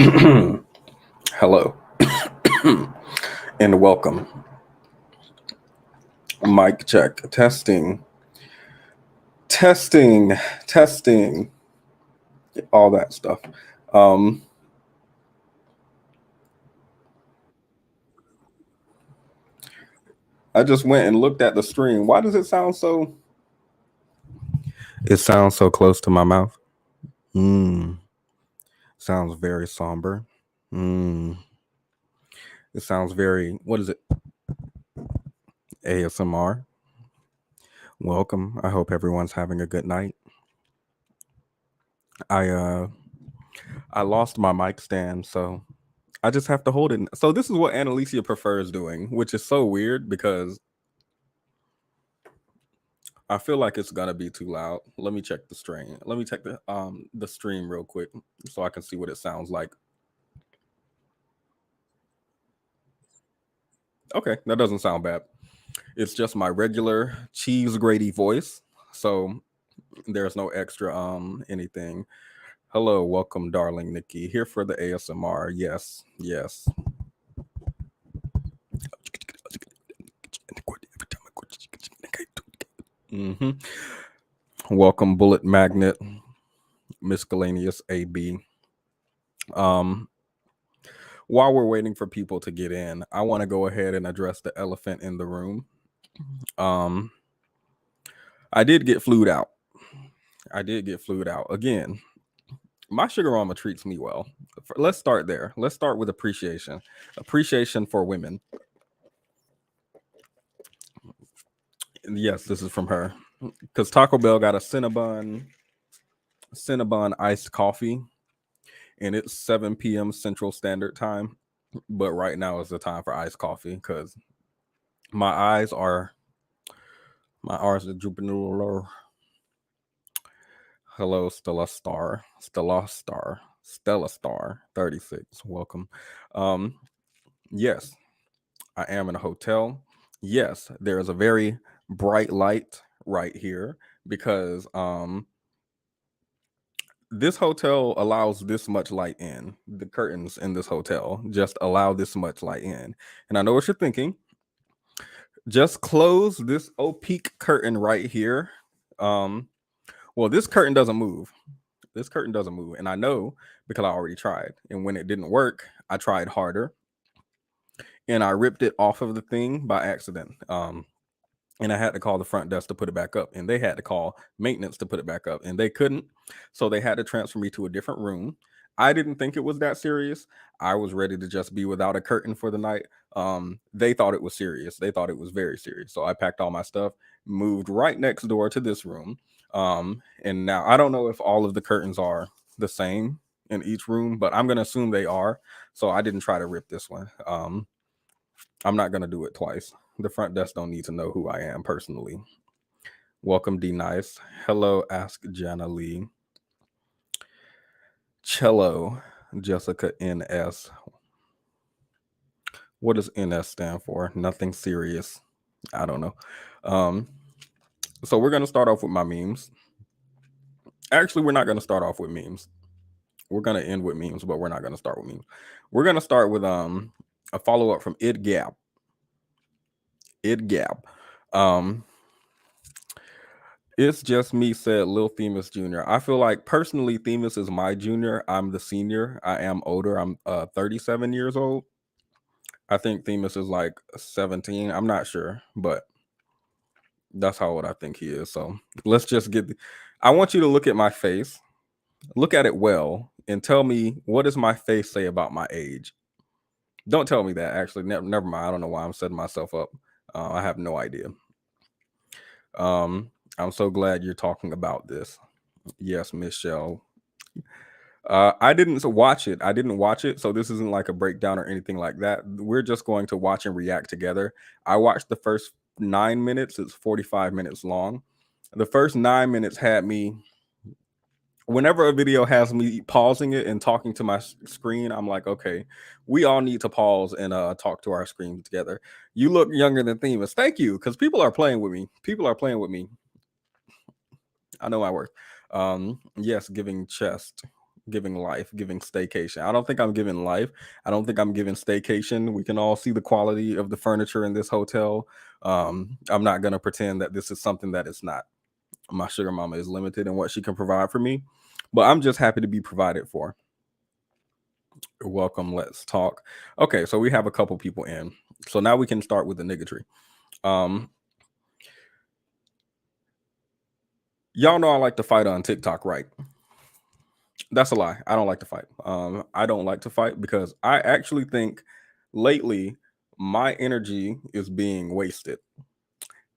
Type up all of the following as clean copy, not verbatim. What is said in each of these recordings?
Hello and welcome. Mic check. Testing, all that stuff. Um, I just went and looked at the stream. Why does it sound so? It sounds so close to my mouth. Sounds very somber. It sounds very, what is it? ASMR. Welcome. I hope everyone's having a good night. I lost my mic stand, so I just have to hold it. So this is what Alecia prefers doing, which is so weird because I feel like it's gonna be too loud. Let me check the stream. Let me check the stream real quick so I can see what it sounds like. Okay, that doesn't sound bad. It's just my regular cheese grady voice, so there's no extra anything. Hello, welcome, darling Nikki. Here for the ASMR. Yes. Mm-hmm. Welcome, Bullet Magnet, Miscellaneous AB. While we're waiting for people to get in, I want to go ahead and address the elephant in the room. I did get flued out. Again. My sugar mama treats me well. Let's start there. Let's start with appreciation. Appreciation for women. Yes, this is from her. Because Taco Bell got a Cinnabon iced coffee, and it's 7 p.m. Central Standard Time. But right now is the time for iced coffee because my eyes are drooping a little low. Hello, Stella Star 36. Welcome. Yes, I am in a hotel. Yes, there is a very bright light right here because this hotel allows this much light in. The curtains in this hotel just allow this much light in. And I know what you're thinking. Just close this opaque curtain right here. Well, this curtain doesn't move. And I know because I already tried. And when it didn't work, I tried harder. And I ripped it off of the thing by accident. And I had to call the front desk to put it back up, and they had to call maintenance to put it back up, and they couldn't. So they had to transfer me to a different room. I didn't think it was that serious. I was ready to just be without a curtain for the night. They thought it was serious. They thought it was very serious. So I packed all my stuff, moved right next door to this room. And now I don't know if all of the curtains are the same in each room, but I'm gonna assume they are. So I didn't try to rip this one. I'm not gonna do it twice. The front desk don't need to know who I am personally. Welcome, D Nice. Hello, Ask Jana Lee. Cello, Jessica NS. What does NS stand for? Nothing serious. I don't know. So we're gonna start off with my memes. Actually, we're not gonna start off with memes. We're gonna end with memes, but we're not gonna start with memes. We're gonna start with a follow-up from Id Gab. It's just me, said Lil Themis Jr. I feel like personally Themis is my junior. I'm the senior. I am older. I'm 37 years old. I think Themis is like 17. I'm not sure, but that's how old I think he is. So let's just I want you to look at my face. Look at it well and tell me, what does my face say about my age? Don't tell me that. Actually, never mind. I don't know why I'm setting myself up. I have no idea. I'm so glad you're talking about this. Yes, Michelle. I didn't watch it. So this isn't like a breakdown or anything like that. We're just going to watch and react together. I watched the first 9 minutes. It's 45 minutes long. The first 9 minutes had me. Whenever a video has me pausing it and talking to my screen, I'm like, okay, we all need to pause and talk to our screen together. You look younger than Themis. Thank you, because people are playing with me. I know my worth. Yes, giving chest. giving life, giving staycation. I don't think I'm giving life. I don't think I'm giving staycation. We can all see the quality of the furniture in this hotel. I'm not going to pretend that this is something that it's not. My sugar mama is limited in what she can provide for me, but I'm just happy to be provided for. You're welcome. Let's talk. Okay, so we have a couple people in. So now we can start with the niggatry. Y'all know I like to fight on TikTok, right? That's a lie. I don't like to fight. I don't like to fight because I actually think lately my energy is being wasted.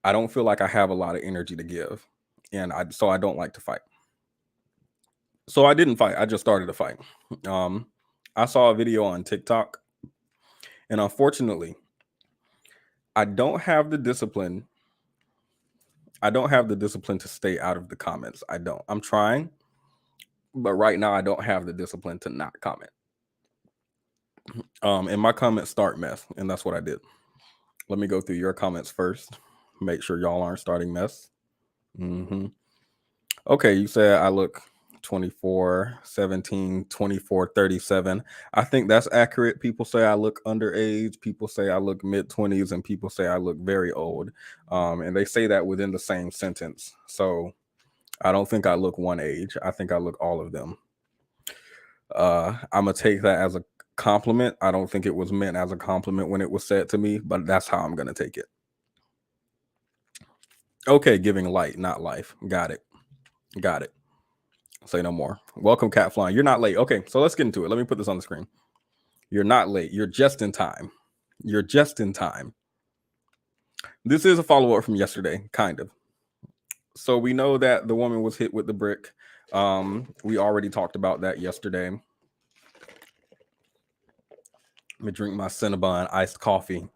I don't feel like I have a lot of energy to give, and so I don't like to fight. So I didn't fight. I just started a fight. I saw a video on TikTok, and unfortunately, I don't have the discipline. I don't have the discipline to stay out of the comments. I don't. I'm trying, but right now I don't have the discipline to not comment. And my comments start mess, and that's what I did. Let me go through your comments first. Make sure y'all aren't starting mess. Okay, you said I look 24, 17, 24, 37. I think that's accurate. People say I look underage. People say I look mid-20s, and people say I look very old. And they say that within the same sentence. So I don't think I look one age. I think I look all of them. I'm going to take that as a compliment. I don't think it was meant as a compliment when it was said to me, but that's how I'm going to take it. Okay, giving light, not life. Got it. Say no more. Welcome, Cat Flying. You're not late. Okay, so let's get into it. Let me put this on the screen. You're not late. You're just in time. This is a follow-up from yesterday, kind of. So we know that the woman was hit with the brick. We already talked about that yesterday. Let me drink my Cinnabon iced coffee.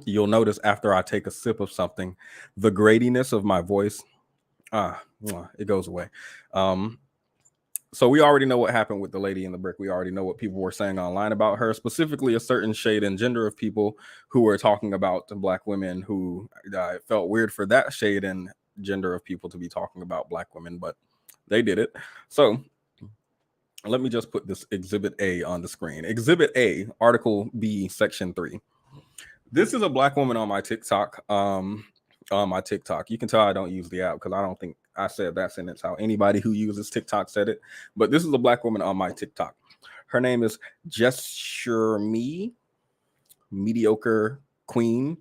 You'll notice after I take a sip of something, the gratiness of my voice, it goes away. So we already know what happened with the lady in the brick. We already know what people were saying online about her, specifically a certain shade and gender of people who were talking about Black women who felt weird for that shade and gender of people to be talking about Black women, but they did it. So let me just put this Exhibit A on the screen. Exhibit A, Article B, Section 3. This is a Black woman on my TikTok. You can tell I don't use the app because I don't think I said that sentence how anybody who uses TikTok said it. But this is a Black woman on my TikTok. Her name is Gesture Me, Mediocre Queen.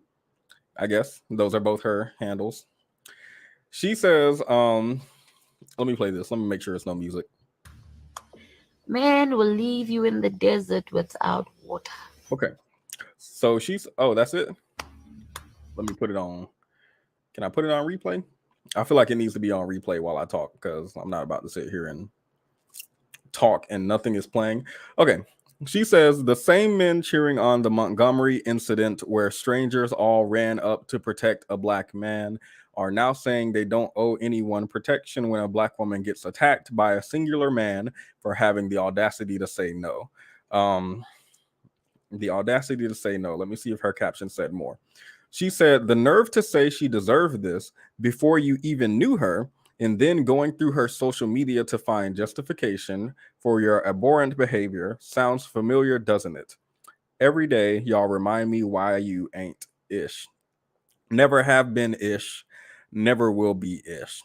I guess those are both her handles. She says, let me play this. Let me make sure it's no music. Man will leave you in the desert without water. Okay. So that's it. Let me put it on. Can I put it on replay? I feel like it needs to be on replay while I talk because I'm not about to sit here and talk and nothing is playing. Okay. She says the same men cheering on the Montgomery incident where strangers all ran up to protect a Black man are now saying they don't owe anyone protection when a Black woman gets attacked by a singular man for having the audacity to say no. The audacity to say no. Let me see if her caption said more. She said, the nerve to say she deserved this before you even knew her, and then going through her social media to find justification for your abhorrent behavior sounds familiar, doesn't it? Every day, y'all remind me why you ain't ish. Never have been ish, never will be ish.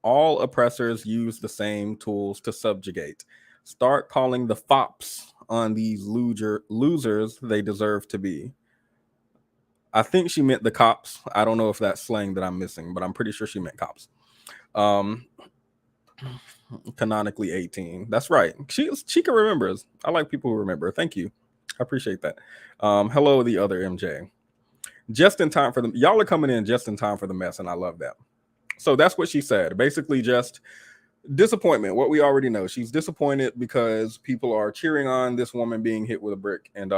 All oppressors use the same tools to subjugate. Start calling the fops on these losers they deserve to be. I think she meant the cops. I don't know if that's slang that I'm missing, but I'm pretty sure she meant cops. Canonically 18. That's right. She can remember us. I like people who remember. Thank you. I appreciate that. Hello, the other MJ. Just in time for them. Y'all are coming in just in time for the mess, and I love that. So that's what she said. Basically, just disappointment. What we already know. She's disappointed because people are cheering on this woman being hit with a brick, and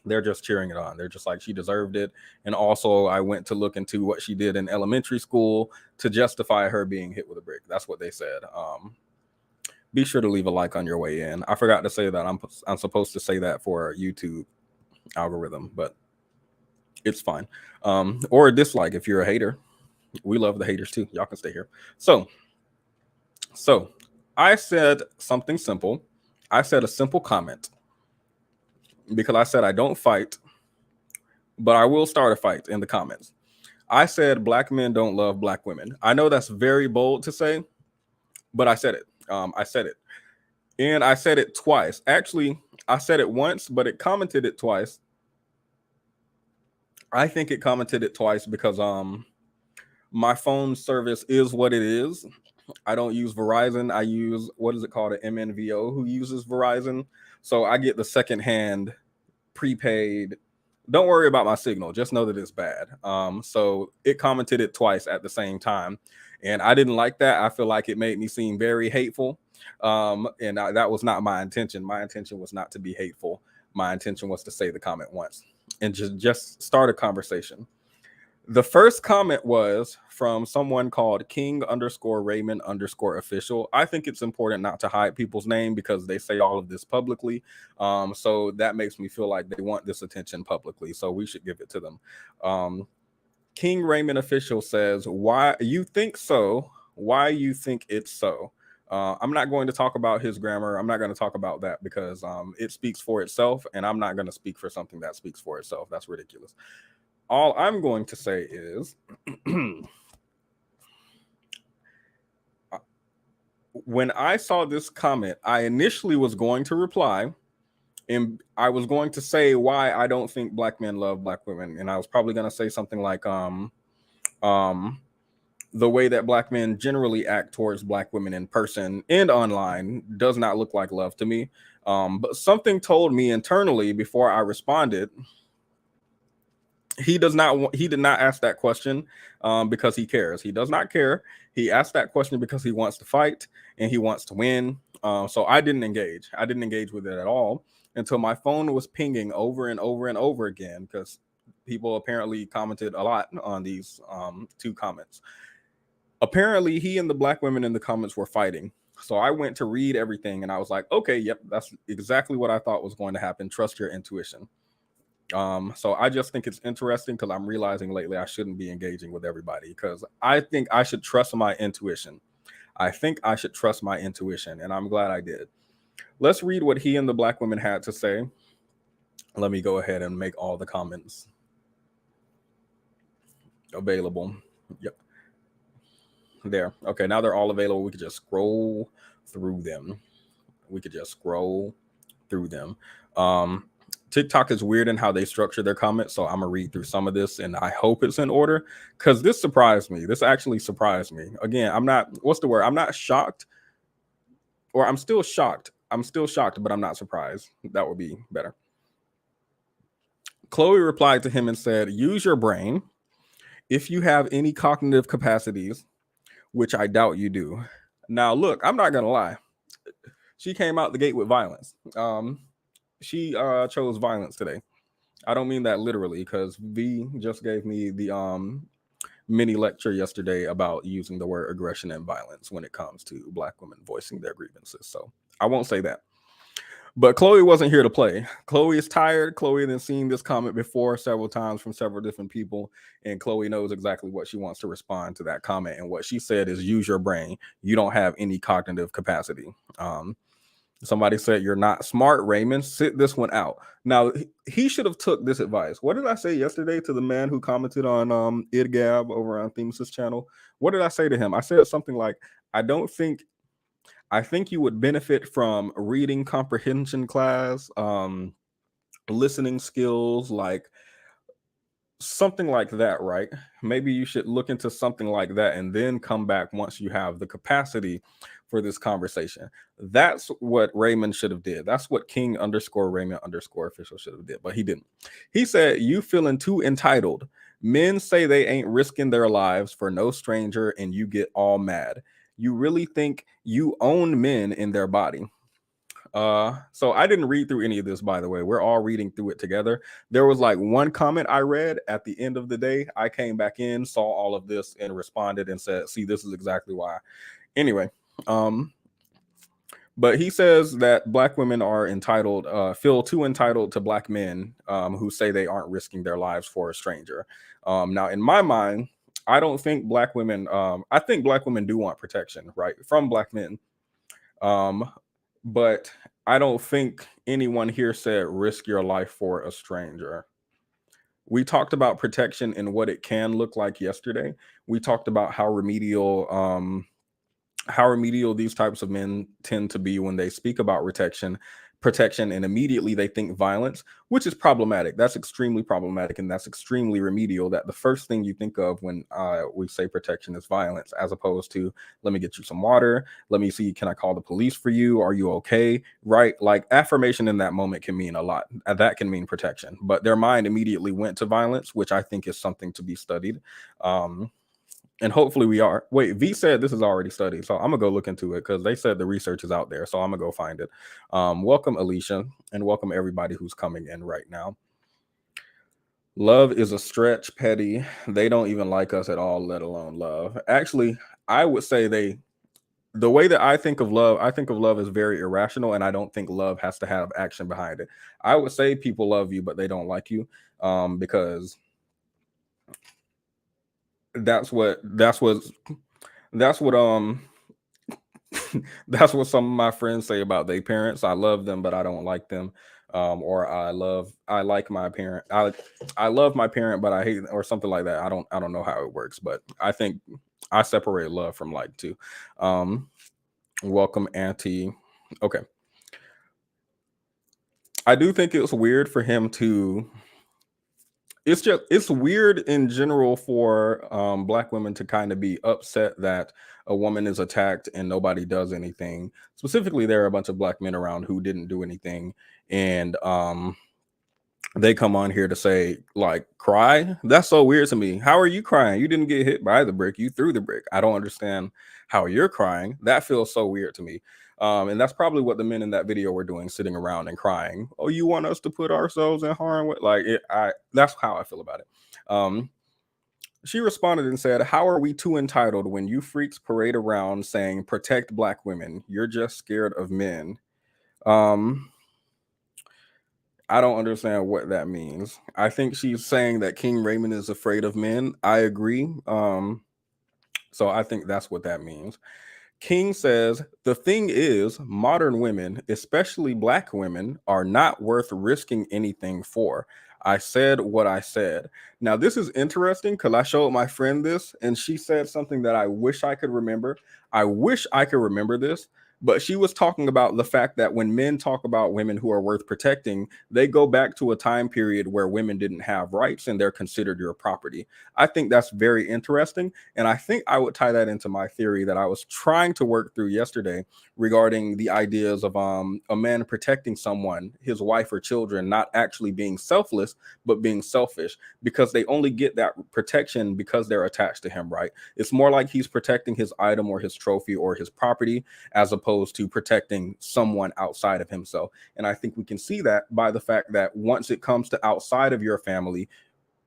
they're just cheering it on. They're just like, she deserved it. And also, I went to look into what she did in elementary school to justify her being hit with a brick. That's what they said. Be sure to leave a like on your way in. I forgot to say that. I'm supposed to say that for YouTube algorithm, but it's fine. Or a dislike if you're a hater. We love the haters too. Y'all can stay here. So I said something simple. I said a simple comment because I said I don't fight, but I will start a fight in the comments. I said black men don't love black women. I know that's very bold to say, but I said it. I said it. And I said it twice. Actually, I said it once, but it commented it twice. I think it commented it twice because my phone service is what it is. I don't use Verizon. I use, what is it called, an MNVO who uses Verizon. So I get the secondhand prepaid. Don't worry about my signal. Just know that it's bad. So it commented it twice at the same time. And I didn't like that. I feel like it made me seem very hateful. That was not my intention. My intention was not to be hateful. My intention was to say the comment once and just start a conversation. The first comment was from someone called King_Raymond_official. I think it's important not to hide people's name because they say all of this publicly. So that makes me feel like they want this attention publicly. So we should give it to them. King Raymond Official says, "Why you think so? Why you think it's so?" I'm not going to talk about his grammar. I'm not going to talk about that because it speaks for itself, and I'm not going to speak for something that speaks for itself. That's ridiculous. All I'm going to say is when I saw this comment, I initially was going to reply and I was going to say why I don't think black men love black women. And I was probably going to say something like, the way that black men generally act towards black women in person and online does not look like love to me. But something told me internally before I responded he did not ask that question because he cares. He does not care. He asked that question because he wants to fight and he wants to win. So I didn't engage with it at all until my phone was pinging over and over and over again because people apparently commented a lot on these two comments. Apparently he and the black women in the comments were fighting. So I went to read everything and I was like, okay, yep, that's exactly what I thought was going to happen. Trust your intuition. So I just think it's interesting because I'm realizing lately I shouldn't be engaging with everybody because I think I should trust my intuition. I think I should trust my intuition, and I'm glad I did. Let's read what he and the black women had to say. Let me go ahead and make all the comments available. Yep. There. Okay, now they're all available. We could just scroll through them. TikTok is weird in how they structure their comments, so I'm gonna read through some of this, and I hope it's in order because this surprised me. This actually surprised me. Again, I'm not. What's the word? I'm not shocked, or I'm still shocked. I'm still shocked, but I'm not surprised. That would be better. Chloe replied to him and said, "Use your brain. If you have any cognitive capacities, which I doubt you do." Now, look, I'm not gonna lie. She came out the gate with violence. She chose violence today. I don't mean that literally because V just gave me the mini lecture yesterday about using the word aggression and violence when it comes to black women voicing their grievances. So I won't say that. But Chloe wasn't here to play. Chloe is tired. Chloe has seen this comment before several times from several different people, and Chloe knows exactly what she wants to respond to that comment. And what she said is, "Use your brain. You don't have any cognitive capacity." Somebody said, "You're not smart, Raymond. Sit this one out." Now, he should have took this advice. What did I say yesterday to the man who commented on IdGab over on Themis' channel? What did I say to him? I said something like, I think you would benefit from reading comprehension class, listening skills, like something like that, right? Maybe you should look into something like that and then come back once you have the capacity for this conversation. That's what Raymond should have did. That's what King_Raymond_official should have did, but he didn't. He said, "You feeling too entitled. Men say they ain't risking their lives for no stranger and you get all mad. You really think you own men in their body." So I didn't read through any of this, by the way. We're all reading through it together. There was like one comment I read at the end of the day. I came back in, saw all of this, and responded and said, "See, this is exactly why." Anyway, but he says that black women are entitled, feel too entitled to black men who say they aren't risking their lives for a stranger. Now, in my mind, I don't think black women. I think black women do want protection, right, from black men. Um, but I don't think anyone here said risk your life for a stranger. We talked about protection and what it can look like yesterday. We talked about how remedial these types of men tend to be when they speak about protection, and immediately they think violence, which is problematic. That's extremely problematic, and that's extremely remedial. That the first thing you think of when we say protection is violence, as opposed to let me get you some water, let me see, can I call the police for you, are you okay, right? Like affirmation in that moment can mean a lot. That can mean protection, but their mind immediately went to violence, which I think is something to be studied. And hopefully we are. Wait, V said this is already studied, so I'm gonna go look into it because they said the research is out there, so I'm gonna go find it. Welcome Alecia, and welcome everybody who's coming in right now. Love is a stretch, Petty. They don't even like us at all, let alone love. Actually, I would say the way that I think of love as very irrational, and I don't think love has to have action behind it. I would say people love you, but they don't like you, because that's what that's what that's what that's what some of my friends say about their parents. I love them, but I don't like them. Or I like my parent. I love my parent, but I hate, or something like that. I don't know how it works, but I think I separate love from like too. Um, welcome, Auntie. Okay, I do think it's weird for him to. It's weird in general for black women to kind of be upset that a woman is attacked and nobody does anything. Specifically, there are a bunch of black men around who didn't do anything, and they come on here to say like cry. That's so weird to me. How are you crying? You didn't get hit by the brick, you threw the brick. I don't understand how you're crying. That feels so weird to me. And that's probably what the men in that video were doing, sitting around and crying. Oh, you want us to put ourselves in harm with, like it, I that's how I feel about it. um she responded and said, how are we too entitled when you freaks parade around saying protect black women? You're just scared of men. um I don't understand what that means. I think she's saying that King Raymond is afraid of men. I agree. So I think that's what that means. King says, the thing is, modern women, especially black women, are not worth risking anything for. I said what I said. Now, this is interesting because I showed my friend this and she said something that I wish I could remember. I wish I could remember this, but she was talking about the fact that when men talk about women who are worth protecting, they go back to a time period where women didn't have rights and they're considered your property. I think that's very interesting. And I think I would tie that into my theory that I was trying to work through yesterday regarding the ideas of a man protecting someone, his wife or children, not actually being selfless, but being selfish, because they only get that protection because they're attached to him, right? It's more like he's protecting his item or his trophy or his property as opposed to protecting someone outside of himself. And I think we can see that by the fact that once it comes to outside of your family,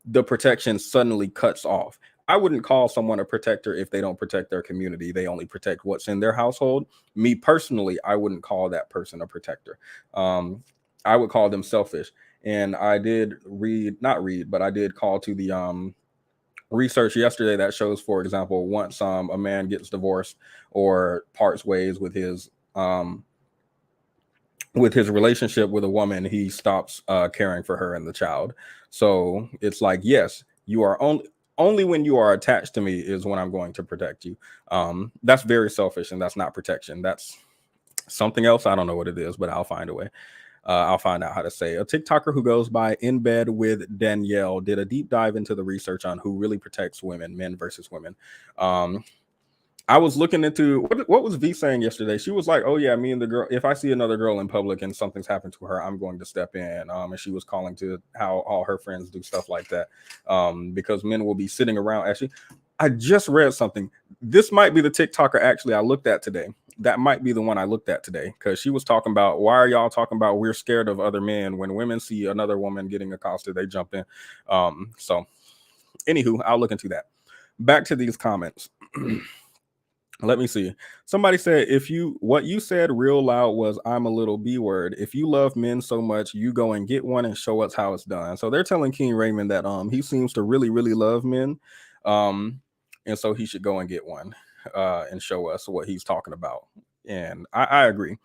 the protection suddenly cuts off. I wouldn't call someone a protector if they don't protect their community. They only protect what's in their household. Me personally, I wouldn't call that person a protector. I would call them selfish. And I did not read, but I did call to the research yesterday that shows, for example, once a man gets divorced or parts ways with his relationship with a woman, he stops caring for her and the child. So it's like, yes, you are only when you are attached to me is when I'm going to protect you. That's very selfish, and that's not protection. That's something else. I don't know what it is, but I'll find a way. I'll find out how to say. A TikToker who goes by In Bed with Danielle did a deep dive into the research on who really protects women, men versus women. I was looking into what was V saying yesterday. She was like, "Oh yeah, me and the girl. If I see another girl in public and something's happened to her, I'm going to step in." And she was calling to how all her friends do stuff like that, because men will be sitting around. Actually, I just read something. This might be the TikToker actually I looked at today. That might be the one I looked at today, because she was talking about, why are y'all talking about we're scared of other men when women see another woman getting accosted, they jump in. So, anywho, I'll look into that. Back to these comments. Let me see. Somebody said, if you what you said real loud was, I'm a little B word. If you love men so much, you go and get one and show us how it's done. So they're telling King Raymond that he seems to really, really love men. And so he should go and get one and show us what he's talking about. And I agree.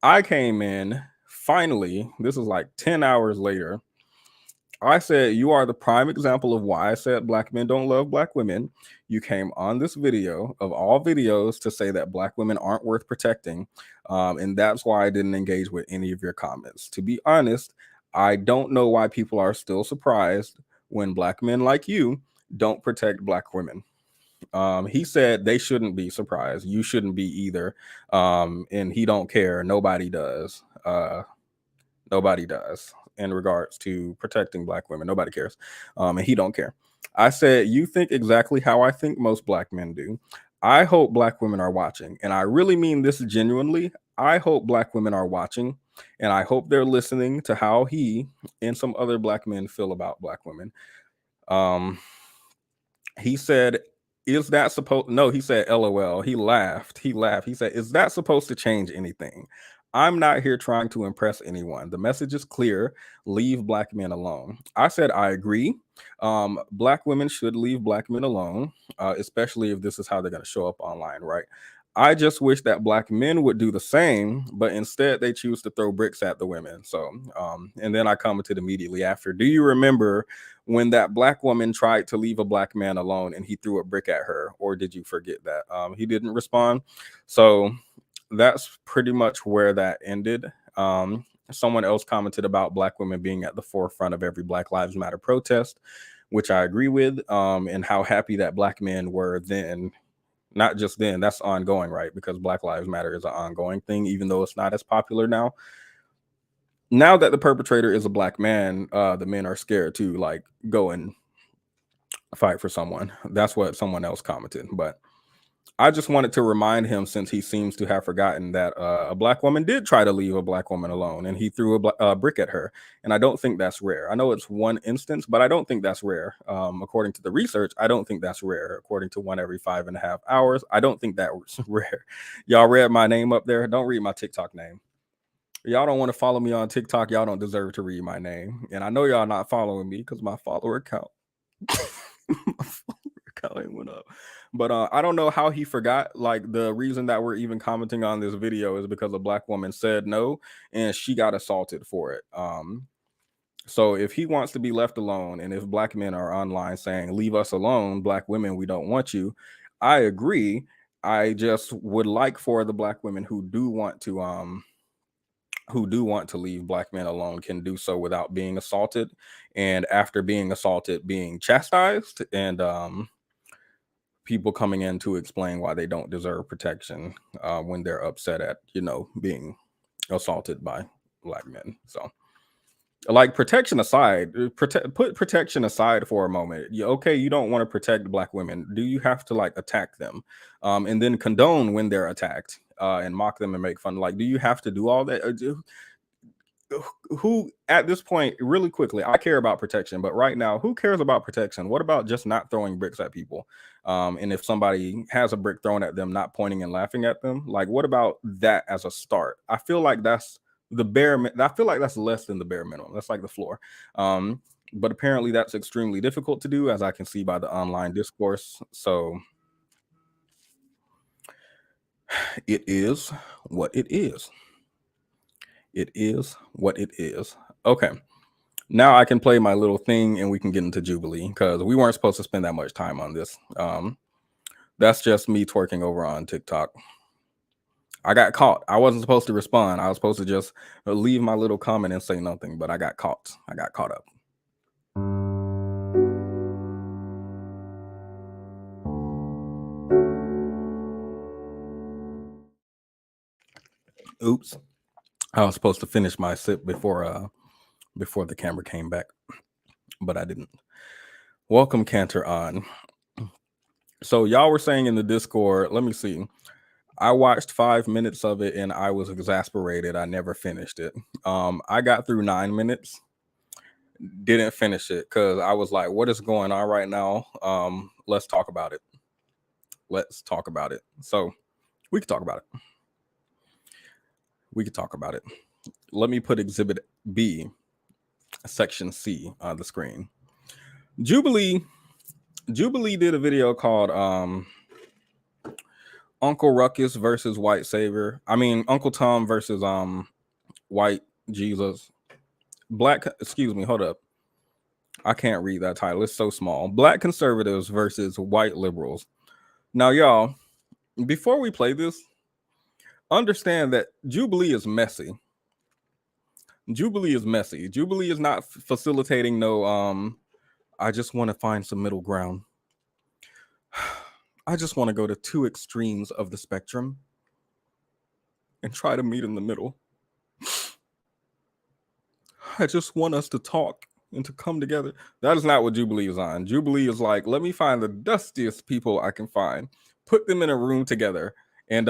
I came in finally, this is like 10 hours later. I said, you are the prime example of why I said black men don't love black women. You came on this video of all videos to say that black women aren't worth protecting. And that's why I didn't engage with any of your comments. To be honest, I don't know why people are still surprised when black men like you don't protect black women. He said they shouldn't be surprised. You shouldn't be either. And he don't care. Nobody does. Nobody does in regards to protecting black women. Nobody cares. And he don't care. I said, you think exactly how I think most black men do. I hope black women are watching. And I really mean this genuinely. I hope black women are watching. And I hope they're listening to how he and some other black men feel about black women. Um, he said, is that supposed? No, he said, LOL. He laughed. He laughed. He said, is that supposed to change anything? I'm not here trying to impress anyone. The message is clear. Leave black men alone. I said, I agree. Black women should leave black men alone, especially if this is how they're going to show up online, right? I just wish that black men would do the same, but instead they choose to throw bricks at the women. So, and then I commented immediately after, do you remember when that black woman tried to leave a black man alone and he threw a brick at her? Or did you forget that? He didn't respond. So that's pretty much where that ended. Someone else commented about black women being at the forefront of every Black Lives Matter protest, which I agree with, and how happy that black men were then. Not just then, that's ongoing, right? Because Black Lives Matter is an ongoing thing, even though it's not as popular now. Now that the perpetrator is a black man, the men are scared to like go and fight for someone. That's what someone else commented. But I just wanted to remind him, since he seems to have forgotten, that a black woman did try to leave a black woman alone and he threw a brick at her. And I don't think that's rare. I know it's one instance, but I don't think that's rare. According to the research, I don't think that's rare. According to 1 every 5.5 hours, I don't think that's rare. Y'all read my name up there? Don't read my TikTok name. Y'all don't want to follow me on TikTok. Y'all don't deserve to read my name. And I know y'all not following me because my follower count. My follower count went up. But I don't know how he forgot. Like, the reason that we're even commenting on this video is because a black woman said no and she got assaulted for it. So if he wants to be left alone, and if black men are online saying, leave us alone, black women, we don't want you, I agree. I just would like for the black women who do want to leave black men alone can do so without being assaulted, and after being assaulted, being chastised, and people coming in to explain why they don't deserve protection when they're upset at being assaulted by black men. So, like, protection aside, put protection aside for a moment. Okay, you don't want to protect black women. Do you have to like attack them, and then condone when they're attacked, and mock them and make fun? Like, do you have to do all that? Who at this point, really quickly, I care about protection, but right now, who cares about protection? What about just not throwing bricks at people? And if somebody has a brick thrown at them, not pointing and laughing at them, like, what about that as a start? I feel like that's I feel like that's less than the bare minimum. That's like the floor. But apparently that's extremely difficult to do, as I can see by the online discourse. So it is what it is. It is what it is. Okay. Now I can play my little thing and we can get into Jubilee, because we weren't supposed to spend that much time on this. That's just me twerking over on TikTok. I got caught. I wasn't supposed to respond. I was supposed to just leave my little comment and say nothing, but I got caught. I got caught up. Oops. I was supposed to finish my sip before the camera came back, but I didn't. Welcome, Cantor on. So y'all were saying in the Discord, let me see. I watched 5 minutes of it and I was exasperated. I never finished it. I got through 9 minutes, didn't finish it because I was like, what is going on right now? Let's talk about it. Let's talk about it. So we can talk about it. We can talk about it. Let me put Exhibit B, Section C on the screen. Jubilee did a video called Uncle Ruckus versus White Savior. I mean, Uncle Tom versus White Jesus. Black, excuse me, hold up. I can't read that title. It's so small. Black conservatives versus white liberals. Now, y'all, before we play this, understand that Jubilee is messy. Jubilee is messy. Jubilee is not facilitating no I just want to find some middle ground. I just want to go to two extremes of the spectrum and try to meet in the middle. I just want us to talk and to come together. That is not what Jubilee is on. Jubilee is like, let me find the dustiest people I can find, put them in a room together, and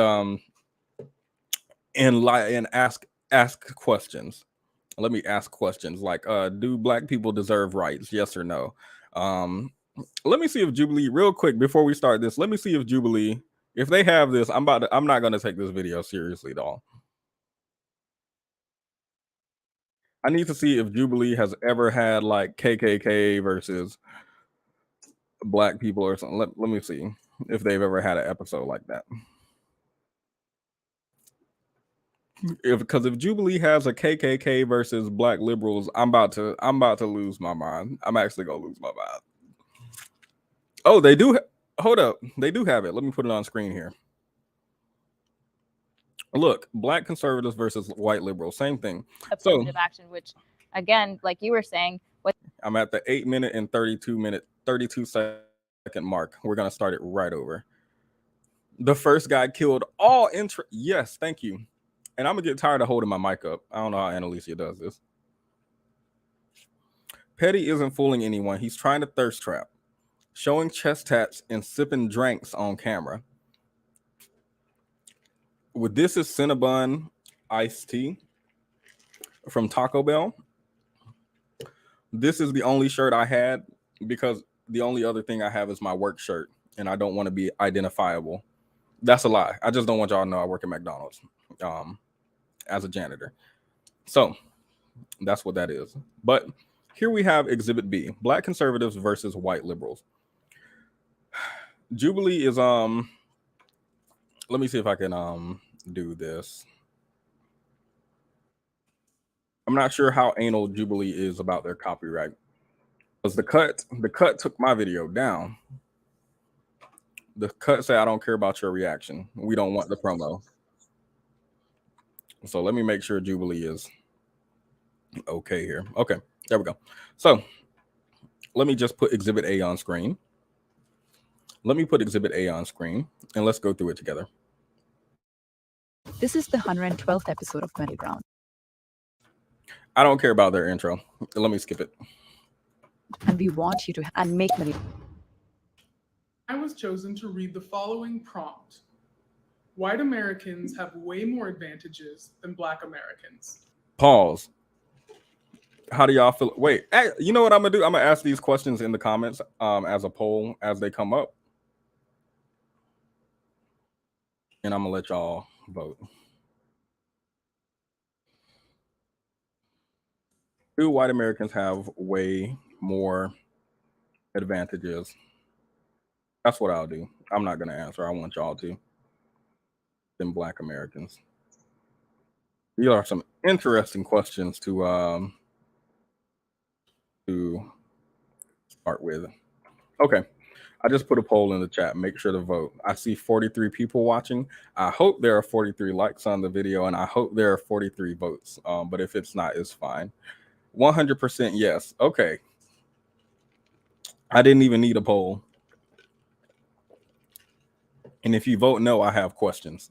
ask questions. Let me ask questions like, do black people deserve rights? Yes or no? Let me see if Jubilee, real quick before we start this, let me see if Jubilee, if they have this, I'm not gonna take this video seriously at all. I need to see if Jubilee has ever had like KKK versus black people or something. Let me see if they've ever had an episode like that. Because if Jubilee has a KKK versus black liberals, I'm about to lose my mind. I'm actually gonna lose my mind. Oh, they do. Hold up, they do have it. Let me put it on screen here. Look, black conservatives versus white liberals, same thing. Affirmative action, which, again, like you were saying, I'm at the 8-minute and 32-second mark. We're gonna start it right over. The first guy killed all interest. Yes, thank you. And I'm gonna get tired of holding my mic up. I don't know how Alecia does this. Petty isn't fooling anyone. He's trying to thirst trap, showing chest tats and sipping drinks on camera. With this is Cinnabon iced tea from Taco Bell. This is the only shirt I had because the only other thing I have is my work shirt, and I don't want to be identifiable. That's a lie. I just don't want y'all to know I work at McDonald's as a janitor. So that's what that is. But here we have Exhibit B, black conservatives versus white liberals. Jubilee is let me see if I can do this. I'm not sure how anal Jubilee is about their copyright. Because the cut took my video down. The cut said, I don't care about your reaction. We don't want the promo. So let me make sure Jubilee is okay here. Okay, there we go. So let me just put Exhibit A on screen. Let me put Exhibit A on screen and let's go through it together. This is the 112th episode of Middle Ground. I don't care about their intro. Let me skip it. And we want you to make money. I was chosen to read the following prompt. White Americans have way more advantages than Black Americans. Pause. How do y'all feel? Wait, you know what I'm gonna do? I'm gonna ask these questions in the comments as a poll as they come up. And I'm gonna let y'all vote. Do white Americans have way more advantages? That's what I'll do. I'm not gonna answer. I want y'all to. Than Black Americans. These are some interesting questions to start with. Okay, I just put a poll in the chat. Make sure to vote. I see 43 people watching. I hope there are 43 likes on the video, and I hope there are 43 votes. But if it's not, it's fine. 100% yes. Okay. I didn't even need a poll. And if you vote no, I have questions.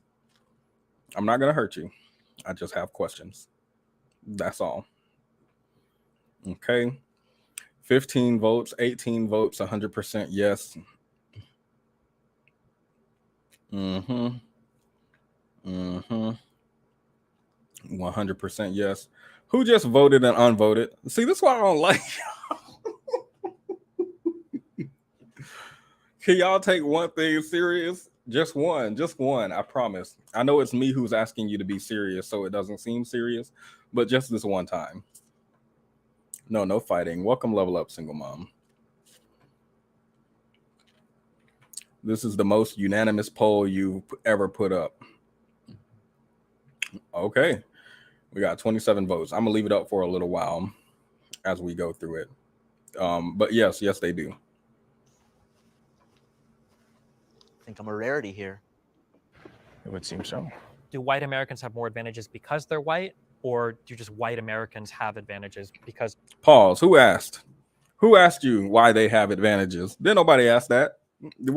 I'm not gonna hurt you. I just have questions. That's all. Okay. 15 votes, 18 votes, 100% yes. 100% yes. Who just voted and unvoted? See, this is why I don't like y'all. Can y'all take one thing serious? Just one, I promise. I know it's me who's asking you to be serious, so it doesn't seem serious, but just this one time. No fighting. Welcome, Level Up, Single Mom. This is the most unanimous poll you've ever put up. Okay. We got 27 votes. I'm gonna leave it up for a little while as we go through it. But yes, they do. I think I'm a rarity here. It would seem so. Do white Americans have more advantages because they're white, or do just white Americans have advantages because? Pause. Who asked? Who asked you why they have advantages? Didn't nobody ask that.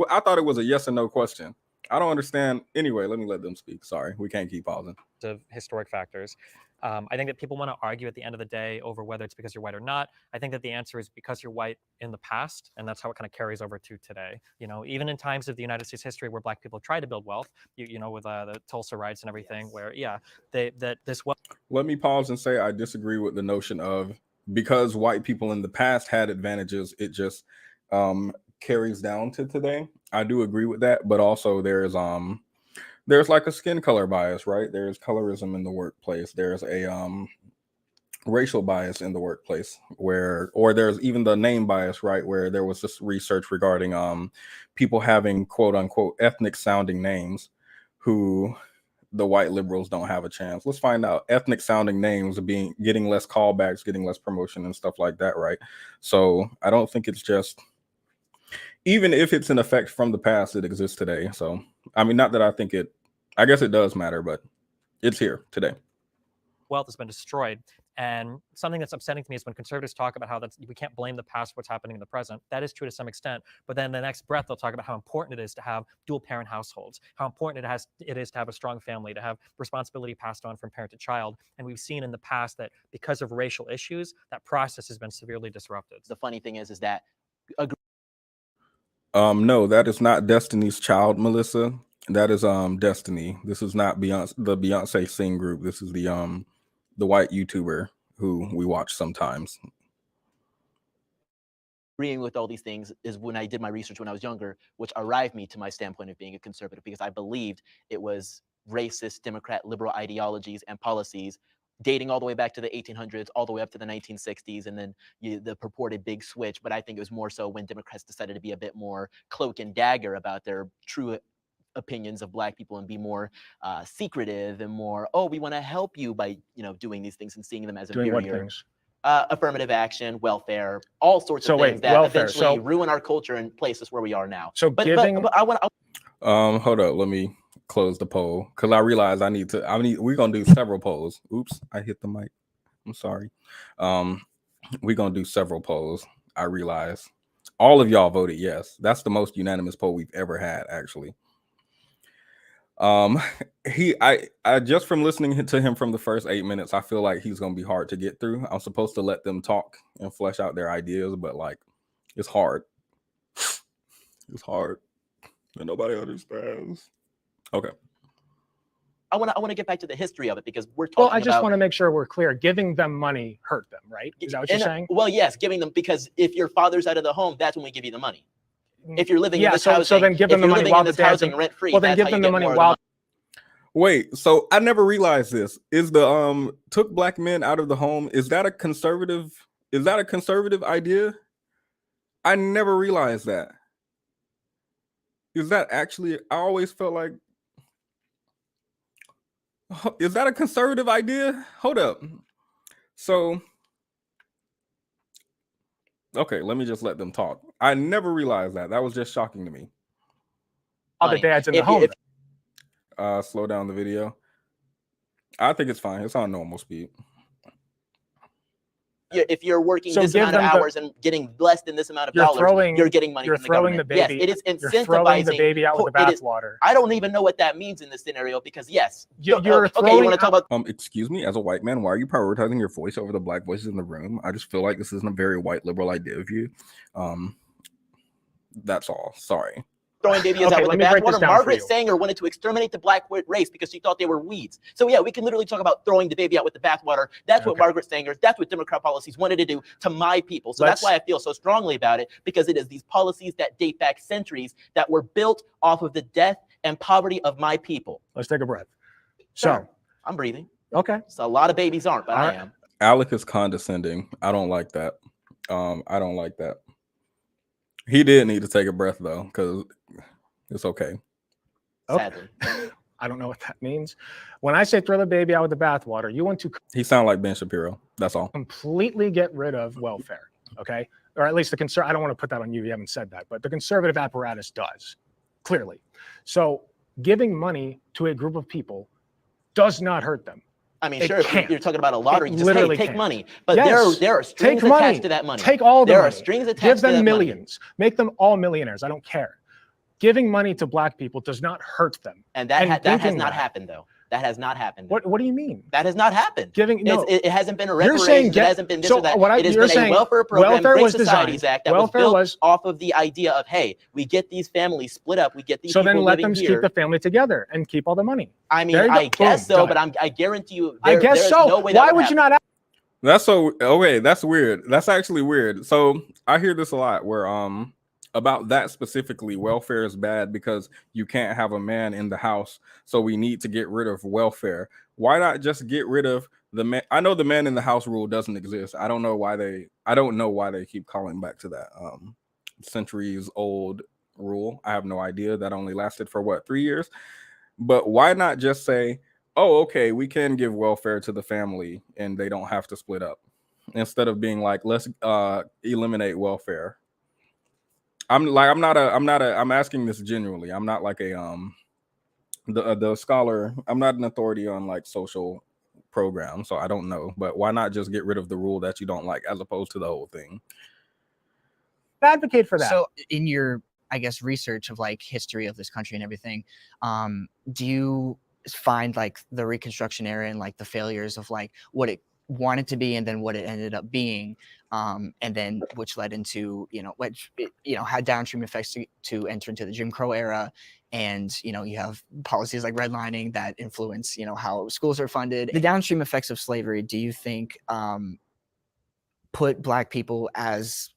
I thought it was a yes or no question. I don't understand. Anyway, let me let them speak. Sorry, we can't keep pausing. Of historic factors. I think that people want to argue at the end of the day over whether it's because you're white or not. I think that the answer is because you're white in the past, and that's how it kind of carries over to today. You know, even in times of the United States history where Black people tried to build wealth, you know, with the Tulsa riots and everything, where this wealth. Let me pause and say I disagree with the notion of because white people in the past had advantages, it just carries down to today. I do agree with that, but also there's like a skin color bias, right? There's colorism in the workplace. There's a racial bias in the workplace or there's even the name bias, right? Where there was this research regarding people having quote unquote ethnic sounding names who the white liberals don't have a chance. Let's find out. Ethnic sounding names getting less callbacks, getting less promotion and stuff like that, right? So I don't think it's just, even if it's an effect from the past, it exists today. So, I mean, not that I guess it does matter, but it's here today. Wealth has been destroyed. And something that's upsetting to me is when conservatives talk about how we can't blame the past for what's happening in the present. That is true to some extent. But then the next breath, they'll talk about how important it is to have dual parent households, how important it is to have a strong family, to have responsibility passed on from parent to child. And we've seen in the past that because of racial issues, that process has been severely disrupted. The funny thing is that. No, that is not Destiny's Child, Melissa. That is Destiny. This is not the Beyonce Sing group. This is the white YouTuber who we watch sometimes. Agreeing with all these things is when I did my research when I was younger, which arrived me to my standpoint of being a conservative, because I believed it was racist, Democrat, liberal ideologies and policies dating all the way back to the 1800s, all the way up to the 1960s, and then the purported big switch. But I think it was more so when Democrats decided to be a bit more cloak and dagger about their true opinions of Black people and be more secretive and more, oh, we want to help you by, doing these things and seeing them as inferior. Doing what things? Affirmative action, welfare, all sorts of things that eventually ruin our culture and place us where we are now. So but I want. Hold up, let me close the poll because I realize we're gonna do several polls. Oops, I hit the mic. I'm sorry. We're gonna do several polls. I realize all of y'all voted yes. That's the most unanimous poll we've ever had, actually. I just from listening to him from the first 8 minutes, I feel like he's gonna be hard to get through. I'm supposed to let them talk and flesh out their ideas, but like it's hard. It's hard. And nobody understands. Okay. I want to get back to the history of it because we're talking about. Well, I just want to make sure we're clear. Giving them money hurt them, right? Is that what you're saying? Well, yes, giving them, because if your father's out of the home, that's when we give you the money. If you're living in this housing, so then give them the money while the dad's rent free. Well, then give them the money while. Wait, so I never realized this. Is the took Black men out of the home? Is that a conservative idea? I never realized that. Is that actually? I always felt like. Is that a conservative idea? Hold up. So, okay, let me just let them talk. I never realized that. That was just shocking to me. All the dads in the home. Slow down the video. I think it's fine. It's on normal speed. If you're working this amount of hours and getting less than this amount of dollars, you're getting money from the government. The baby, yes, it is incentivizing. You're throwing the baby out with the bathwater. I don't even know what that means in this scenario because yes, you're okay. You want to talk about? Excuse me, as a white man, why are you prioritizing your voice over the Black voices in the room? I just feel like this isn't a very white liberal idea of you. That's all. Sorry. Throwing babies out with the bathwater. Margaret Sanger wanted to exterminate the Black race because she thought they were weeds. So yeah, we can literally talk about throwing the baby out with the bathwater. That's what Margaret Sanger, that's what Democrat policies wanted to do to my people. So that's why I feel so strongly about it, because it is these policies that date back centuries that were built off of the death and poverty of my people. Let's take a breath. Sure. So I'm breathing. Okay. So a lot of babies aren't, but I am. Alec is condescending. I don't like that. I don't like that. He did need to take a breath though, because It's okay. Sadly. I don't know what that means. When I say throw the baby out with the bathwater, you want to He sound like Ben Shapiro. That's all. completely get rid of welfare, okay? Or at least the I don't want to put that on you. You haven't said that, but the conservative apparatus does, clearly. So giving money to a group of people does not hurt them. I mean, It sure, if can't. you're talking about a lottery, It just, hey, literally take can't. money. But Yes. there are strings Take money. attached to that money. Take all the There money. are strings attached Give to that them money. millions. Make them all millionaires. I don't care. Giving money to black people does not hurt them. And that has thinking not that- happened, though. That has not happened. What do you mean? That has not happened. It hasn't been a You're saying reparations. It hasn't been this so or that. what It has you're been saying, a welfare program, welfare Great was Societies designed. Act that was Welfare built was off of the idea of, hey, we get these families split up. We get these so people then let living them here. keep the family together and keep all the money. I mean, There you go. I guess Boom, so, done. but I guarantee you, I guess there's so. no way Why that would you not? That's so okay. That's weird. That's actually weird. So I hear this a lot where about that specifically, welfare is bad because you can't have a man in the house. So we need to get rid of welfare. Why not just get rid of the man? I know the man in the house rule doesn't exist. I don't know why they keep calling back to that centuries old rule. I have no idea. That only lasted for what, 3 years? But why not just say, oh, okay, we can give welfare to the family and they don't have to split up, instead of being like, let's eliminate welfare. I'm asking this genuinely. I'm not like a the scholar. I'm not an authority on like social programs, so I don't know. But why not just get rid of the rule that you don't like, as opposed to the whole thing? Advocate for that. So in your, I guess, research of like history of this country and everything, do you find like the Reconstruction era and like the failures of like what it wanted to be and then what it ended up being, and then which led into, had downstream effects to enter into the Jim Crow era, and you have policies like redlining that influence how schools are funded. The downstream effects of slavery, do you think put black people as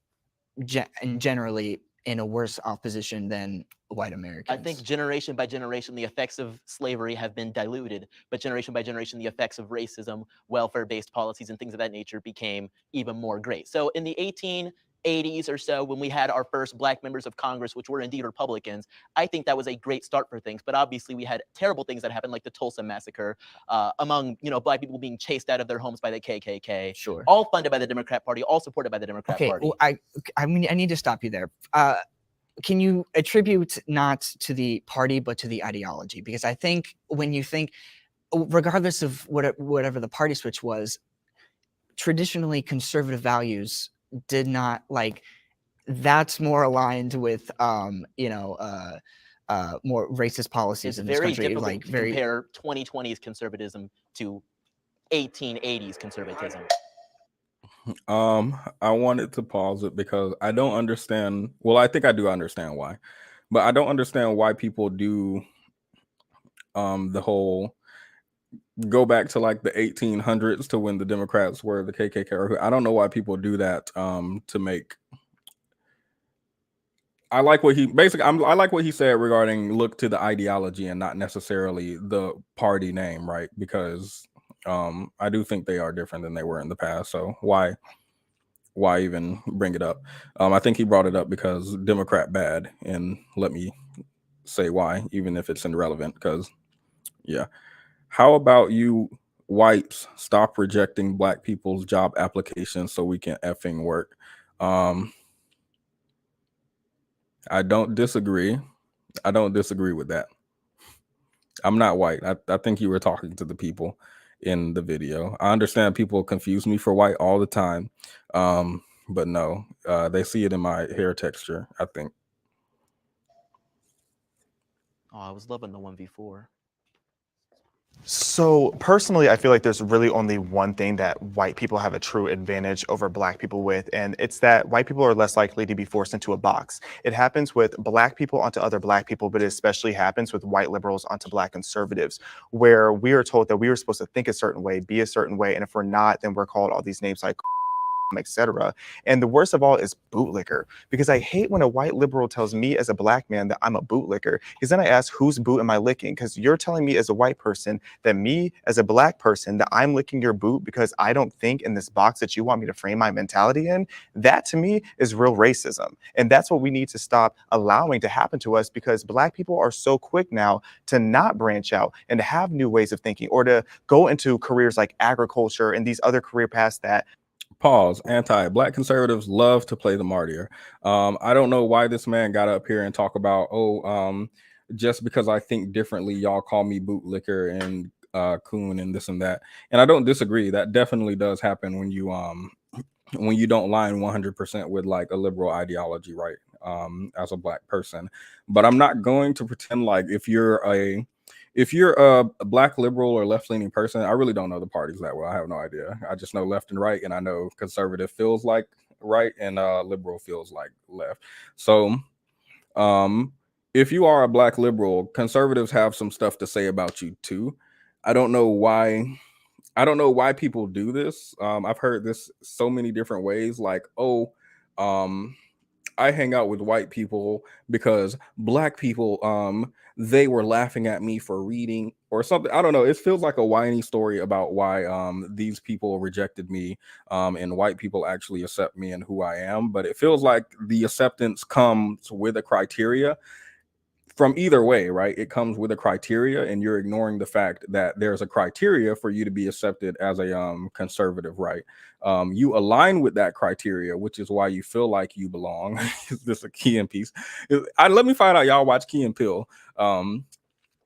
generally in a worse off position than white Americans? I think generation by generation, the effects of slavery have been diluted, but generation by generation, the effects of racism, welfare-based policies, and things of that nature became even more great. So in the 1880s or so, when we had our first black members of Congress, which were indeed Republicans, I think that was a great start for things. But obviously, we had terrible things that happened, like the Tulsa massacre, among black people being chased out of their homes by the KKK. Sure. All funded by the Democrat Party, all supported by the Democrat Party. Well, I need to stop you there. Can you attribute not to the party, but to the ideology? Because I think when you think, regardless of whatever the party switch was, traditionally conservative values did not that's more aligned with more racist policies It's in this very country. difficult to compare 2020s conservatism to 1880s conservatism. I wanted to pause it because I don't understand. Well, I think I do understand why, but I don't understand why people do the whole go back to like the 1800s to when the Democrats were the KKK. I don't know why people do that to make. I like what he said regarding look to the ideology and not necessarily the party name, right? Because I do think they are different than they were in the past. So why even bring it up? I think he brought it up because Democrat bad, and let me say why, even if it's irrelevant. Because yeah, how about you whites stop rejecting black people's job applications so we can effing work? I don't disagree. I don't disagree with that. I'm not white. I think you were talking to the people in the video. I understand people confuse me for white all the time. But no, they see it in my hair texture, I think. Oh, I was loving the 1v4. So personally, I feel like there's really only one thing that white people have a true advantage over black people with, and it's that white people are less likely to be forced into a box. It happens with black people onto other black people, but it especially happens with white liberals onto black conservatives, where we are told that we are supposed to think a certain way, be a certain way, and if we're not, then we're called all these names like etc. And the worst of all is bootlicker, because I hate when a white liberal tells me as a black man that I'm a bootlicker, because then I ask, whose boot am I licking? Because you're telling me as a white person that me as a black person that I'm licking your boot because I don't think in this box that you want me to frame my mentality in. That to me is real racism. And that's what we need to stop allowing to happen to us, because black people are so quick now to not branch out and to have new ways of thinking, or to go into careers like agriculture and these other career paths that Pause. Anti-black conservatives love to play the martyr. I don't know why this man got up here and talk about, just because I think differently, y'all call me bootlicker and coon and this and that. And I don't disagree. That definitely does happen when you don't line 100% with like a liberal ideology, right? As a black person. But I'm not going to pretend like if you're a black liberal or left-leaning person, I really don't know the parties that well. I have no idea. I just know left and right, and I know conservative feels like right and liberal feels like left. So if you are a black liberal, conservatives have some stuff to say about you too. I don't know why people do this. I've heard this so many different ways, like, I hang out with white people because black people, they were laughing at me for reading or something. I don't know. It feels like a whiny story about why these people rejected me, and white people actually accept me and who I am. But it feels like the acceptance comes with a criteria. From either way, right? It comes with a criteria, and you're ignoring the fact that there's a criteria for you to be accepted as a conservative, right? You align with that criteria, which is why you feel like you belong. Is this a Key and Peele? Let me find out y'all watch Key and Peele.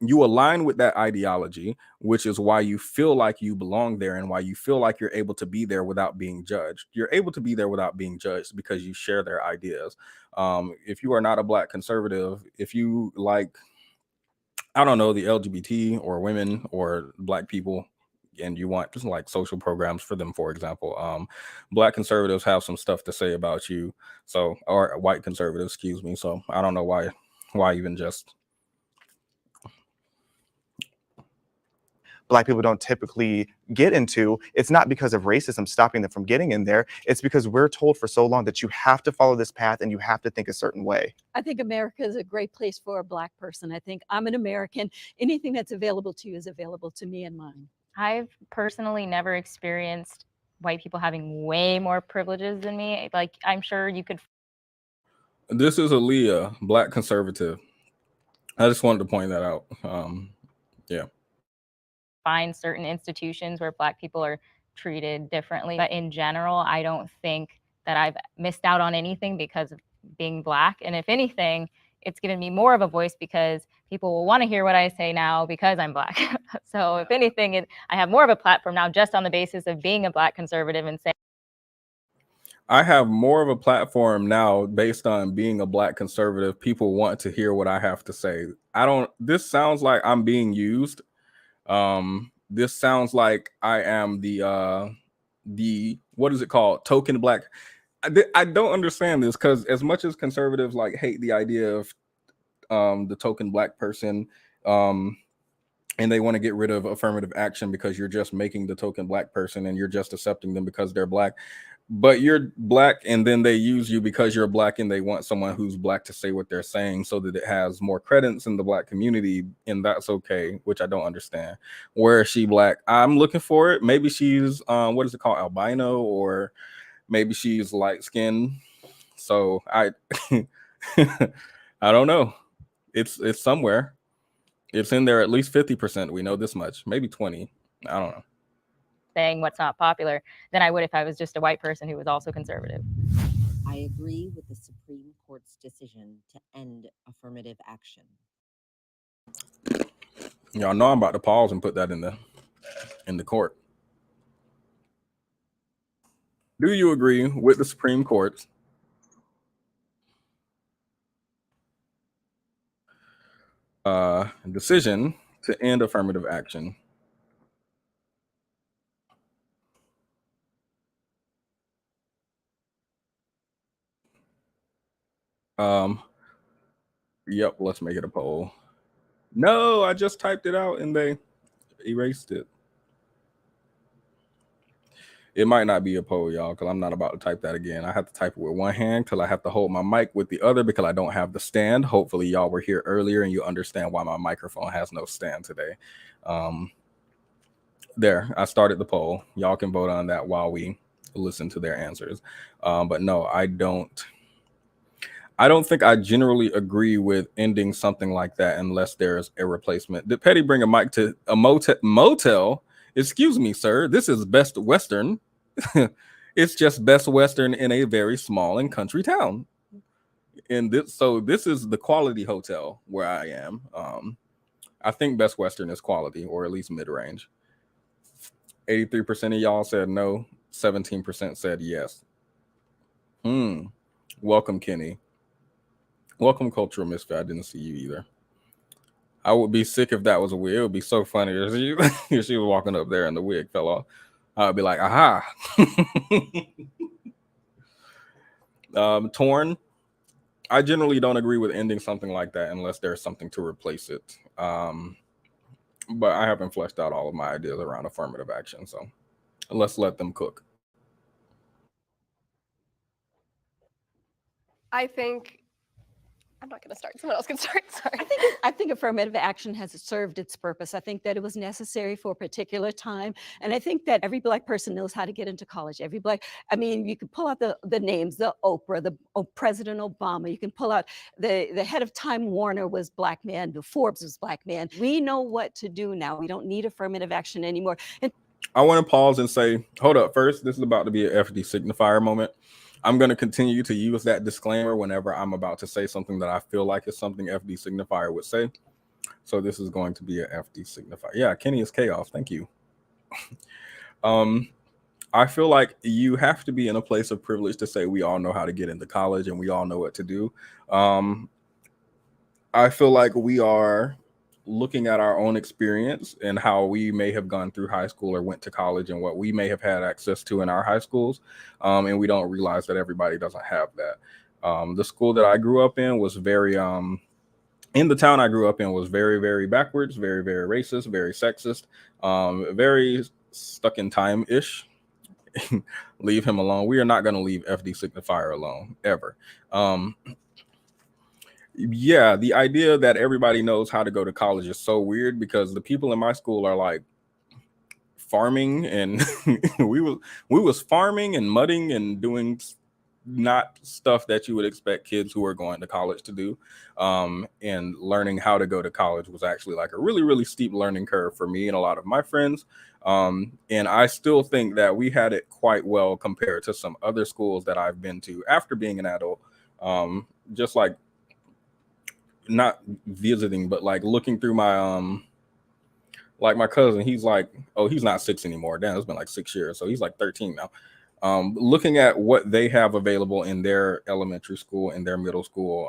You align with that ideology, which is why you feel like you belong there and why you feel like you're able to be there without being judged. You're able to be there without being judged because you share their ideas. If you are not a black conservative, if you like, I don't know, the LGBT or women or black people, and you want just like social programs for them, for example, black conservatives have some stuff to say about you. So, or white conservatives, excuse me. So I don't know why even just black people don't typically get into. It's not because of racism stopping them from getting in there. It's because we're told for so long that you have to follow this path and you have to think a certain way. I think America is a great place for a black person. I think I'm an American. Anything that's available to you is available to me and mine. I've personally never experienced white people having way more privileges than me. Like, I'm sure you could. This is Alecia, black conservative. I just wanted to point that out. Yeah. Find certain institutions where black people are treated differently. But in general, I don't think that I've missed out on anything because of being black. And if anything, it's given me more of a voice because people will want to hear what I say now because I'm black. So if anything, I have more of a platform now just on the basis of being a black conservative and saying. I have more of a platform now based on being a black conservative. People want to hear what I have to say. This sounds like I'm being used. This sounds like I am the what is it called, token black. I don't understand this, because as much as conservatives like hate the idea of the token black person, and they want to get rid of affirmative action because you're just making the token black person and you're just accepting them because they're black. But you're black, and then they use you because you're black, and they want someone who's black to say what they're saying so that it has more credence in the black community, and that's okay, which I don't understand. Where is she black? I'm looking for it. Maybe she's what is it called, albino, or maybe she's light skinned. So I I don't know. It's somewhere. It's in there at least 50%. We know this much, maybe 20. I don't know. Saying what's not popular than I would if I was just a white person who was also conservative. I agree with the Supreme Court's decision to end affirmative action. Y'all know I'm about to pause and put that in the court. Do you agree with the Supreme Court's decision to end affirmative action? Yep, let's make it a poll. No, I just typed it out and they erased it. It might not be a poll, y'all, because I'm not about to type that again. I have to type it with one hand till I have to hold my mic with the other because I don't have the stand. Hopefully, y'all were here earlier and you understand why my microphone has no stand today. There, I started the poll. Y'all can vote on that while we listen to their answers. But no, I don't think I generally agree with ending something like that unless there's a replacement. Did Petty bring a mic to a motel? Excuse me, sir. This is Best Western. It's just Best Western in a very small and country town. And this is the quality hotel where I am. I think Best Western is quality, or at least mid-range. 83% of y'all said no. 17% said yes. Welcome, Kenny. Welcome, Cultural Misfit. I didn't see you either. I would be sick if that was a wig. It would be so funny if she was walking up there and the wig fell off. I would be like, aha. Torn. I generally don't agree with ending something like that unless there's something to replace it. But I haven't fleshed out all of my ideas around affirmative action. So let's let them cook. I think I'm not going to start. Someone else can start. Sorry. I think affirmative action has served its purpose. I think that it was necessary for a particular time. And I think that every Black person knows how to get into college. I mean, you can pull out the names, the Oprah, President Obama. You can pull out the head of Time Warner was Black man, the Forbes was Black man. We know what to do now. We don't need affirmative action anymore. And I want to pause and say, hold up. First, this is about to be an FD signifier moment. I'm going to continue to use that disclaimer whenever I'm about to say something that I feel like is something FD signifier would say. So this is going to be an FD signifier. Yeah, Kenny is chaos. Thank you. I feel like you have to be in a place of privilege to say we all know how to get into college and we all know what to do. I feel like we are looking at our own experience and how we may have gone through high school or went to college and what we may have had access to in our high schools. And we don't realize that everybody doesn't have that. The school that I grew up in was very, in the town I grew up in was very, very backwards, very, very racist, very sexist, very stuck in time-ish. Leave him alone. We are not going to leave FD signifier alone, ever. Yeah, the idea that everybody knows how to go to college is so weird because the people in my school are like farming and we was farming and mudding and doing not stuff that you would expect kids who are going to college to do. And learning how to go to college was actually like a really, really steep learning curve for me and a lot of my friends. And I still think that we had it quite well compared to some other schools that I've been to after being an adult. Just like not visiting, but like looking through my like my cousin, he's like, oh, he's not 6 anymore. Damn, it's been like 6 years. So he's like 13 now. Looking at what they have available in their elementary school and their middle school,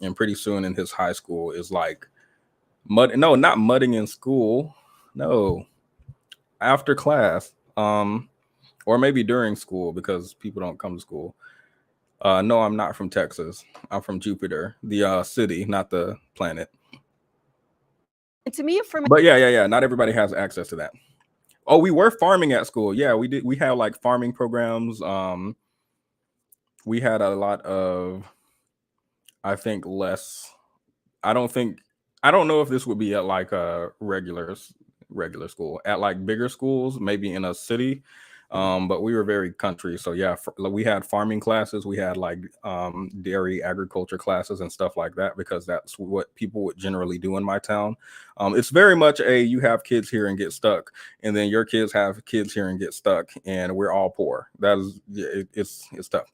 and pretty soon in his high school is like not mudding in school. No, after class, or maybe during school because people don't come to school. No, I'm not from Texas. I'm from Jupiter, the city, not the planet. to me, But yeah. Not everybody has access to that. Oh, we were farming at school. Yeah, we did. We had like farming programs. We had a lot of, I think, less. I don't know if this would be at like a regular school. At like bigger schools, maybe in a city. But we were very country. So yeah, we had farming classes. We had like dairy agriculture classes and stuff like that because that's what people would generally do in my town. It's very much you have kids here and get stuck, and then your kids have kids here and get stuck, and we're all poor. That is, it's tough.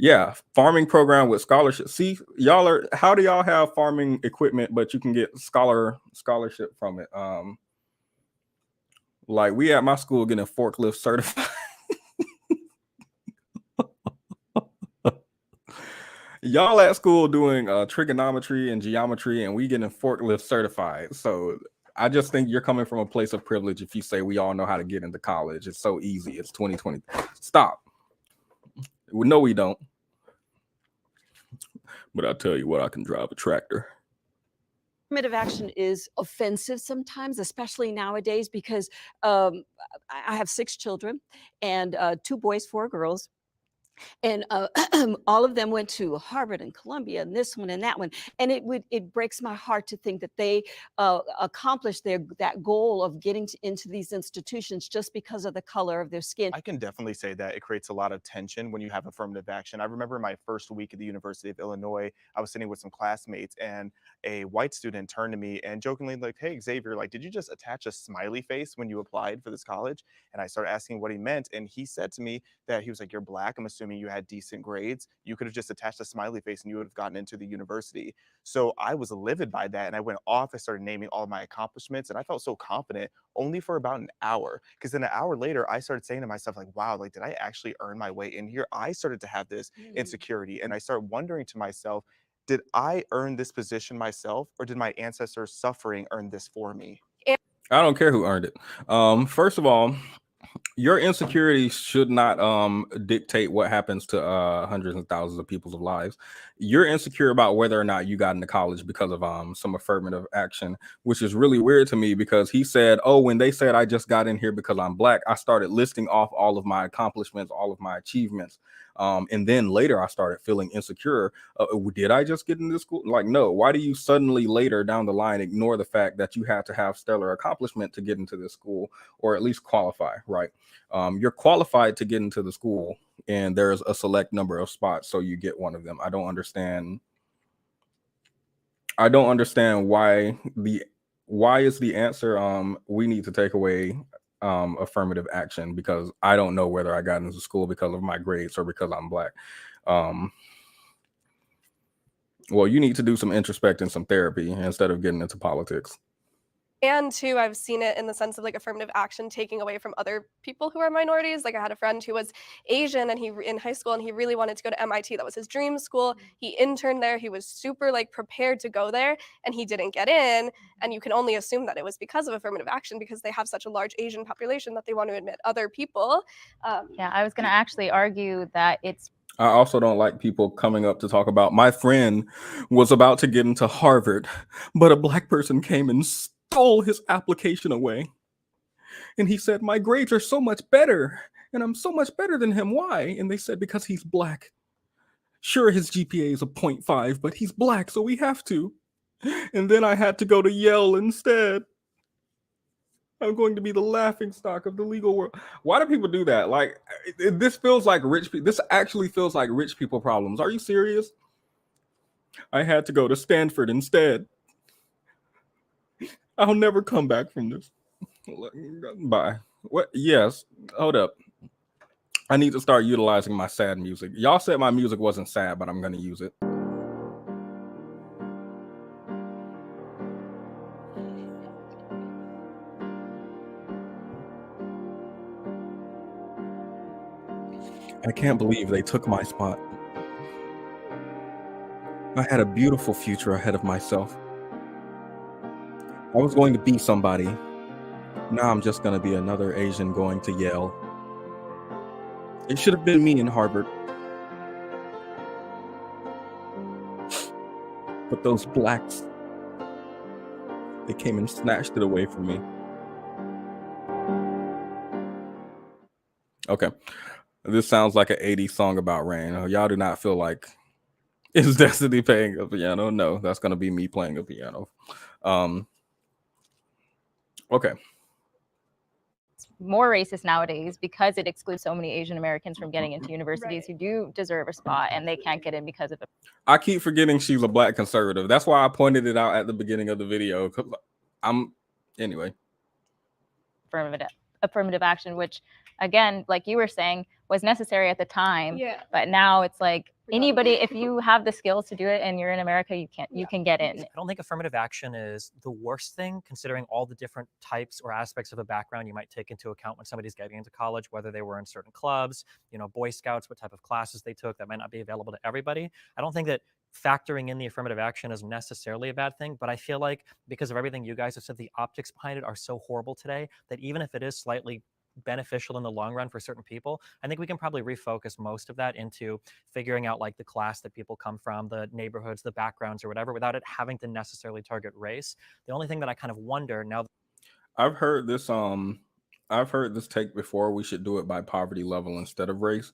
Yeah, farming program with scholarship. See, how do y'all have farming equipment, but you can get scholarship from it? Like we at my school getting forklift certified. Y'all at school doing trigonometry and geometry, and we getting forklift certified. So I just think you're coming from a place of privilege if you say we all know how to get into college. It's so easy. It's 2020. Stop. No, we don't. But I'll tell you what, I can drive a tractor. affirmative action is offensive sometimes, especially nowadays, because I have 6 children and 2 boys, 4 girls. And all of them went to Harvard and Columbia and this one and that one. And it breaks my heart to think that they accomplished that goal of getting into these institutions just because of the color of their skin. I can definitely say that it creates a lot of tension when you have affirmative action. I remember my first week at the University of Illinois, I was sitting with some classmates and a white student turned to me and jokingly like, "Hey, Xavier, like, did you just attach a smiley face when you applied for this college?" And I started asking what he meant. And he said to me that he was like, "You're Black. I'm assuming you had decent grades. You could have just attached a smiley face and you would have gotten into the university." So I was livid by that. And I went off. I started naming all of my accomplishments and I felt so confident only for about an hour. Because then an hour later, I started saying to myself, like, wow, like, did I actually earn my way in here? I started to have this insecurity. And I started wondering to myself, did I earn this position myself or did my ancestors suffering earn this for me? I don't care who earned it. First of all, your insecurity should not dictate what happens to hundreds and thousands of people's lives. You're insecure about whether or not you got into college because of some affirmative action, which is really weird to me because he said, oh, when they said I just got in here because I'm Black, I started listing off all of my accomplishments, all of my achievements. And then later I started feeling insecure. Did I just get into school? Like, no. Why do you suddenly later down the line ignore the fact that you have to have stellar accomplishment to get into this school or at least qualify, right? You're qualified to get into the school and there's a select number of spots, so you get one of them. I don't understand why is the answer we need to take away affirmative action because I don't know whether I got into school because of my grades or because I'm Black. Well, you need to do some introspecting, some therapy instead of getting into politics. And too, I've seen it in the sense of like affirmative action taking away from other people who are minorities. Like I had a friend who was Asian and he in high school and he really wanted to go to MIT. That was his dream school. He interned there. He was super like prepared to go there and he didn't get in. And you can only assume that it was because of affirmative action because they have such a large Asian population that they want to admit other people. Yeah, I was going to actually argue that it's I also don't like people coming up to talk about my friend was about to get into Harvard, but a Black person came and stole his application away. And he said, my grades are so much better and I'm so much better than him. Why? And they said, because he's Black. Sure, his GPA is a 0.5, but he's Black, so we have to. And then I had to go to Yale instead. I'm going to be the laughing stock of the legal world. Why do people do that? Like, this feels like rich people. This actually feels like rich people problems. Are you serious? I had to go to Stanford instead. I'll never come back from this. Bye. What? Yes. Hold up. I need to start utilizing my sad music. Y'all said my music wasn't sad, but I'm going to use it. I can't believe they took my spot. I had a beautiful future ahead of myself. I was going to be somebody. Now I'm just going to be another Asian going to Yale. It should have been me in Harvard. But those Blacks, they came and snatched it away from me. Okay. This sounds like an 80s song about rain. Y'all do not feel like is Destiny playing a piano? No, that's going to be me playing a piano. Okay. It's more racist nowadays because it excludes so many Asian Americans from getting into universities who do deserve a spot and they can't get in because of it. I keep forgetting she's a Black conservative. That's why I pointed it out at the beginning of the video. Anyway. Affirmative action, which again, like you were saying, was necessary at the time. Yeah. But now it's like anybody, if you have the skills to do it and you're in America, you can get in. I don't think affirmative action is the worst thing, considering all the different types or aspects of a background you might take into account when somebody's getting into college, whether they were in certain clubs, Boy Scouts, what type of classes they took that might not be available to everybody. I don't think that factoring in the affirmative action is necessarily a bad thing, but I feel like because of everything you guys have said, the optics behind it are so horrible today that even if it is slightly beneficial in the long run for certain people, I think we can probably refocus most of that into figuring out like the class that people come from, the neighborhoods, the backgrounds or whatever, without it having to necessarily target race. The only thing that I kind of wonder now. I've heard this take before. We should do it by poverty level instead of race.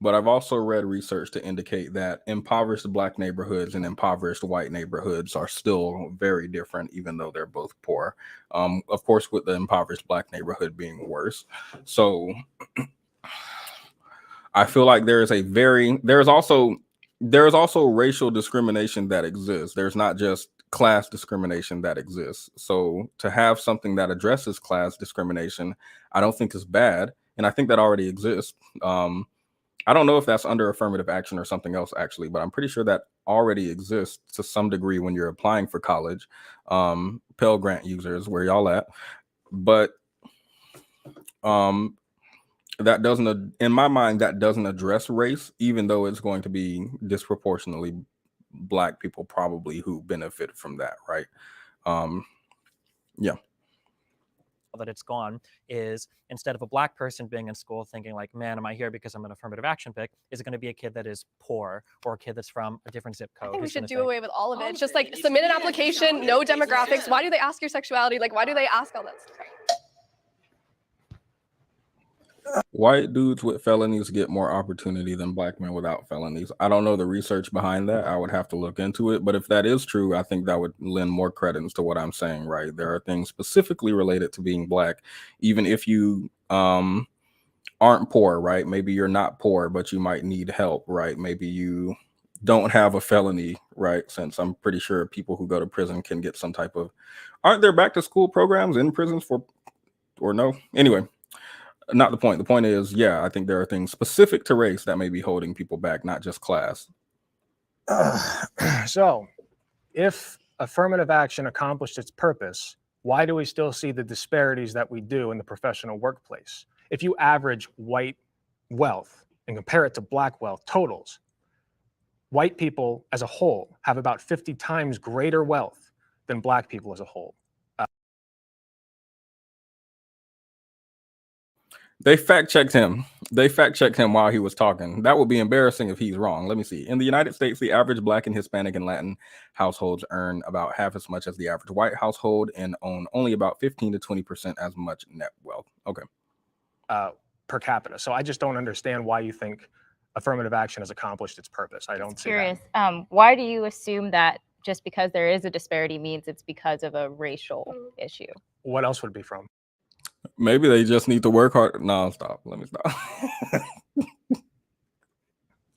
But I've also read research to indicate that impoverished Black neighborhoods and impoverished white neighborhoods are still very different, even though they're both poor. Of course, with the impoverished Black neighborhood being worse. So I feel like there is also racial discrimination that exists. There's not just class discrimination that exists. So to have something that addresses class discrimination, I don't think is bad. And I think that already exists. I don't know if that's under affirmative action or something else, actually, but I'm pretty sure that already exists to some degree when you're applying for college. Pell Grant users, where y'all at? But that doesn't, in my mind, that doesn't address race, even though it's going to be disproportionately Black people probably who benefit from that, right? Yeah. That it's gone is, instead of a Black person being in school thinking like, man, am I here because I'm an affirmative action pick? Is it going to be a kid that is poor or a kid that's from a different zip code? I think we should do away with all of it. It's just like submit an application, no demographics. Why do they ask your sexuality? Like, why do they ask all that stuff? White dudes with felonies get more opportunity than Black men without felonies. I don't know the research behind that. I would have to look into it. But if that is true, I think that would lend more credence to what I'm saying, right? There are things specifically related to being Black, even if you aren't poor, right? Maybe you're not poor, but you might need help, right? Maybe you don't have a felony, right? Since I'm pretty sure people who go to prison can get some type of, aren't there back to school programs in prisons for, or no? Anyway. Not the point. The point is, yeah, I think there are things specific to race that may be holding people back, not just class. So, if affirmative action accomplished its purpose, why do we still see the disparities that we do in the professional workplace? If you average white wealth and compare it to Black wealth totals, white people as a whole have about 50 times greater wealth than Black people as a whole. They fact-checked him. They fact-checked him while he was talking. That would be embarrassing if he's wrong. Let me see. In the United States, the average Black and Hispanic and Latin households earn about half as much as the average white household and own only about 15 to 20% as much net wealth. Okay. Per capita. So I just don't understand why you think affirmative action has accomplished its purpose. I don't see Curious. Why do you assume that just because there is a disparity means it's because of a racial issue? What else would it be from? Maybe they just need to work hard. No, stop. Let me stop.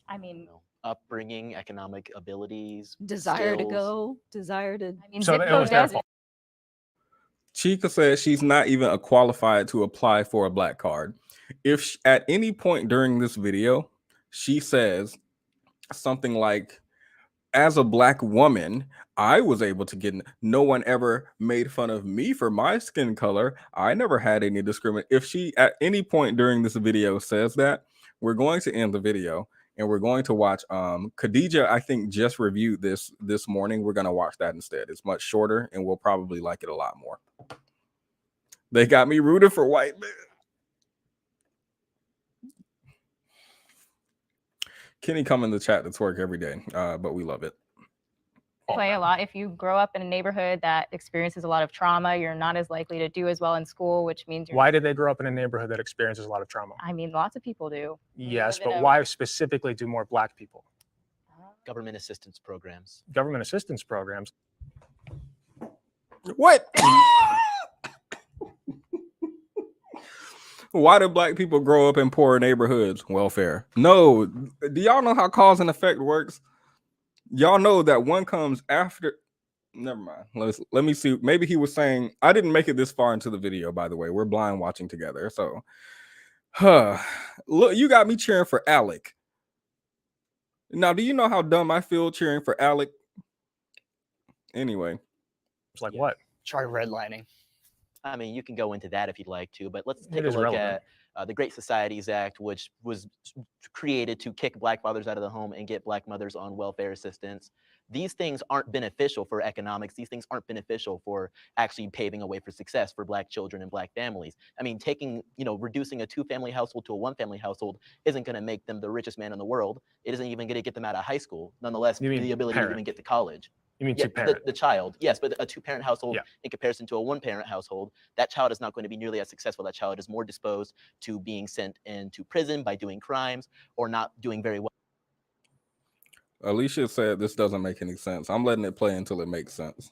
I mean, upbringing, economic abilities, desire to skills. go, desire to. I mean, So zip it code was their does fault. Chica says she's not even qualified to apply for a Black card. If at any point during this video, she says something like, as a Black woman, I was able to get in. No one ever made fun of me for my skin color. I never had any discrimination. If she at any point during this video says that, we're going to end the video and we're going to watch Khadija, I think, just reviewed this morning. We're going to watch that instead. It's much shorter and we'll probably like it a lot more. They got me rooted for white men. Kenny come in the chat to twerk every day, but we love it. play a lot. If you grow up in a neighborhood that experiences a lot of trauma, you're not as likely to do as well in school, which means you're. Why did they grow up in a neighborhood that experiences a lot of trauma? I mean, lots of people do. Yes, but why specifically do more Black people? Government assistance programs. Government assistance programs. What? Why do Black people grow up in poor neighborhoods? Welfare. No. Do y'all know how cause and effect works? Y'all know that one comes after. Never mind. Let me see. Maybe he was saying, I didn't make it this far into the video, by the way. We're blind watching together. So, look, you got me cheering for Alec. Now, do you know how dumb I feel cheering for Alec? Anyway. It's like what? Try redlining. I mean, you can go into that if you'd like to, but let's take a is look relevant. at the Great Societies Act, which was created to kick Black fathers out of the home and get Black mothers on welfare assistance. these things aren't beneficial for economics. These things aren't beneficial for actually paving a way for success for Black children and Black families. I mean, reducing a 2-family household to a 1-family household isn't going to make them the richest man in the world. It isn't even going to get them out of high school. Nonetheless, the ability to even get to college. You mean Yeah, two-parent? the child, yes, but a 2-parent household in comparison to a 1-parent household, that child is not going to be nearly as successful. That child is more disposed to being sent into prison by doing crimes or not doing very well. Alecia said this doesn't make any sense. I'm letting it play until it makes sense.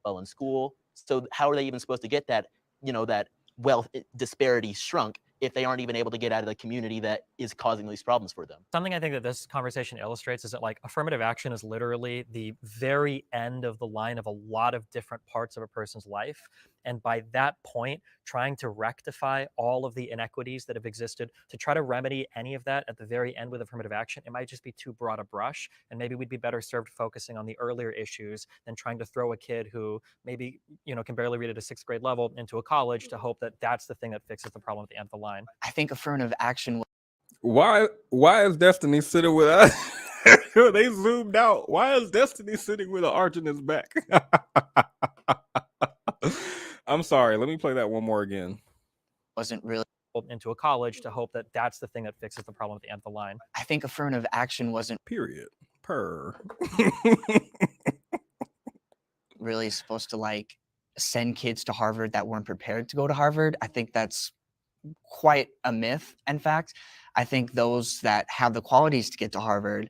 Well, in school, so how are they even supposed to get that, that wealth disparity shrunk if they aren't even able to get out of the community that is causing these problems for them? Something I think that this conversation illustrates is that like affirmative action is literally the very end of the line of a lot of different parts of a person's life. And by that point, trying to rectify all of the inequities that have existed, to try to remedy any of that at the very end with affirmative action, it might just be too broad a brush. And maybe we'd be better served focusing on the earlier issues than trying to throw a kid who maybe, can barely read at a 6th grade level into a college to hope that that's the thing that fixes the problem at the end of the line. I think affirmative action. Why is Destiny sitting with us? They zoomed out. Why is Destiny sitting with an arch in his back? I'm sorry. Let me play that one more again. Wasn't really into a college to hope that that's the thing that fixes the problem at the end of the line. I think affirmative action wasn't period per really supposed to like send kids to Harvard that weren't prepared to go to Harvard. I think that's quite a myth. In fact, I think those that have the qualities to get to Harvard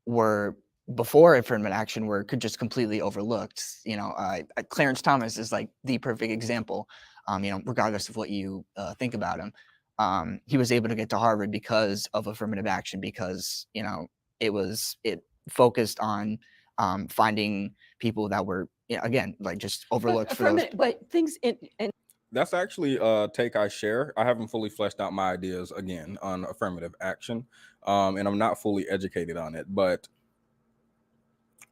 were before affirmative action were could just completely overlooked. Clarence Thomas is like the perfect example. Regardless of what you think about him, he was able to get to Harvard because of affirmative action, because it focused on finding people that were again like just overlooked for those. But things in That's actually a take I share. I haven't fully fleshed out my ideas again on affirmative action, and I'm not fully educated on it. But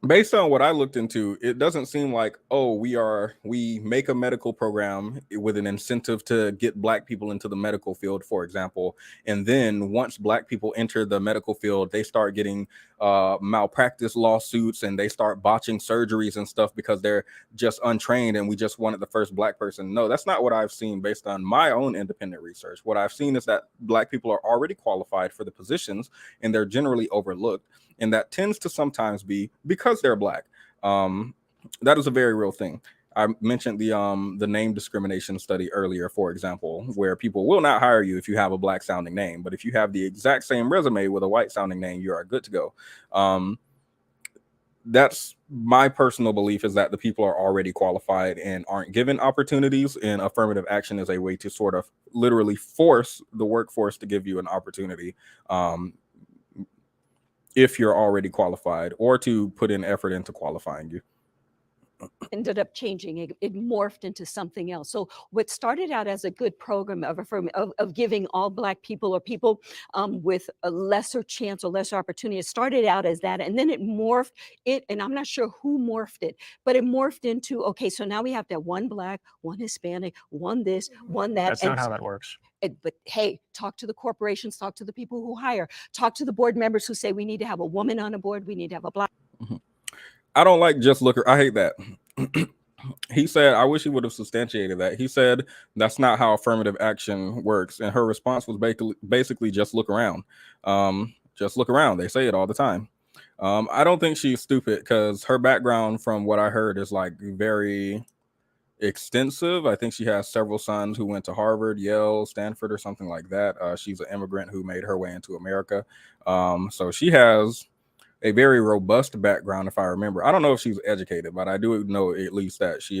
based on what I looked into, it doesn't seem like, we make a medical program with an incentive to get Black people into the medical field, for example. And then once Black people enter the medical field, they start getting malpractice lawsuits and they start botching surgeries and stuff because they're just untrained and we just wanted the first Black person. No, that's not what I've seen based on my own independent research. What I've seen is that Black people are already qualified for the positions and they're generally overlooked. And that tends to sometimes be because they're Black. That is a very real thing. I mentioned the name discrimination study earlier, for example, where people will not hire you if you have a Black sounding name. But if you have the exact same resume with a white sounding name, you are good to go. That's my personal belief, is that the people are already qualified and aren't given opportunities. And affirmative action is a way to sort of literally force the workforce to give you an opportunity. If you're already qualified, or to put in effort into qualifying you. Ended up changing. It morphed into something else. So what started out as a good program of giving all Black people or people with a lesser chance or lesser opportunity, it started out as that, and then it morphed and I'm not sure who morphed it, but it morphed into, okay, so now we have to have one Black, one Hispanic, one this, one that. That's not how that works. But hey, talk to the corporations, talk to the people who hire, talk to the board members who say we need to have a woman on a board, we need to have a Black. I don't like just look. I hate that. He said, I wish he would have substantiated that. He said, that's not how affirmative action works. And her response was basically just look around. Just look around. They say it all the time. I don't think she's stupid, because her background, from what I heard, is like very extensive. I think she has several sons who went to Harvard, Yale, Stanford, or something like that. She's an immigrant who made her way into America. So she has a very robust background, if I remember. I don't know if she's educated, but I do know at least that she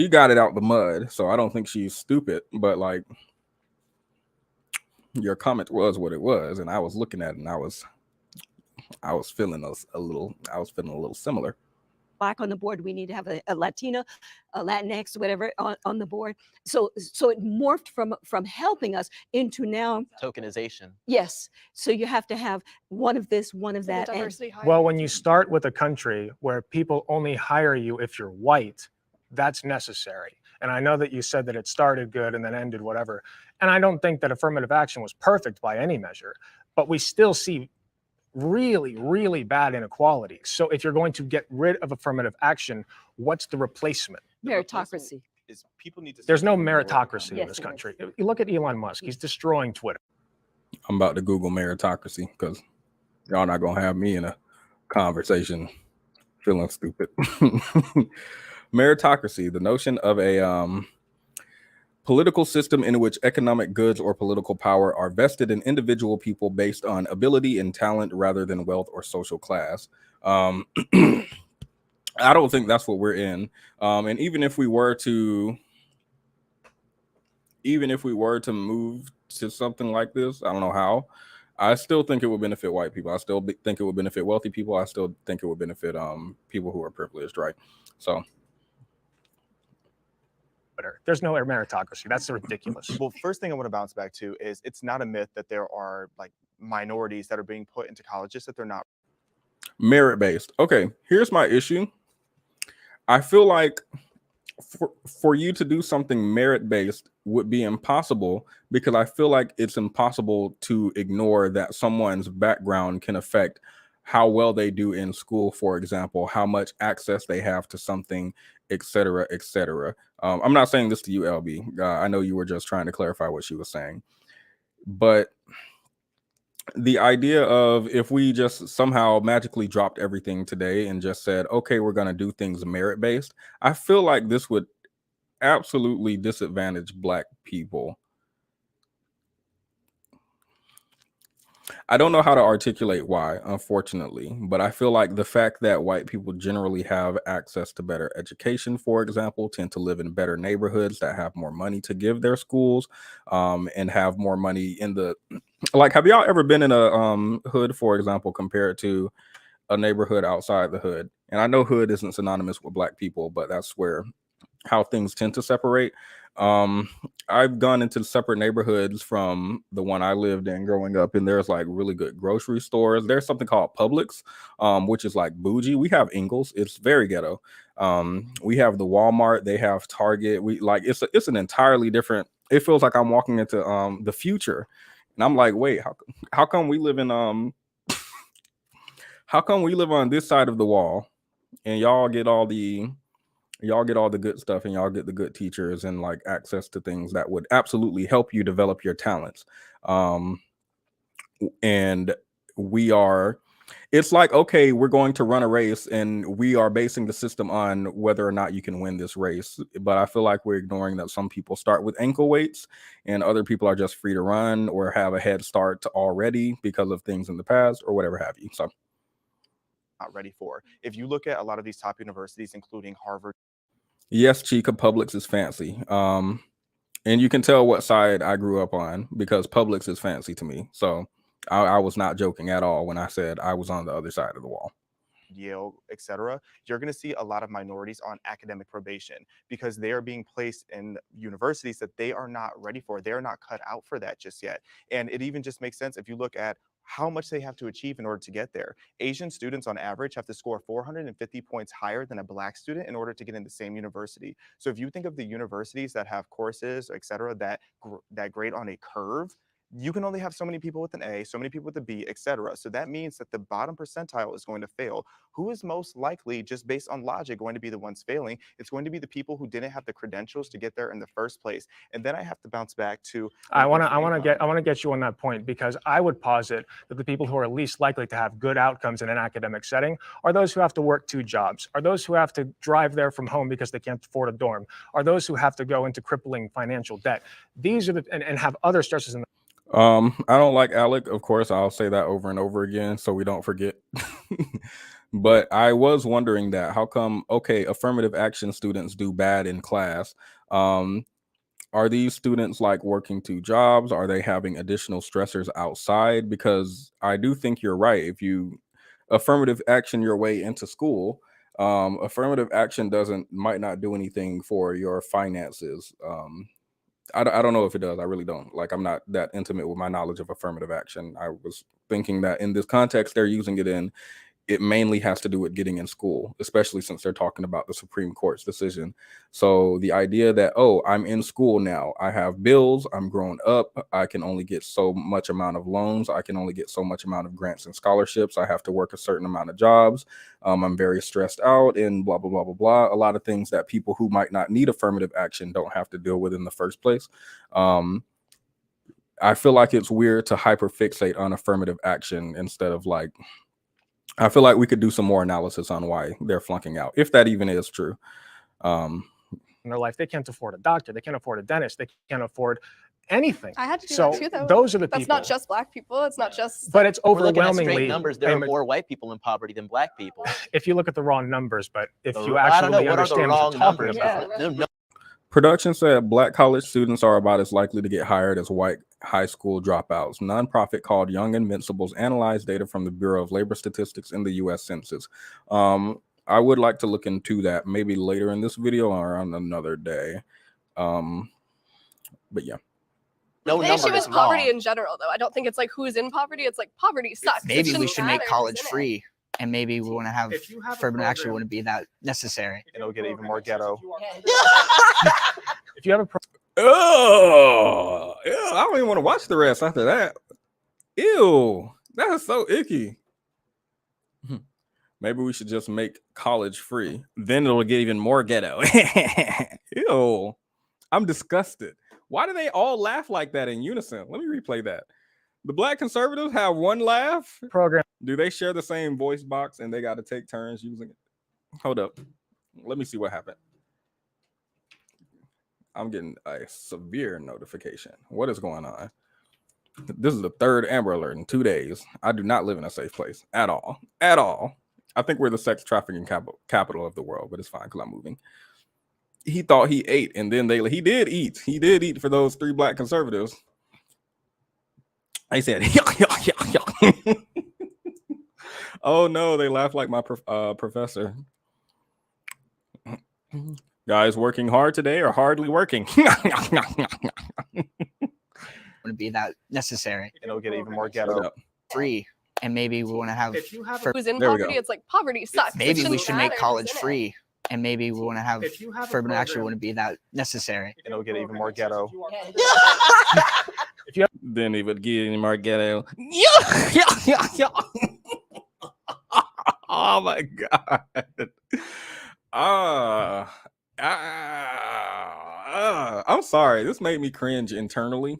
got it out the mud. So I don't think she's stupid, but like, your comment was what it was, and I was looking at it and I was feeling a little similar. Black on the board, we need to have a Latina, a Latinx, whatever on the board. So it morphed from helping us into now Tokenization. Yes. So you have to have one of this, one of that. Well, when you start with a country where people only hire you if you're white, that's necessary. And I know that you said that it started good and then ended whatever. And I don't think that affirmative action was perfect by any measure, but we still see really, really bad inequality. So if you're going to get rid of affirmative action, what's the replacement? Meritocracy. Is people need to There's see no the moral meritocracy in Yes, this it country. You look at Elon Musk, he's destroying Twitter. I'm about to Google meritocracy because y'all not gonna have me in a conversation feeling stupid. Meritocracy, the notion of a political system in which economic goods or political power are vested in individual people based on ability and talent rather than wealth or social class. I don't think that's what we're in. And even if we were to move to something like this, I don't know how, I still think it would benefit white people. I still think it would benefit wealthy people. I still think it would benefit people who are privileged, right? So there's no meritocracy. That's ridiculous. Well, first thing I want to bounce back to is it's not a myth that there are like minorities that are being put into colleges that they're not. Merit-based. Okay, here's my issue. I feel like for you to do something merit-based would be impossible because I feel like it's impossible to ignore that someone's background can affect how well they do in school, for example, how much access they have to something, etc., etc. I'm not saying this to you, LB. I know you were just trying to clarify what she was saying, but the idea of if we just somehow magically dropped everything today and just said, okay, we're going to do things merit-based, I feel like this would absolutely disadvantage Black people. I don't know how to articulate why, unfortunately, but I feel like the fact that white people generally have access to better education, for example, tend to live in better neighborhoods that have more money to give their schools, and have more money in the, like, have y'all ever been in a hood, for example, compared to a neighborhood outside the hood? And I know hood isn't synonymous with Black people, but that's where how things tend to separate. I've gone into separate neighborhoods from the one I lived in growing up, and there's like really good grocery stores. There's something called Publix, which is like bougie. We have Ingles, it's very ghetto. We have the Walmart, they have Target. We like it's an entirely different. It feels like I'm walking into the future, and I'm like, wait, how come we live in how come we live on this side of the wall, and y'all get all the good stuff and y'all get the good teachers and like access to things that would absolutely help you develop your talents. And it's like, okay, we're going to run a race and we are basing the system on whether or not you can win this race. But I feel like we're ignoring that some people start with ankle weights and other people are just free to run or have a head start already because of things in the past or whatever have you. So Not ready for. If you look at a lot of these top universities, including Harvard. Yes, Chica, Publix is fancy. And you can tell what side I grew up on because Publix is fancy to me. So I was not joking at all when I said I was on the other side of the wall. Yale, etc., you're going to see a lot of minorities on academic probation because they are being placed in universities that they are not ready for. They're not cut out for that just yet. And it even just makes sense if you look at how much they have to achieve in order to get there. Asian students on average have to score 450 points higher than a Black student in order to get in the same university. So if you think of the universities that have courses, etc., that grade on a curve, you can only have so many people with an A, so many people with a B, etc. So that means that the bottom percentile is going to fail. Who is most likely, just based on logic, going to be the ones failing? It's going to be the people who didn't have the credentials to get there in the first place. And then I have to bounce back to I want to get you on that point because I would posit that the people who are least likely to have good outcomes in an academic setting are those who have to work 2 jobs, are those who have to drive there from home because they can't afford a dorm, are those who have to go into crippling financial debt. These are and have other stresses in the I don't like Alec. Of course, I'll say that over and over again so we don't forget. But I was wondering that how come, okay, affirmative action students do bad in class. Are these students like working 2 jobs? Are they having additional stressors outside? Because I do think you're right. If you affirmative action your way into school, affirmative action might not do anything for your finances. I don't know if it does. I really don't. Like, I'm not that intimate with my knowledge of affirmative action. I was thinking that in this context, they're using it in it mainly has to do with getting in school, especially since they're talking about the Supreme Court's decision. So the idea that, oh, I'm in school now, I have bills, I'm grown up, I can only get so much amount of loans, I can only get so much amount of grants and scholarships, I have to work a certain amount of jobs, I'm very stressed out, and blah, blah, blah, blah, blah. A lot of things that people who might not need affirmative action don't have to deal with in the first place. I feel like it's weird to hyperfixate on affirmative action instead of like, I feel like we could do some more analysis on why they're flunking out, if that even is true. In their life, they can't afford a doctor, they can't afford a dentist, they can't afford anything. I had to do So that too, though. those are the That's people. not just Black people. It's not just. But it's We're looking at straight overwhelmingly numbers. There are more white people in poverty than Black people. If you look at the raw numbers, but if you I don't know, actually what are the understand what wrong you're talking numbers? about. No, Production said Black college students are about as likely to get hired as white high school dropouts. Nonprofit called Young Invincibles analyzed data from the Bureau of Labor Statistics in the U.S. Census. I would like to look into that maybe later in this video or on another day. But yeah. The issue is poverty in general, though. I don't think it's like who's in poverty. It's like poverty sucks. Maybe we should make college free, and maybe we want to have affirmative action wouldn't be that necessary. It'll get even more ghetto. If you have a Oh, ew, I don't even want to watch the rest after that. Ew, that's so icky. Maybe we should just make college free. Then it'll get even more ghetto. Ew, I'm disgusted. Why do they all laugh like that in unison? Let me replay that. The Black conservatives have one laugh program. Do they share the same voice box and they got to take turns using it? Hold up. Let me see what happened. I'm getting a severe notification. What is going on? This is the third Amber Alert in 2 days. I do not live in a safe place at all. At all. I think we're the sex trafficking capital of the world, but it's fine because I'm moving. He thought he ate, and then he did eat. He did eat for those 3 Black conservatives. I said, oh no, they laugh like my professor. Guys working hard today or hardly working? Wouldn't be that necessary. It'll get even more ghetto. Free, and maybe we want to have. Who's in poverty? It's like poverty sucks. Maybe we should make college free, and maybe we want to have affirmative action wouldn't be that necessary. It'll get even more ghetto. Then he would get even more ghetto. Oh my god. I'm sorry. This made me cringe internally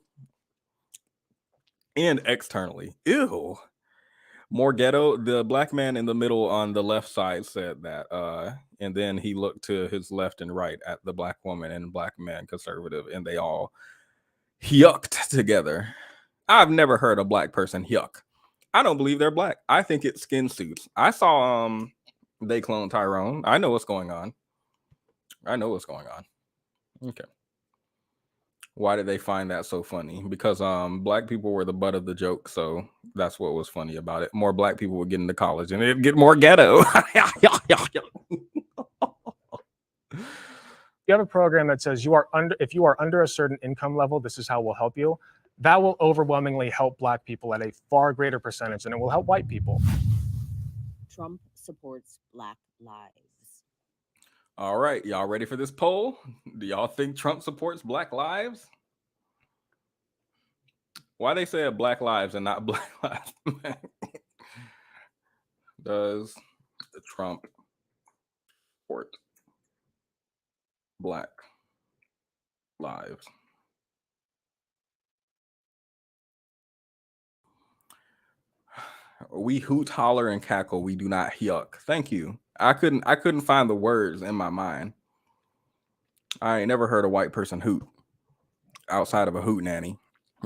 and externally. Ew. More ghetto. The Black man in the middle on the left side said that. And then he looked to his left and right at the Black woman and Black man conservative, and they all yucked together. I've never heard a Black person yuck. I don't believe they're Black. I think it's skin suits. I saw they clone Tyrone. I know what's going on. Okay. Why did they find that so funny? Because Black people were the butt of the joke, so that's what was funny about it. More Black people would get into college and it'd get more ghetto. You have a program that says if you are under a certain income level, this is how we'll help you. That will overwhelmingly help Black people at a far greater percentage than it will help white people. Trump supports Black lives. All right, y'all ready for this poll? Do y'all think Trump supports Black lives? Why they say Black lives and not Black lives? Does Trump support Black lives? We hoot, holler, and cackle. We do not yuck. Thank you. I couldn't find the words in my mind. I ain't never heard a white person hoot outside of a hoot nanny.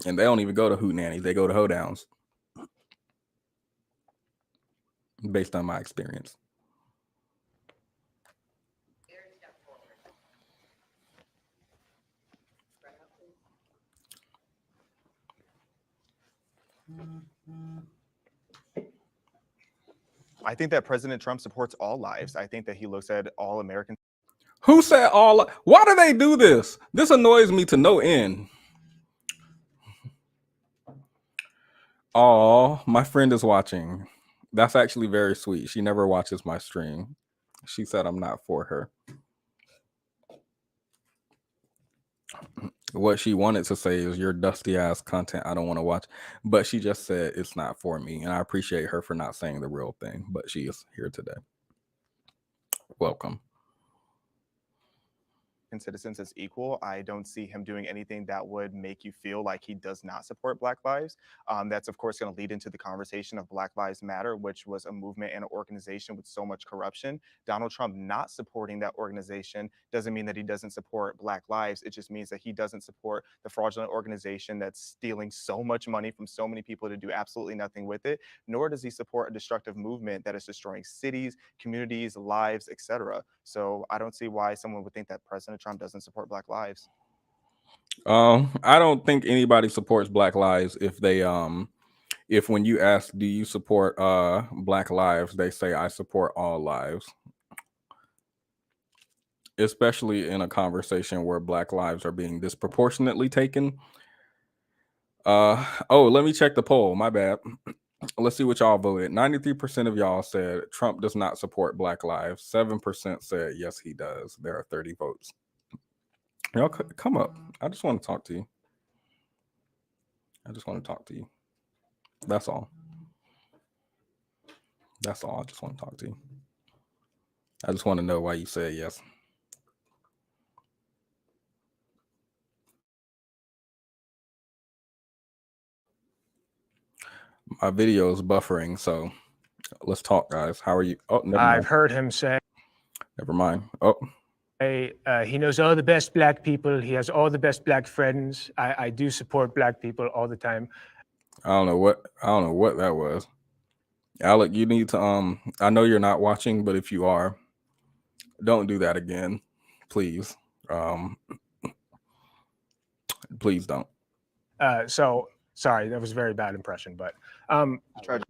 And they don't even go to hoot nannies. They go to hoedowns. Based on my experience. I think that President Trump supports all lives. I think that he looks at all Americans. Who said all? Why do they do this? This annoys me to no end. Oh, my friend is watching. That's actually very sweet. She never watches my stream. She said I'm not for her. What she wanted to say is your dusty ass content I don't want to watch, but she just said it's not for me, and I appreciate her for not saying the real thing, but she is here today. Welcome. Citizens as equal. I don't see him doing anything that would make you feel like he does not support Black lives. That's of course going to lead into the conversation of Black Lives Matter, which was a movement and an organization with so much corruption. Donald Trump not supporting that organization doesn't mean that he doesn't support Black lives. It just means that he doesn't support the fraudulent organization that's stealing so much money from so many people to do absolutely nothing with it, nor does he support a destructive movement that is destroying cities, communities, lives, etc. So I don't see why someone would think that President Trump doesn't support Black lives. I don't think anybody supports Black lives if they if when you ask, do you support Black lives, they say I support all lives. Especially in a conversation where Black lives are being disproportionately taken. Oh, let me check the poll. My bad. Let's see what y'all voted. 93% of y'all said Trump does not support Black lives. 7% said yes, he does. There are 30 votes. Y'all come up. I just want to talk to you. I just want to talk to you. That's all. That's all. I just want to talk to you. I just want to know why you said yes. My video is buffering, so let's talk, guys. How are you? Oh, never mind. I've heard him say. Never mind. Oh. He knows all the best Black people. He has all the best Black friends. I do support Black people all the time. I don't know what that was. Alec, you need to I know you're not watching, but if you are, don't do that again, please. Please don't. So sorry, that was a very bad impression, but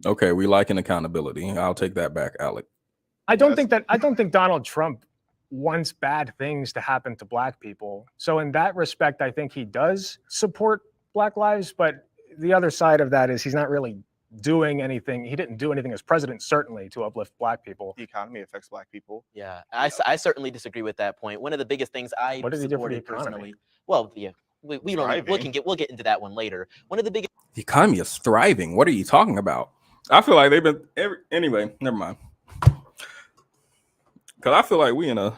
okay, we like an accountability. I'll take that back, Alec. I don't think Donald Trump wants bad things to happen to Black people. So in that respect, I think he does support Black lives, but the other side of that is he's not really doing anything. He didn't do anything as president, certainly, to uplift Black people. The economy affects Black people. Yeah, I certainly disagree with that point. One of the biggest things I supported personally. Well, yeah, we'll get into that one later. One of the biggest. The economy is thriving. What are you talking about? I feel like they've been anyway. Never mind. Because I feel like we in a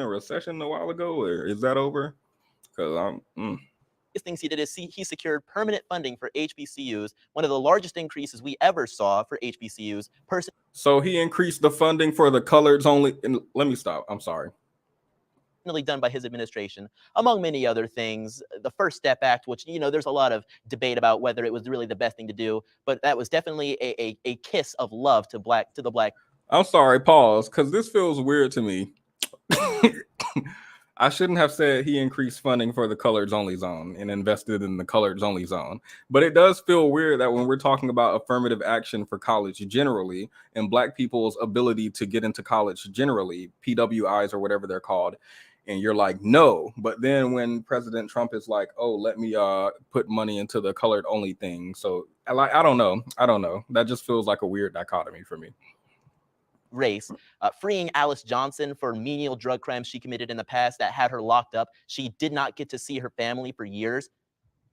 recession a while ago, or is that over? Because things he did is he secured permanent funding for HBCUs, one of the largest increases we ever saw for HBCUs. So he increased the funding for the coloreds only. And let me stop. I'm sorry. Done by his administration, among many other things. The First Step Act, which there's a lot of debate about whether it was really the best thing to do, but that was definitely a kiss of love to the Black. I'm sorry, pause, because this feels weird to me. I shouldn't have said he increased funding for the coloreds only zone and invested in the coloreds only zone. But it does feel weird that when we're talking about affirmative action for college generally and Black people's ability to get into college generally, PWIs or whatever they're called, and you're like, no. But then when President Trump is like, oh, let me put money into the colored only thing. So I don't know. That just feels like a weird dichotomy for me. Race, freeing Alice Johnson for menial drug crimes she committed in the past that had her locked up. She did not get to see her family for years.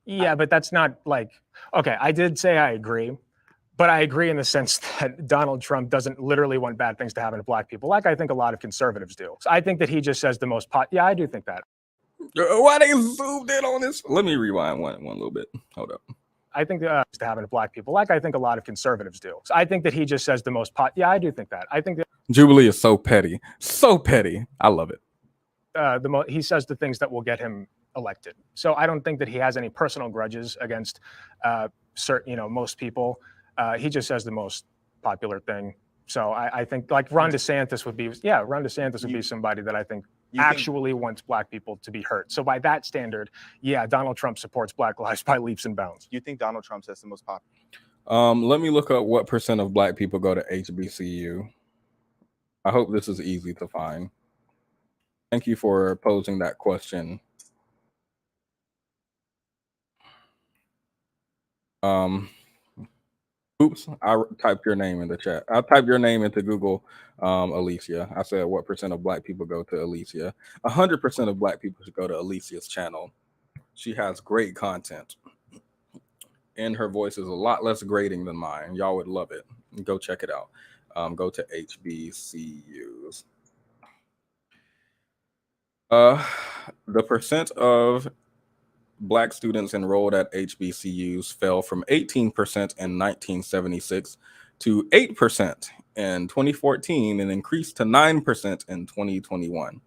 Yeah, but that's not like, okay, I did say I agree, but I agree in the sense that Donald Trump doesn't literally want bad things to happen to Black people, like I think a lot of conservatives do. So I think that he just says the most yeah, I do think that. Why they zoomed in on this? Let me rewind one little bit. Hold up. I think to happen to Black people, like I think a lot of conservatives do. So I think that he just says the most yeah, I do think that. I think that Jubilee is so petty. I love it. He says the things that will get him elected. So I don't think that he has any personal grudges against most people. He just says the most popular thing. So I think like Ron DeSantis would be somebody that I think actually wants Black people to be hurt. So by that standard, yeah, Donald Trump supports Black lives by leaps and bounds. You think Donald Trump says the most popular? Let me look up what percent of Black people go to HBCU. I hope this is easy to find. Thank you for posing that question. Oops, I typed your name in the chat. I typed your name into Google, Alecia. I said, what percent of black people go to Alecia? 100% of black people should go to Alicia's channel. She has great content. And her voice is a lot less grating than mine. Y'all would love it. Go check it out. Go to HBCUs. The percent of black students enrolled at HBCUs fell from 18% in 1976 to 8% in 2014 and increased to 9% in 2021.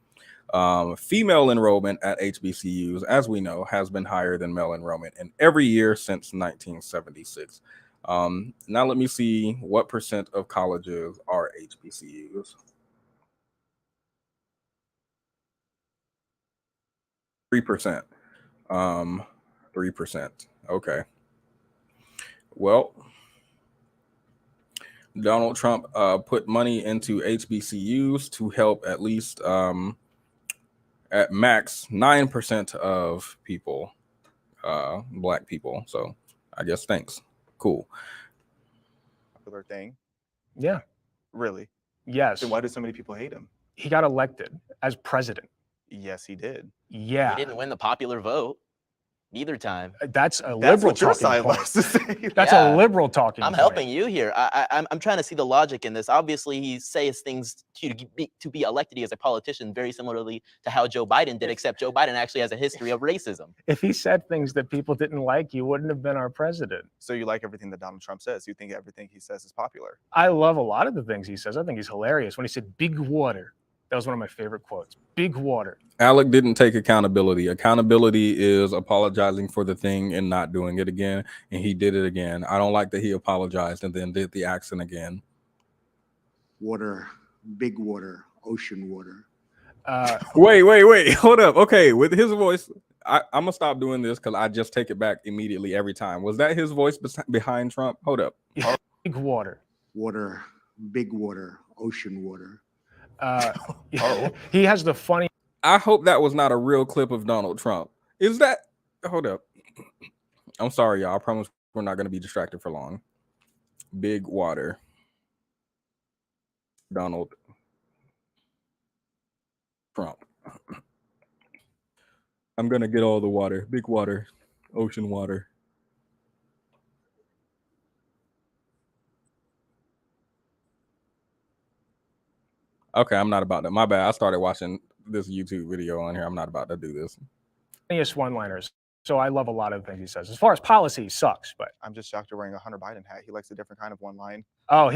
Female enrollment at HBCUs, as we know, has been higher than male enrollment in every year since 1976. Now let me see what percent of colleges are HBCUs. 3%. 3%. Okay. Well, Donald Trump put money into HBCUs to help at least at max 9% of people, black people. So I guess thanks. Cool. Popular thing. Yeah. Really? Yes. Then why do so many people hate him? He got elected as president. Yes, he did. Yeah. He didn't win the popular vote neither time. That's a liberal what your talking side point. likes to say. That's Yeah. a liberal talking I'm point. helping you here. I'm trying to see the logic in this. Obviously, he says things to be elected as a politician very similarly to how Joe Biden did, except Joe Biden actually has a history of racism. If he said things that people didn't like, he wouldn't have been our president. So you like everything that Donald Trump says? You think everything he says is popular? I love a lot of the things he says. I think he's hilarious. When he said big water, that was one of my favorite quotes. Big water. Alec didn't take accountability. Accountability is apologizing for the thing and not doing it again. And he did it again. I don't like that he apologized and then did the accent again. Water, big water, ocean water. Wait. Hold up. Okay, with his voice, I'm going to stop doing this because I just take it back immediately every time. Was that his voice behind Trump? Hold up. Big water. Water, big water, ocean water. He has the funny. I hope that was not a real clip of Donald Trump. Is that? Hold up. I'm sorry, y'all. I promise we're not going to be distracted for long. Big water. Donald Trump. I'm going to get all the water. Big water. Ocean water. Okay, I'm not about that. My bad. I started watching this YouTube video on here. I'm not about to do this. Funniest one-liners. So I love a lot of the things he says. As far as policy, he sucks, but I'm just shocked you're wearing a Hunter Biden hat. He likes a different kind of one line. oh,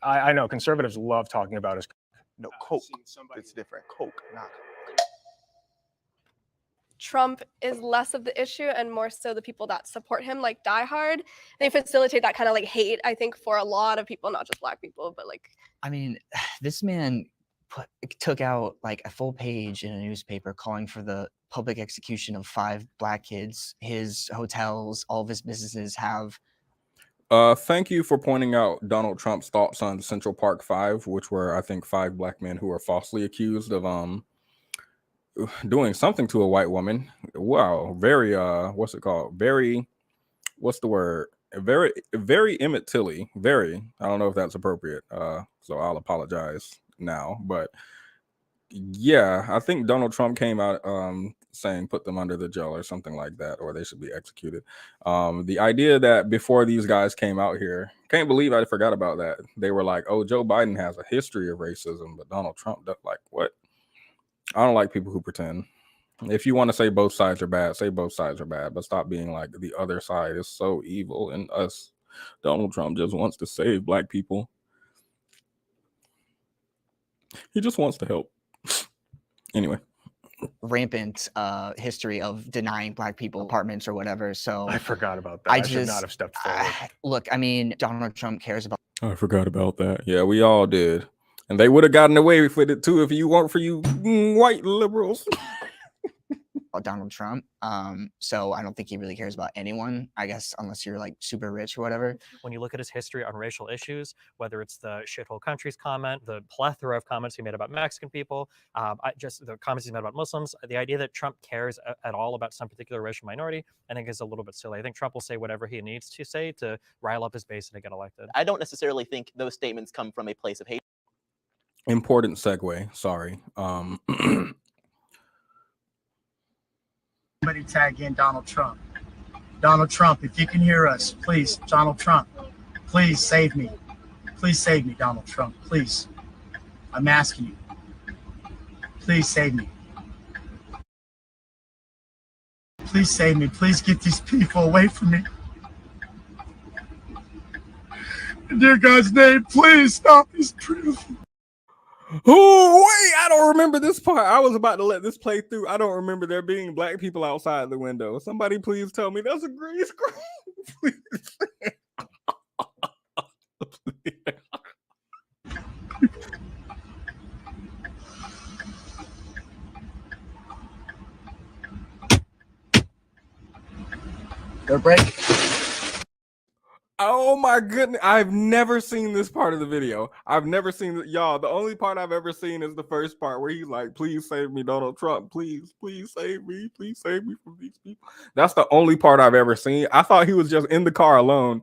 I know conservatives love talking about his. No, Coke. It's different. Coke, not. Trump is less of the issue and more so the people that support him, like die hard. They facilitate that kind of like hate, I think, for a lot of people, not just black people, but like. I mean, this man took out like a full page in a newspaper calling for the public execution of 5 black kids. His hotels, all of his businesses have. Thank you for pointing out Donald Trump's thoughts on Central Park 5, which were, I think, 5 black men who were falsely accused of doing something to a white woman. Wow, very what's it called? Very, what's the word? Very Emmett Tilly. Very. I don't know if that's appropriate. So I'll apologize now, but yeah, I think Donald Trump came out saying put them under the jail or something like that, or they should be executed. The idea that before these guys came out here, can't believe I forgot about that. They were like, oh, Joe Biden has a history of racism, but Donald Trump does. Like, what? I don't like people who pretend. If you want to say both sides are bad, say both sides are bad, but stop being like the other side is so evil and us. Donald Trump just wants to save black people. He just wants to help. Anyway. Rampant history of denying black people apartments or whatever. So I forgot about that. I should not have stepped forward. Look, I mean, Donald Trump cares about. I forgot about that. Yeah, we all did. And they would have gotten away with it too if you weren't for you white liberals. Donald Trump. So I don't think he really cares about anyone, I guess, unless you're like super rich or whatever. When you look at his history on racial issues, whether it's the shithole countries comment, the plethora of comments he made about Mexican people, just the comments he's made about Muslims, the idea that Trump cares at all about some particular racial minority, I think is a little bit silly. I think Trump will say whatever he needs to say to rile up his base and to get elected. I don't necessarily think those statements come from a place of hate. Important segue. Sorry. Somebody tag in Donald Trump. Donald Trump, if you can hear us, please, Donald Trump, please save me. Please save me, Donald Trump, please. I'm asking you. Please save me. Please save me. Please get these people away from me. In dear God's name, please stop these people. Oh, wait, I don't remember this part. I was about to let this play through. I don't remember there being black people outside the window. Somebody please tell me that's a green screen. They're breaking. Oh my goodness. I've never seen this part of the video. I've never seen it. Y'all, the only part I've ever seen is the first part where he's like, please save me, Donald Trump. Please, please save me. Please save me from these people. That's the only part I've ever seen. I thought he was just in the car alone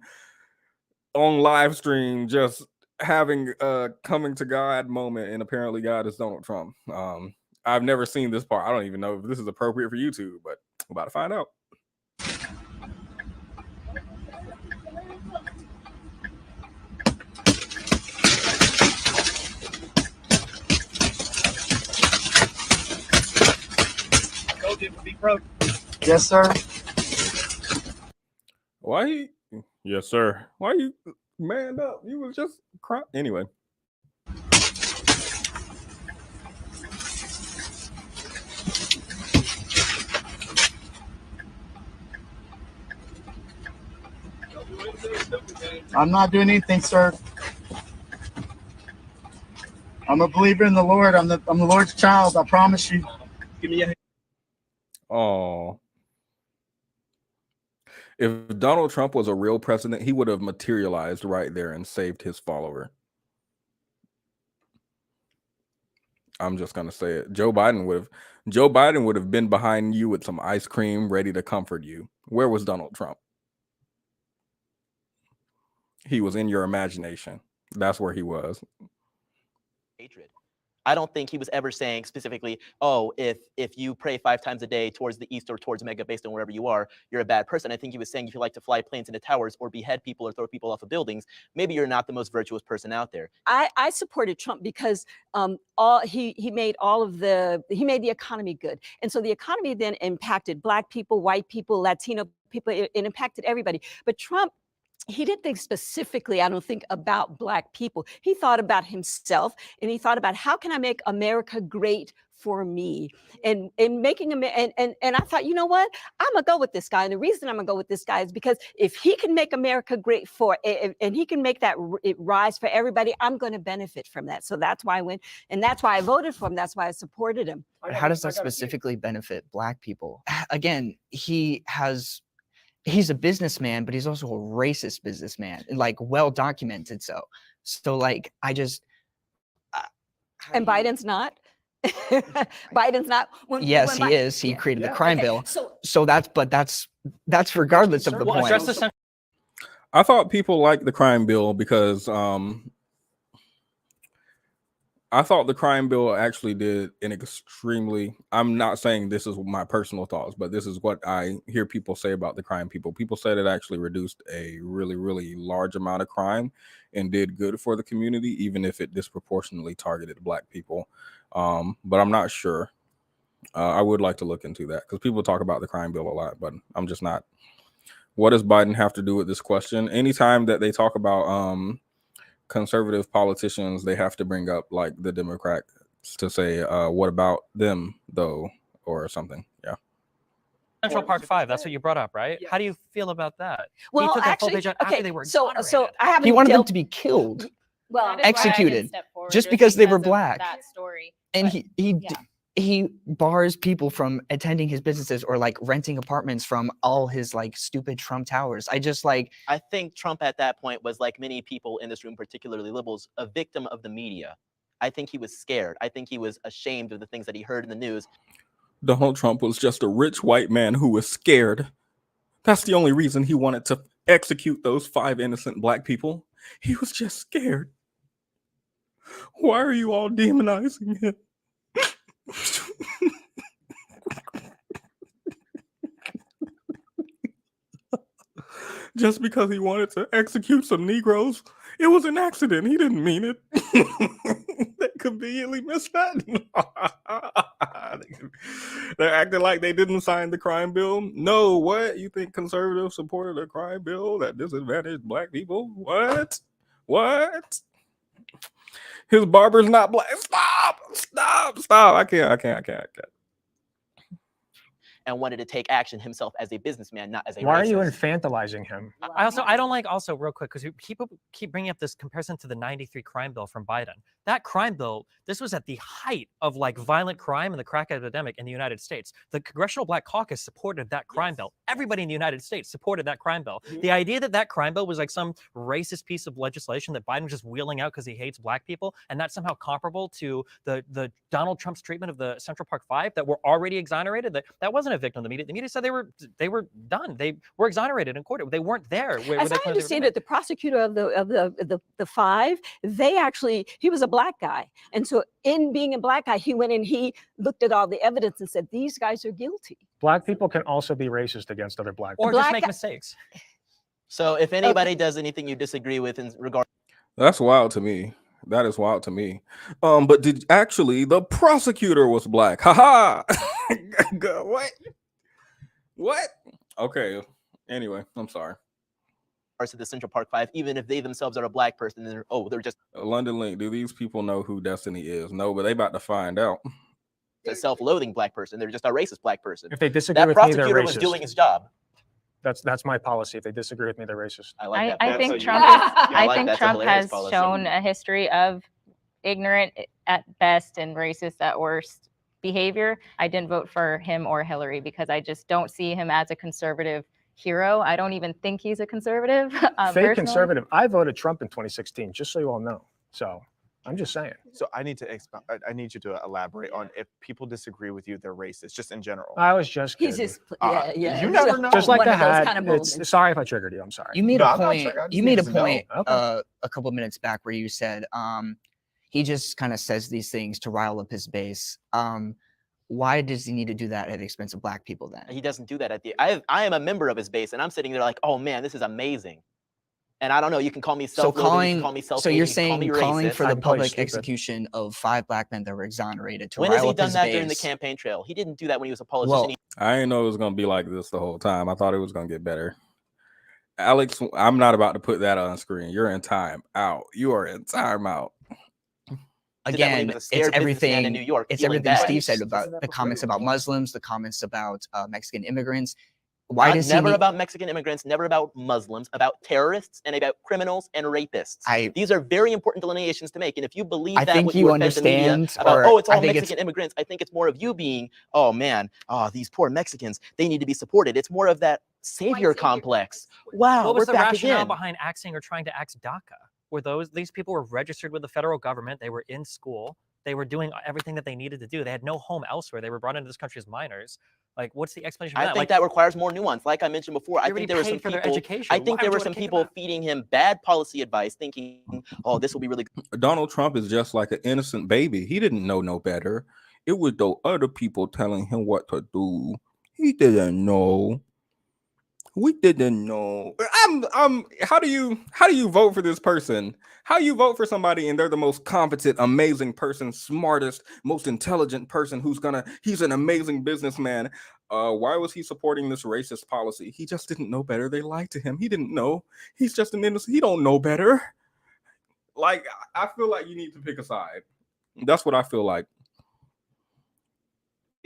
on live stream, just having a coming to God moment, and apparently God is Donald Trump. I've never seen this part. I don't even know if this is appropriate for YouTube, but we're about to find out. Yes, sir. Why you? Yes, sir. Why you manned up? You was just crying. Anyway. I'm not doing anything, sir. I'm a believer in the Lord. I'm the Lord's child. I promise you. Give me a. Oh. If Donald Trump was a real president, he would have materialized right there and saved his follower. I'm just gonna say it. Joe Biden would have been behind you with some ice cream, ready to comfort you. Where was Donald Trump? He was in your imagination. That's where he was. Hatred. I don't think he was ever saying specifically, oh, if you pray 5 times a day towards the east or towards Mega, based on wherever you are, you're a bad person. I think he was saying if you like to fly planes into towers or behead people or throw people off of buildings, maybe you're not the most virtuous person out there. I supported Trump because he made the economy good. And so the economy then impacted Black people, white people, Latino people, it impacted everybody. But Trump, he didn't think specifically, I don't think, about Black people. He thought about himself, and he thought about how can I make America great for me, and making and I thought, you know what, I'm gonna go with this guy. And the reason I'm gonna go with this guy is because if he can make America great and he can make that it rise for everybody, I'm gonna benefit from that. So that's why I went, and that's why I voted for him. That's why I supported him. How does that specifically benefit Black people? Again, he's a businessman, but he's also a racist businessman, like well documented. So like and Biden's not. Biden's not. Yes, he is. He created the crime bill. So that's regardless of the point. I thought people liked the crime bill because I thought the crime bill actually did an extremely, I'm not saying this is my personal thoughts, but this is what I hear people say about the crime people. People said it actually reduced a really, really large amount of crime and did good for the community, even if it disproportionately targeted Black people. But I'm not sure. I would like to look into that because people talk about the crime bill a lot, but I'm just not. What does Biden have to do with this question? Anytime that they talk about conservative politicians, they have to bring up like the Democrats to say, what about them though, or something. Yeah. Central Park 5, that's what you brought up, right? How do you feel about that? Well, he took actually, after they were so I haven't. He wanted them to be killed, well, executed, just because they were Black. That story. And but, he yeah. he bars people from attending his businesses or like renting apartments from all his like stupid Trump towers. I just like I think Trump at that point was, like many people in this room, particularly liberals, a victim of the media. I think he was scared. I think he was ashamed of the things that he heard in the news. Donald Trump was just a rich white man who was scared. That's the only reason he wanted to execute those 5 innocent black people. He was just scared. Why are you all demonizing him? Just because he wanted to execute some Negroes, it was an accident. He didn't mean it. They conveniently missed that. They're acting like they didn't sign the crime bill. No, what? You think conservatives supported a crime bill that disadvantaged black people? What? What? His barber's not black. Stop. I can't. And wanted to take action himself as a businessman, not as a Why racist. are you infantilizing him? I don't like, also real quick, because people keep bringing up this comparison to the 93 crime bill from Biden. That crime bill, this was at the height of like violent crime and the crack epidemic in the United States. The Congressional Black Caucus supported that crime bill. Everybody in the United States supported that crime bill. The idea that that crime bill was like some racist piece of legislation that Biden was just wheeling out because he hates black people, and that's somehow comparable to the Donald Trump's treatment of the Central Park Five that were already exonerated, that wasn't a victim of the media. The media said they were done. They were exonerated in court. They weren't there. As I understand it, the prosecutor of the 5, he was a black guy, and so in being a black guy, he went and he looked at all the evidence and said these guys are guilty. Black people can also be racist against other black people. Or just make mistakes. So if anybody does anything you disagree with in regard, That's wild to me. That is wild to me. But the prosecutor was black? Haha. What? Okay. Anyway, I'm sorry. to the Central Park Five, even if they themselves are a black person, they're just London Link. Do these people know who Destiny is? No, but they about to find out. a self-loathing black person. They're just a racist black person. If they disagree that with me, they're prosecutor racist. was doing his job. That's my policy. If they disagree with me, they're racist. I think Trump has shown a history of ignorant at best and racist at worst behavior. I didn't vote for him or Hillary because I just don't see him as a conservative hero. I don't even think he's a conservative. Fake conservative. I voted Trump in 2016, just so you all know. So I'm just saying. So I need you to elaborate on if people disagree with you, they're racist, just in general. I was just kidding. He's just, yeah. You never know. Just like One the of those hat. kind of moments. Sorry if I triggered you. I'm sorry. You made a point. You made a point Okay. a couple of minutes back where you said he just kind of says these things to rile up his base. Why does he need to do that at the expense of black people then? He doesn't do that at the. I am a member of his base, and I'm sitting there like, oh man, this is amazing. And I don't know. You can call me self-loathing. Call me self-hating. So you're saying calling for the I'm probably public stupid. execution of 5 black men that were exonerated to When rile has he up done his that base? during the campaign trail? He didn't do that when he was a politician. Well, I didn't know it was gonna be like this the whole time. I thought it was gonna get better. Alex, I'm not about to put that on screen. You're in time out. You are in time out. again, it's everything. In New York, It's feeling everything bad. Steve said about the comments about Muslims, the comments about Mexican immigrants. Why does he never need- about Mexican immigrants, never about Muslims, about terrorists and about criminals and rapists. These are very important delineations to make. And if you believe I that think what you were fed the media understand, about, or oh, it's I all think Mexican immigrants, I think it's more of you being, oh man, these poor Mexicans, they need to be supported. It's more of that savior complex. Wow, What was we're the back rationale again. behind axing or trying to axe DACA? Were these people were registered with the federal government? They were in school. They were doing everything that they needed to do. They had no home elsewhere. They were brought into this country as minors. Like, what's the explanation for I that? think Like, that requires more nuance. Like I mentioned before, I think there were some for their people. education. I think Why there would were you some wanna kick people feeding him bad policy advice, thinking, "Oh, this will be really good." Donald Trump is just like an innocent baby. He didn't know no better. It was those other people telling him what to do. He didn't know. We didn't know. How do you vote for this person? How you vote for somebody and they're the most competent, amazing person, smartest, most intelligent person he's an amazing businessman. Why was he supporting this racist policy? He just didn't know better. They lied to him. He didn't know. He's just an innocent. He don't know better. Like, I feel like you need to pick a side. That's what I feel like.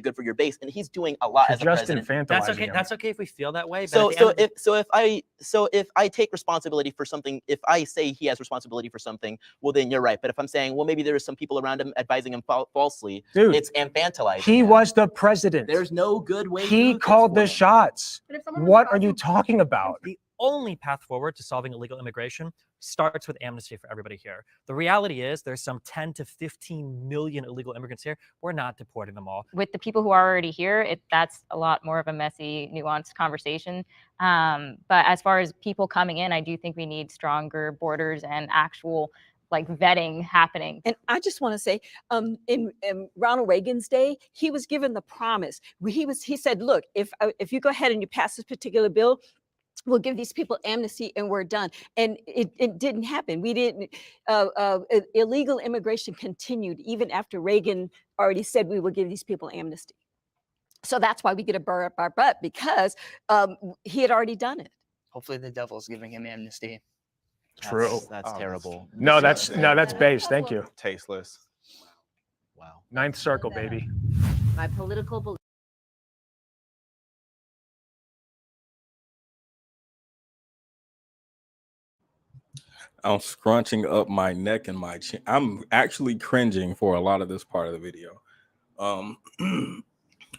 good for your base, and he's doing a lot as a Just president. That's infantilizing okay. him. That's okay if we feel that way. But So at the end of the- if I take responsibility for something, if I say he has responsibility for something, well then you're right. But if I'm saying, well, maybe there are some people around him advising him falsely, Dude, it's infantilizing. He him. was the president. There's no good way. He to called the him. shots. But if someone was What are advising you talking about? The only path forward to solving illegal immigration starts with amnesty for everybody here. The reality is there's some 10 to 15 million illegal immigrants here. We're not deporting them all. With the people who are already here, that's a lot more of a messy, nuanced conversation. But as far as people coming in, I do think we need stronger borders and actual like vetting happening. And I just want to say, in Ronald Reagan's day, he was given the promise. He said, look, if you go ahead and you pass this particular bill, we'll give these people amnesty and we're done. And it didn't happen. We didn't. Illegal immigration continued even after Reagan already said we will give these people amnesty. So that's why we get a burr up our butt, because he had already done it. Hopefully the devil's giving him amnesty. True. That's terrible. No, that's base. Thank you. Tasteless. Wow. Ninth circle, baby. My political belief. I'm scrunching up my neck and my chin. I'm actually cringing for a lot of this part of the video.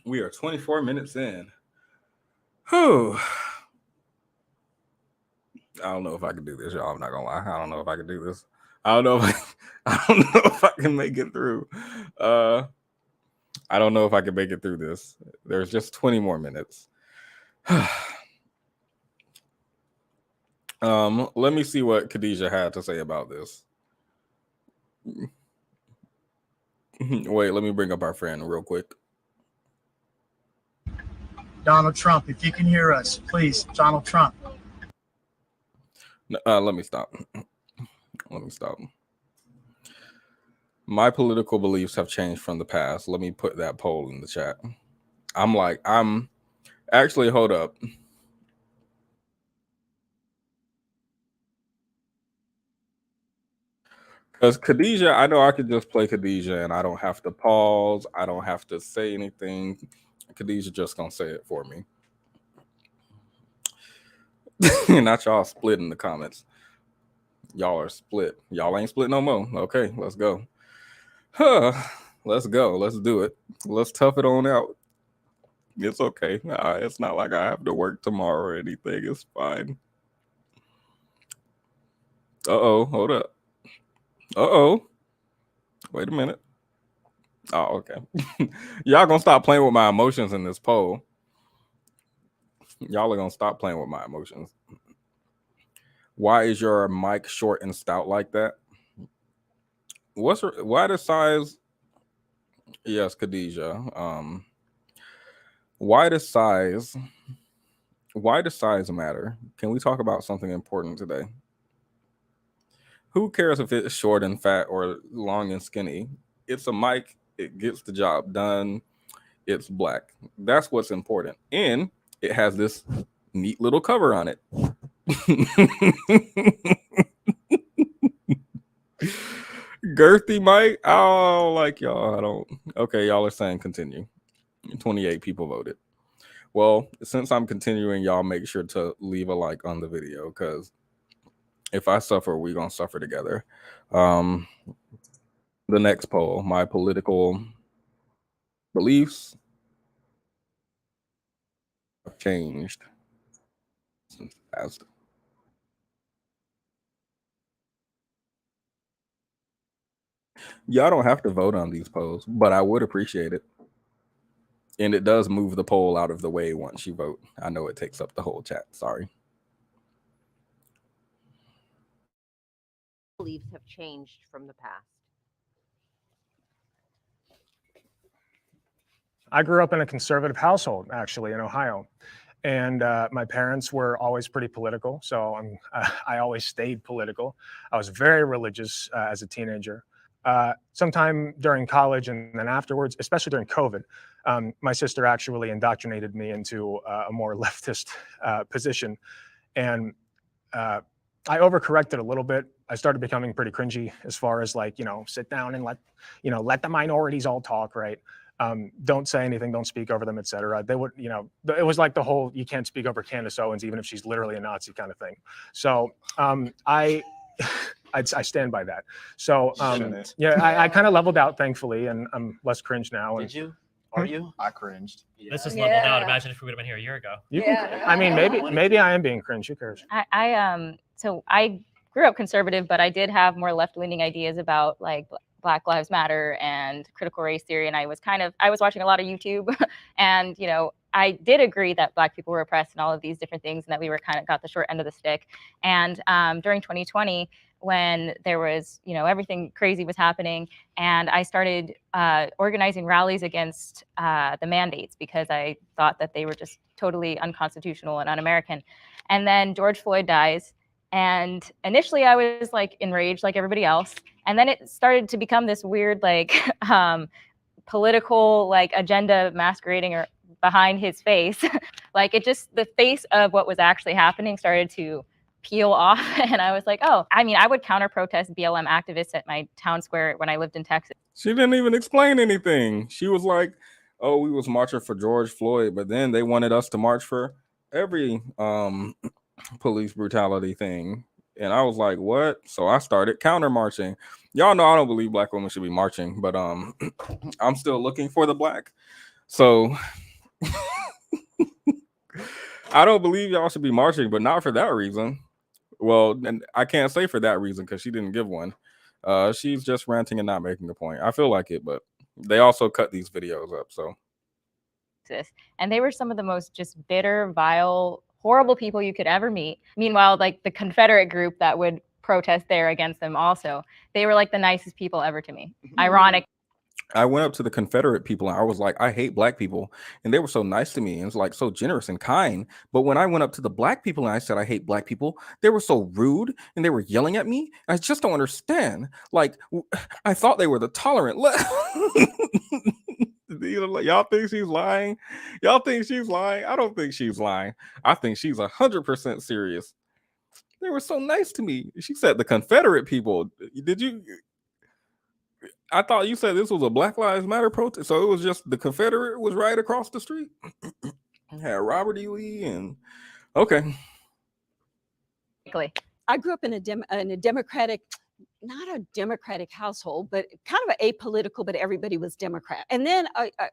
We are 24 minutes in. Whew. I don't know if I can do this, y'all. I'm not gonna lie. I don't know if I can do this. I don't know if I can make it through. I don't know if I can make it through this. There's just 20 more minutes. Let me see what Khadijah had to say about this. Wait, let me bring up our friend real quick. Donald Trump, if you can hear us, please, Donald Trump. Let me stop. Let me stop. My political beliefs have changed from the past. Let me put that poll in the chat. I'm actually, hold up. Because Khadijah, I know I could just play Khadijah and I don't have to pause. I don't have to say anything. Khadijah just gonna say it for me. Not y'all split in the comments. Y'all are split. Y'all ain't split no more. Okay, let's go. Let's go. Let's do it. Let's tough it on out. It's okay. It's not like I have to work tomorrow or anything. It's fine. Uh-oh, hold up. Uh-oh. Wait a minute. Oh, okay. Y'all gonna stop playing with my emotions in this poll. Y'all are gonna stop playing with my emotions. Why is your mic short and stout like that? Why the size? Yes, Khadijah. Why does size matter? Can we talk about something important today? Who cares if it's short and fat or long and skinny? It's a mic. It gets the job done. It's black. That's what's important. And it has this neat little cover on it. Girthy mic. Oh, like y'all. I don't. Okay, y'all are saying continue. 28 people voted. Well, since I'm continuing, y'all make sure to leave a like on the video, because if I suffer, we're gonna suffer together. The next poll, my political beliefs have changed since past. Y'all don't have to vote on these polls, but I would appreciate it. And it does move the poll out of the way once you vote. I know it takes up the whole chat. Sorry. Beliefs have changed from the past. I grew up in a conservative household, actually, in Ohio. And my parents were always pretty political. So I always stayed political. I was very religious as a teenager. Sometime during college and then afterwards, especially during COVID, my sister actually indoctrinated me into a more leftist position. And I overcorrected a little bit. I started becoming pretty cringy as far as, like, sit down and let the minorities all talk, right? don't say anything, don't speak over them, etc. They would, you know, it was like the whole you can't speak over Candace Owens, even if she's literally a Nazi kind of thing. So I stand by that. So yeah, I kind of leveled out, thankfully, and I'm less cringe now. And Did you? Are you? I cringed. This is leveled out. Imagine if we would have been here a year ago. I mean, maybe I am being cringe. Who cares? So I grew up conservative, but I did have more left-leaning ideas about like Black Lives Matter and critical race theory. And I was watching a lot of YouTube and, you know, I did agree that Black people were oppressed and all of these different things and that we were kind of got the short end of the stick. And during 2020, when there was, you know, everything crazy was happening, and I started organizing rallies against the mandates because I thought that they were just totally unconstitutional and un-American. And then George Floyd dies. And initially I was like enraged like everybody else. And then it started to become this weird like political like agenda masquerading or behind his face. Like it just, the face of what was actually happening started to peel off. And I was like, oh, I mean, I would counter protest BLM activists at my town square when I lived in Texas. She didn't even explain anything. She was like, oh, we was marching for George Floyd, but then they wanted us to march for every police brutality thing. And I was like, what? So I started counter marching. Y'all know I don't believe Black women should be marching, but I'm still looking for the Black. So I don't believe y'all should be marching, but not for that reason. Well, and I can't say for that reason because she didn't give one. She's just ranting and not making a point. I feel like it, but they also cut these videos up. So, and they were some of the most just bitter, vile, horrible people you could ever meet. Meanwhile, like the Confederate group that would protest there against them also, they were like the nicest people ever to me. Ironic. I went up to the Confederate people and I was like, I hate Black people. And they were so nice to me and it's like so generous and kind. But when I went up to the Black people and I said, I hate Black people, they were so rude and they were yelling at me. I just don't understand. Like, I thought they were the tolerant. Y'all think she's lying? Y'all think she's lying? I don't think she's lying. I think she's 100% serious. They were so nice to me. She said the Confederate people. Did you? I thought you said this was a Black Lives Matter protest. So it was just the Confederate was right across the street. Had Robert E. Lee and okay. I grew up in a Democratic, not a Democratic household, but kind of apolitical, but everybody was Democrat. And then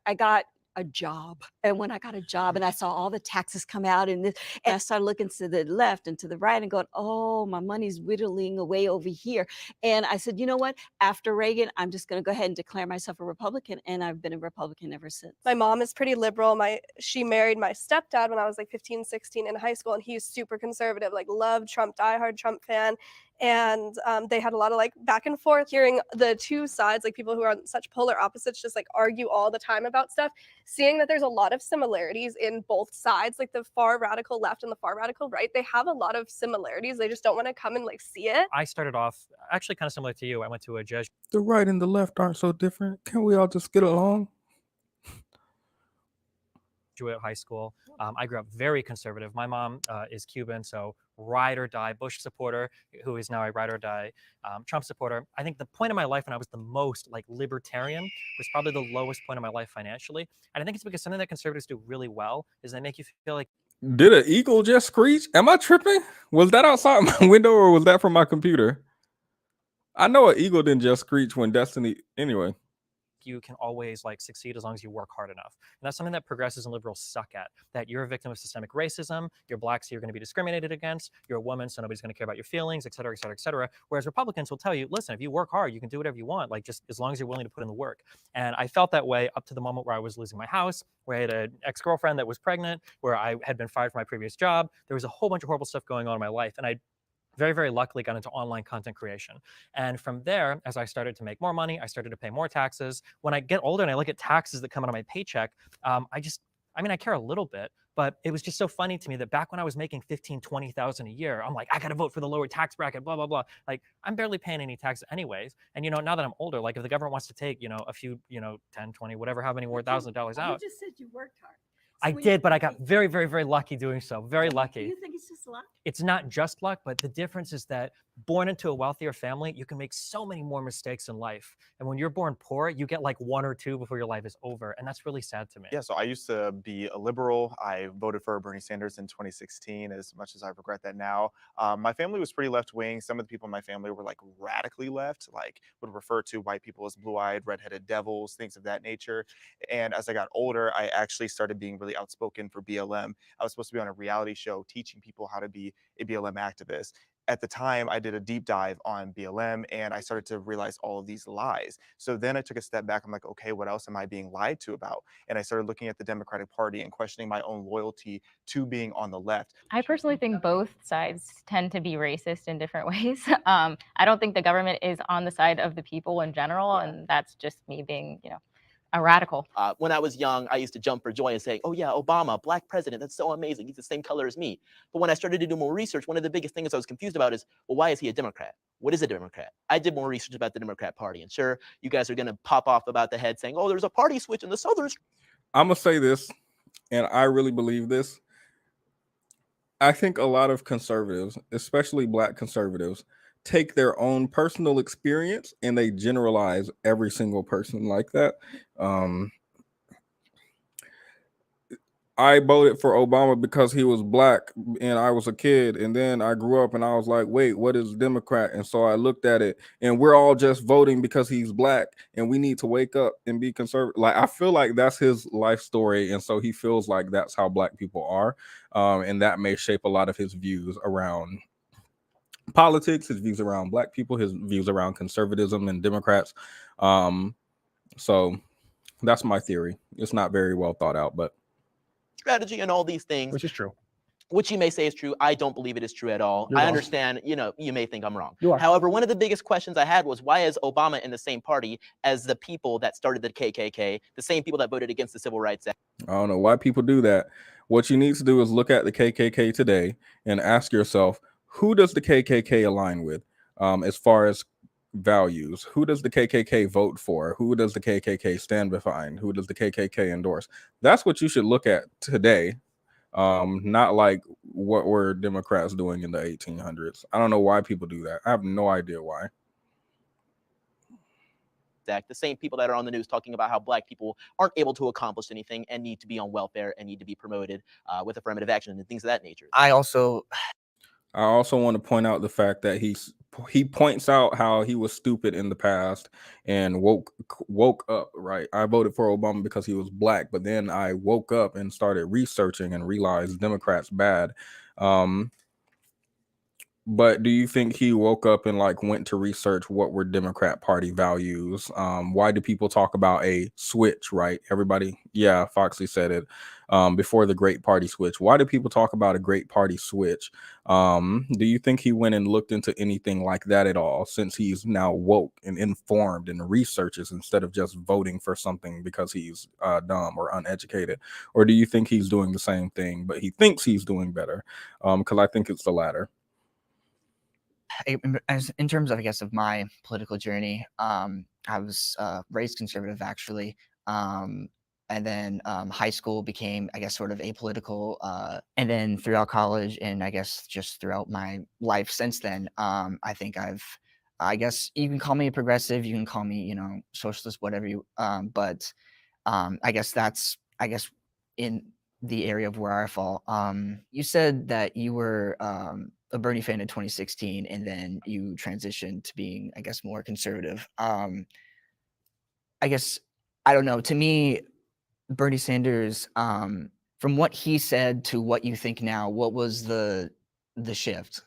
I got a job. And when I got a job and I saw all the taxes come out and I started looking to the left and to the right and going, oh, my money's whittling away over here. And I said, you know what? After Reagan, I'm just going to go ahead and declare myself a Republican. And I've been a Republican ever since. My mom is pretty liberal. She married my stepdad when I was like 15, 16 in high school. And he's super conservative, like loved Trump, diehard Trump fan. And they had a lot of like back and forth, hearing the two sides, like people who are on such polar opposites, just like argue all the time about stuff, seeing that there's a lot of similarities in both sides, like the far radical left and the far radical right. They have a lot of similarities. They just don't want to come and like see it. I started off actually kind of similar to you. I went to a Jesuit. The right and the left aren't so different. Can't we all just get along? High school. I grew up very conservative. My mom is Cuban, so ride or die Bush supporter, who is now a ride or die Trump supporter. I think the point of my life when I was the most like libertarian was probably the lowest point of my life financially. And I think it's because something that conservatives do really well is they make you feel like. Did an eagle just screech? Am I tripping? Was that outside my window or was that from my computer? I know an eagle didn't just screech when Destiny. Anyway. You can always like succeed as long as you work hard enough. And that's something that progressives and liberals suck at, that you're a victim of systemic racism, you're Black, so you're going to be discriminated against, you're a woman, so nobody's going to care about your feelings, et cetera, et cetera, et cetera. Whereas Republicans will tell you, listen, if you work hard, you can do whatever you want, like just as long as you're willing to put in the work. And I felt that way up to the moment where I was losing my house, where I had an ex-girlfriend that was pregnant, where I had been fired from my previous job. There was a whole bunch of horrible stuff going on in my life. And I very, very luckily got into online content creation. And from there, as I started to make more money, I started to pay more taxes. When I get older and I look at taxes that come out of my paycheck, I care a little bit, but it was just so funny to me that back when I was making 15, 20,000 a year, I'm like, I got to vote for the lower tax bracket, blah, blah, blah. Like I'm barely paying any taxes anyways. And, now that I'm older, like if the government wants to take, a few, 10, 20, whatever, how many more $1,000 out. You just said you worked hard. I did, but I got very, very, very lucky doing so. Very lucky. You think it's just luck? It's not just luck, but the difference is that born into a wealthier family, you can make so many more mistakes in life. And when you're born poor, you get like 1 or 2 before your life is over. And that's really sad to me. Yeah, so I used to be a liberal. I voted for Bernie Sanders in 2016, as much as I regret that now. My family was pretty left-wing. Some of the people in my family were like radically left, like would refer to white people as blue-eyed, redheaded devils, things of that nature. And as I got older, I actually started being really outspoken for BLM. I was supposed to be on a reality show teaching people how to be a BLM activist. At the time, I did a deep dive on BLM and I started to realize all of these lies. So then I took a step back. I'm like, okay, what else am I being lied to about? And I started looking at the Democratic Party and questioning my own loyalty to being on the left. I personally think both sides tend to be racist in different ways. I don't think the government is on the side of the people in general, and that's just me being, a radical. When I was young, I used to jump for joy and say, oh yeah, Obama, black president, that's so amazing. He's the same color as me. But when I started to do more research, one of the biggest things I was confused about is, well, why is he a Democrat? What is a Democrat? I did more research about the Democrat Party. And sure, you guys are going to pop off about the head saying, oh, there's a party switch in the Southern. I'm going to say this, and I really believe this. I think a lot of conservatives, especially black conservatives, take their own personal experience and they generalize every single person like that. I voted for Obama because he was black and I was a kid, and then I grew up and I was like, wait, what is Democrat? And so I looked at it, and we're all just voting because he's black and we need to wake up and be conservative. Like, I feel like that's his life story, and so he feels like that's how black people are, and that may shape a lot of his views around politics, his views around black people, his views around conservatism and Democrats. So that's my theory. It's not very well thought out, but strategy and all these things, which is true, which you may say is true. I don't believe it is true at all. I understand, you may think I'm wrong. You are. However, one of the biggest questions I had was, why is Obama in the same party as the people that started the KKK, the same people that voted against the Civil Rights Act? I don't know why people do that. What you need to do is look at the KKK today and ask yourself, who does the KKK align with as far as values? Who does the KKK vote for? Who does the KKK stand behind? Who does the KKK endorse? That's what you should look at today, not like what were Democrats doing in the 1800s. I don't know why people do that. I have no idea why. The same people that are on the news talking about how black people aren't able to accomplish anything and need to be on welfare and need to be promoted with affirmative action and things of that nature. I also want to point out the fact that he points out how he was stupid in the past and woke up, right? I voted for Obama because he was black, but then I woke up and started researching and realized Democrats bad. But do you think he woke up and like went to research what were Democrat Party values? Why do people talk about a switch, right? Everybody, yeah, Foxy said it before the Great Party Switch. Why do people talk about a Great Party Switch? Do you think he went and looked into anything like that at all, since he's now woke and informed and researches instead of just voting for something because he's dumb or uneducated? Or do you think he's doing the same thing, but he thinks he's doing better? Because I think it's the latter. As in terms of, I guess, of my political journey, I was raised conservative, actually, and then high school became, I guess, sort of apolitical, and then throughout college, and I guess just throughout my life since then, I think I guess you can call me a progressive, you can call me, socialist, whatever you, but I guess that's, in the area of where I fall. You said that you were a Bernie fan in 2016, and then you transitioned to being, I guess, more conservative. I guess, I don't know. To me, Bernie Sanders, from what he said to what you think now, what was the shift?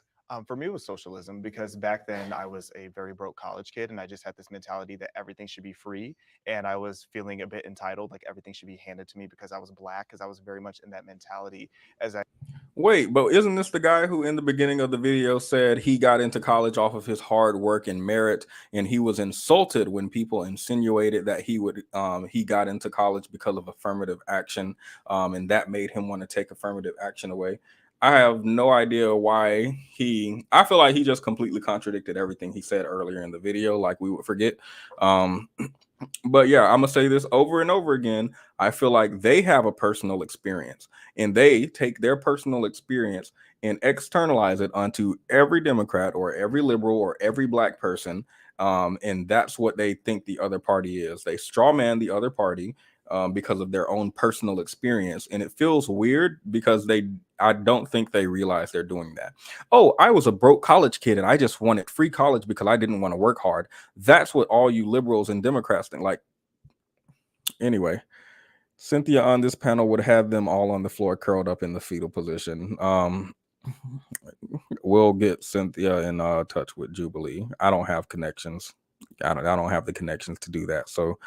For me, it was socialism, because back then I was a very broke college kid and I just had this mentality that everything should be free. And I was feeling a bit entitled, like everything should be handed to me because I was black, because I was very much in that mentality as I. Wait, but isn't this the guy who in the beginning of the video said he got into college off of his hard work and merit, and he was insulted when people insinuated that he got into college because of affirmative action, and that made him want to take affirmative action away? I have no idea why I feel like he just completely contradicted everything he said earlier in the video, like we would forget. But yeah, I'm gonna say this over and over again. I feel like they have a personal experience, and they take their personal experience and externalize it onto every Democrat or every liberal or every black person. And that's what they think the other party is. They straw man the other party because of their own personal experience, and it feels weird because I don't think they realize they're doing that. Oh, I was a broke college kid and I just wanted free college because I didn't want to work hard. That's what all you liberals and Democrats think. Like, anyway, Cynthia on this panel would have them all on the floor curled up in the fetal position. We'll get Cynthia in touch with Jubilee. I don't have connections. I don't have the connections to do that. So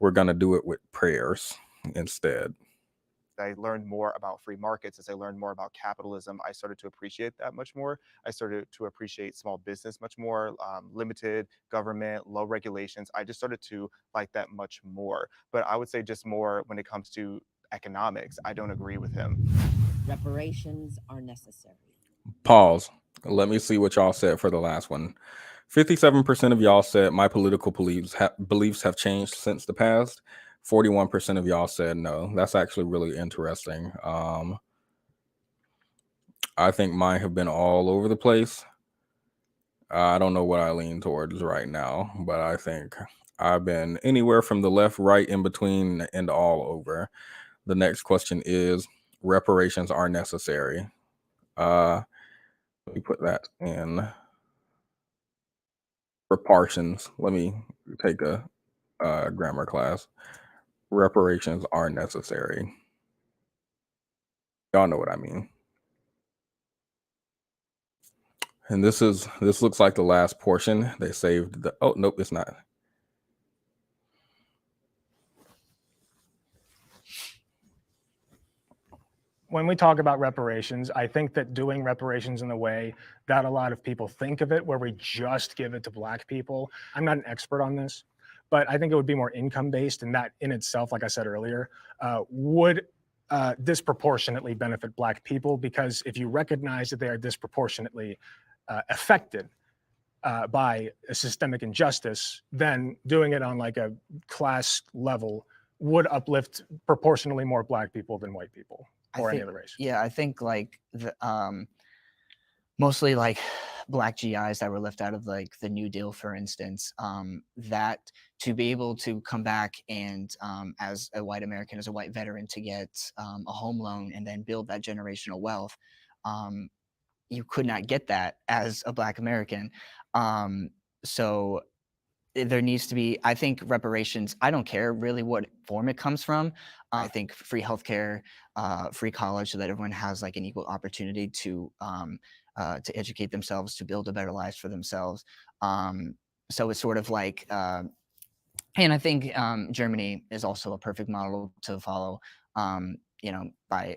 we're gonna do it with prayers instead. I learned more about free markets, as I learned more about capitalism, I started to appreciate that much more. I started to appreciate small business much more, limited government, low regulations. I just started to like that much more. But I would say just more when it comes to economics, I don't agree with him. Reparations are necessary. Pause. Let me see what y'all said for the last one. 57% of y'all said my political beliefs have changed since the past. 41% of y'all said no. That's actually really interesting. I think mine have been all over the place. I don't know what I lean towards right now, but I think I've been anywhere from the left, right, in between, and all over. The next question is reparations are necessary. Let me put that in proportions. Let me take a grammar class. Reparations are necessary. Y'all know what I mean. And this looks like the last portion. They saved the, oh, nope, it's not. When we talk about reparations, I think that doing reparations in the way that a lot of people think of it, where we just give it to Black people, I'm not an expert on this, but I think it would be more income-based, and that in itself, like I said earlier, would disproportionately benefit Black people, because if you recognize that they are disproportionately affected by a systemic injustice, then doing it on like a class level would uplift proportionally more Black people than white people or any other race. Yeah, I think like mostly like Black GIs that were left out of like the New Deal, for instance, that to be able to come back and as a white American, as a white veteran, to get a home loan and then build that generational wealth, you could not get that as a Black American. So there needs to be, I think, reparations. I don't care really what form it comes from. I think free healthcare, free college, so that everyone has like an equal opportunity to educate themselves, to build a better life for themselves. So it's sort of like, and I think Germany is also a perfect model to follow. By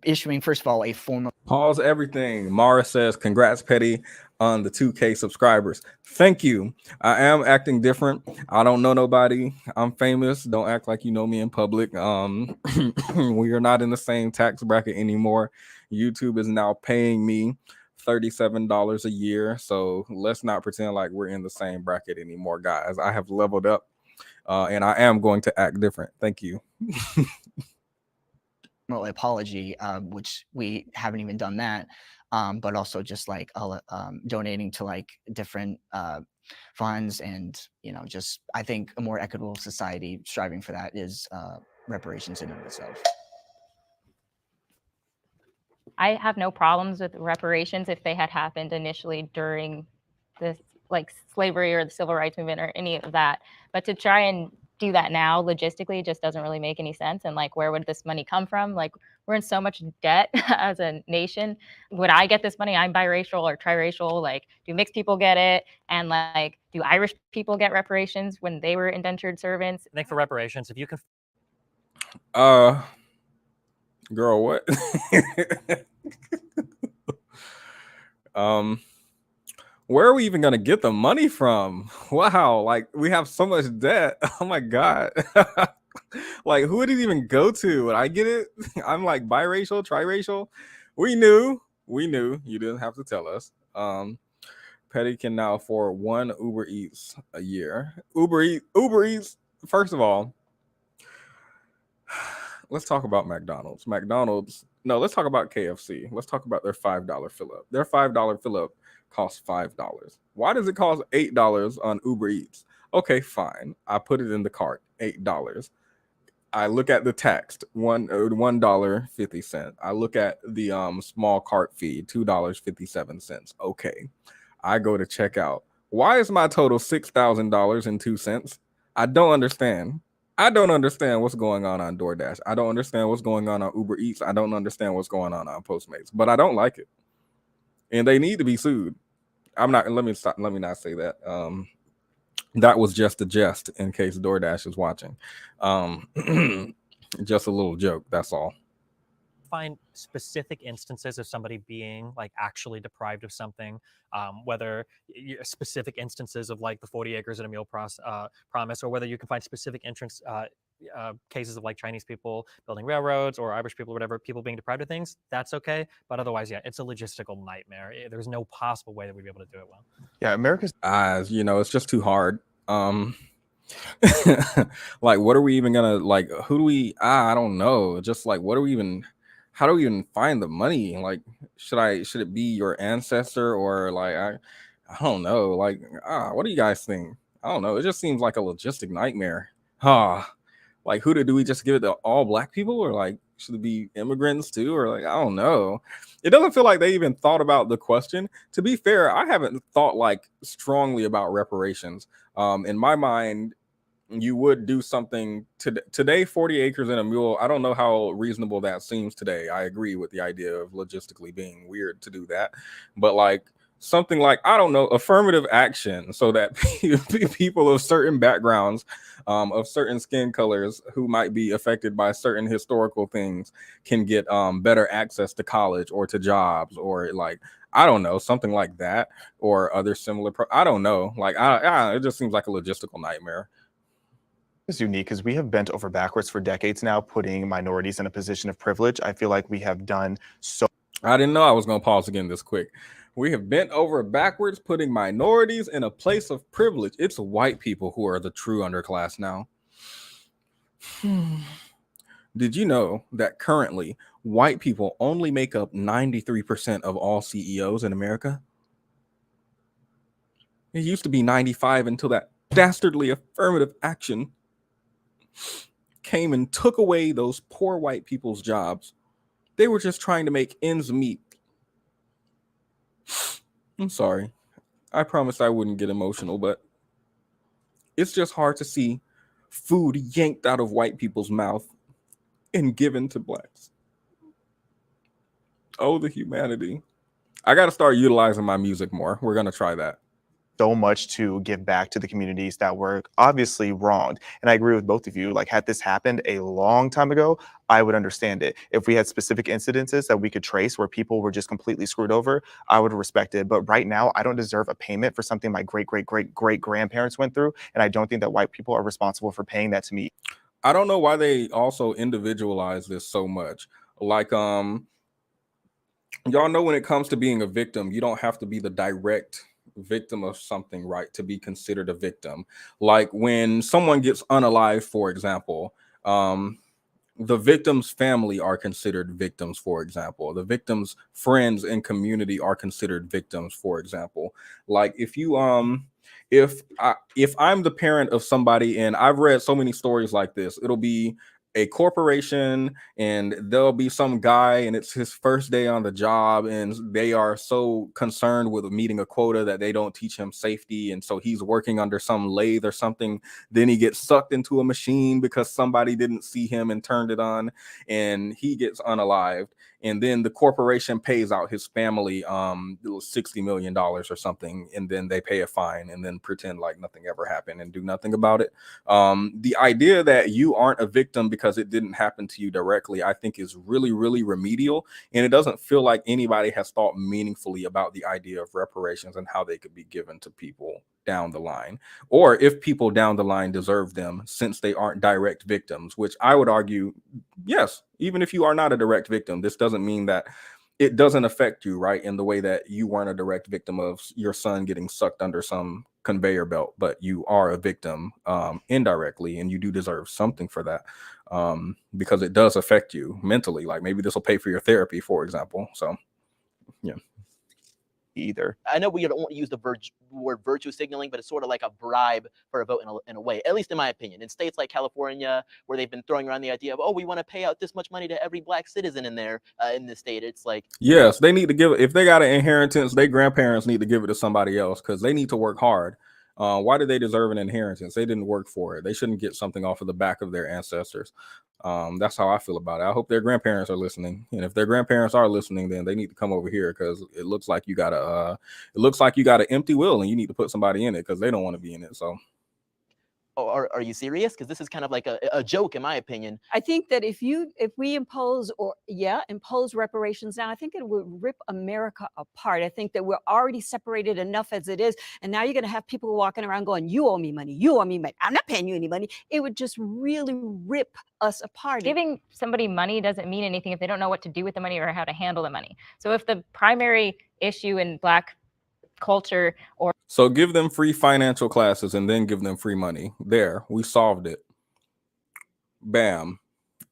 issuing, first of all, a formal. Pause everything. Mara says, congrats, Petty, on the 2K subscribers. Thank you. I am acting different. I don't know nobody. I'm famous. Don't act like you know me in public. We are not in the same tax bracket anymore. YouTube is now paying me $37 a year. So let's not pretend like we're in the same bracket anymore, guys. I have leveled up and I am going to act different. Thank you. Apology, which we haven't even done that, but also just like donating to like different funds, and just I think a more equitable society, striving for that, is reparations in and of itself. I have no problems with reparations if they had happened initially during this, like slavery or the civil rights movement or any of that. But to try and do that now logistically just doesn't really make any sense. And like, where would this money come from? Like, we're in so much debt as a nation. Would I get this money? I'm biracial or triracial. Like, do mixed people get it? And like, do Irish people get reparations when they were indentured servants? I think for reparations, if you can. Girl, what? Where are we even gonna get the money from? Wow, like we have so much debt. Oh my god. Like, who would it even go to? Would I get it? I'm like biracial, triracial. We knew. You didn't have to tell us. Petty can now afford one Uber Eats a year. Uber Eats. First of all, let's talk about McDonald's. No, let's talk about KFC. Let's talk about their $5 fill up. Their $5 fill up costs $5. Why does it cost $8 on Uber Eats? Okay, fine. I put it in the cart, $8. I look at the text, $1.50. I look at the small cart fee, $2.57. Okay. I go to checkout. Why is my total $6,000.02? I don't understand. I don't understand what's going on DoorDash. I don't understand what's going on Uber Eats. I don't understand what's going on Postmates. But I don't like it, and they need to be sued. I'm not. Let me not say that. That was just a jest in case DoorDash is watching. Just a little joke. That's all. Find specific instances of somebody being like actually deprived of something, whether specific instances of like the 40 acres and a meal promise, or whether you can find specific cases of like Chinese people building railroads or Irish people or whatever, people being deprived of things. That's okay. But otherwise, yeah, it's a logistical nightmare. There's no possible way that we'd be able to do it well. Yeah, America's it's just too hard. Like, what are we even gonna like? Who do we? I don't know. Just like, what are we even? How do we even find the money? Like, should it be your ancestor or like I don't know. Like, what do you guys think? I don't know. It just seems like a logistic nightmare. Like, do we just give it to all Black people, or like should it be immigrants too, or like I don't know. It doesn't feel like they even thought about the question. To be fair, I haven't thought like strongly about reparations. In my mind, you would do something today. 40 acres and a mule. I don't know how reasonable that seems today. I agree with the idea of logistically being weird to do that, but like something like, I don't know, affirmative action, so that people of certain backgrounds, of certain skin colors who might be affected by certain historical things can get better access to college or to jobs, or like, I don't know, something like that, or other similar. I don't know. Like, it just seems like a logistical nightmare. Is unique because we have bent over backwards for decades now, putting minorities in a position of privilege. I feel like we have done so. I didn't know I was going to pause again this quick. We have bent over backwards, putting minorities in a place of privilege. It's white people who are the true underclass now. Did you know that currently white people only make up 93% of all CEOs in America? It used to be 95 until that dastardly affirmative action came and took away those poor white people's jobs. They were just trying to make ends meet. I'm sorry. I promised I wouldn't get emotional, but it's just hard to see food yanked out of white people's mouth and given to Blacks. Oh, the humanity. I got to start utilizing my music more. We're going to try that. So much to give back to the communities that were obviously wronged. And I agree with both of you. Like, had this happened a long time ago, I would understand it. If we had specific incidences that we could trace where people were just completely screwed over, I would respect it. But right now, I don't deserve a payment for something my great grandparents went through. And I don't think that white people are responsible for paying that to me. I don't know why they also individualize this so much. Like, y'all know when it comes to being a victim, you don't have to be the direct victim of something, right, to be considered a victim. Like when someone gets unalived, for example, the victim's family are considered victims, for example. The victim's friends and community are considered victims, for example. Like if you if I'm the parent of somebody, and I've read so many stories like this, it'll be a corporation and there'll be some guy and it's his first day on the job and they are so concerned with meeting a quota that they don't teach him safety, and so he's working under some lathe or something. Then he gets sucked into a machine because somebody didn't see him and turned it on, and he gets unalived. And then the corporation pays out his family $60 million or something, and then they pay a fine and then pretend like nothing ever happened and do nothing about it. The idea that you aren't a victim because it didn't happen to you directly, I think is really, really remedial. And it doesn't feel like anybody has thought meaningfully about the idea of reparations and how they could be given to people down the line, or if people down the line deserve them, since they aren't direct victims, which I would argue, yes, even if you are not a direct victim, this doesn't mean that it doesn't affect you, right, in the way that you weren't a direct victim of your son getting sucked under some conveyor belt, but you are a victim indirectly, and you do deserve something for that, because it does affect you mentally. Like maybe this will pay for your therapy, for example. So yeah. Either. I know we don't want to use the word virtue signaling, but it's sort of like a bribe for a vote in a way, at least in my opinion. In states like California, where they've been throwing around the idea of, oh, we want to pay out this much money to every black citizen in there in the state, it's like, Yes, they need to give it. If they got an inheritance, their grandparents need to give it to somebody else because they need to work hard. Why do they deserve an inheritance? They didn't work for it. They shouldn't get something off of the back of their ancestors. That's how I feel about it. I hope their grandparents are listening, and if their grandparents are listening, then they need to come over here because it looks like you got an empty will, and you need to put somebody in it because they don't want to be in it. So. Are you serious? Because this is kind of like a joke, in my opinion. I think that if we impose reparations now, I think it would rip America apart. I think that we're already separated enough as it is, and now you're going to have people walking around going, "You owe me money. You owe me money. I'm not paying you any money." It would just really rip us apart. Giving somebody money doesn't mean anything if they don't know what to do with the money or how to handle the money. So if the primary issue in Black culture or So give them free financial classes and then give them free money. There, we solved it. Bam.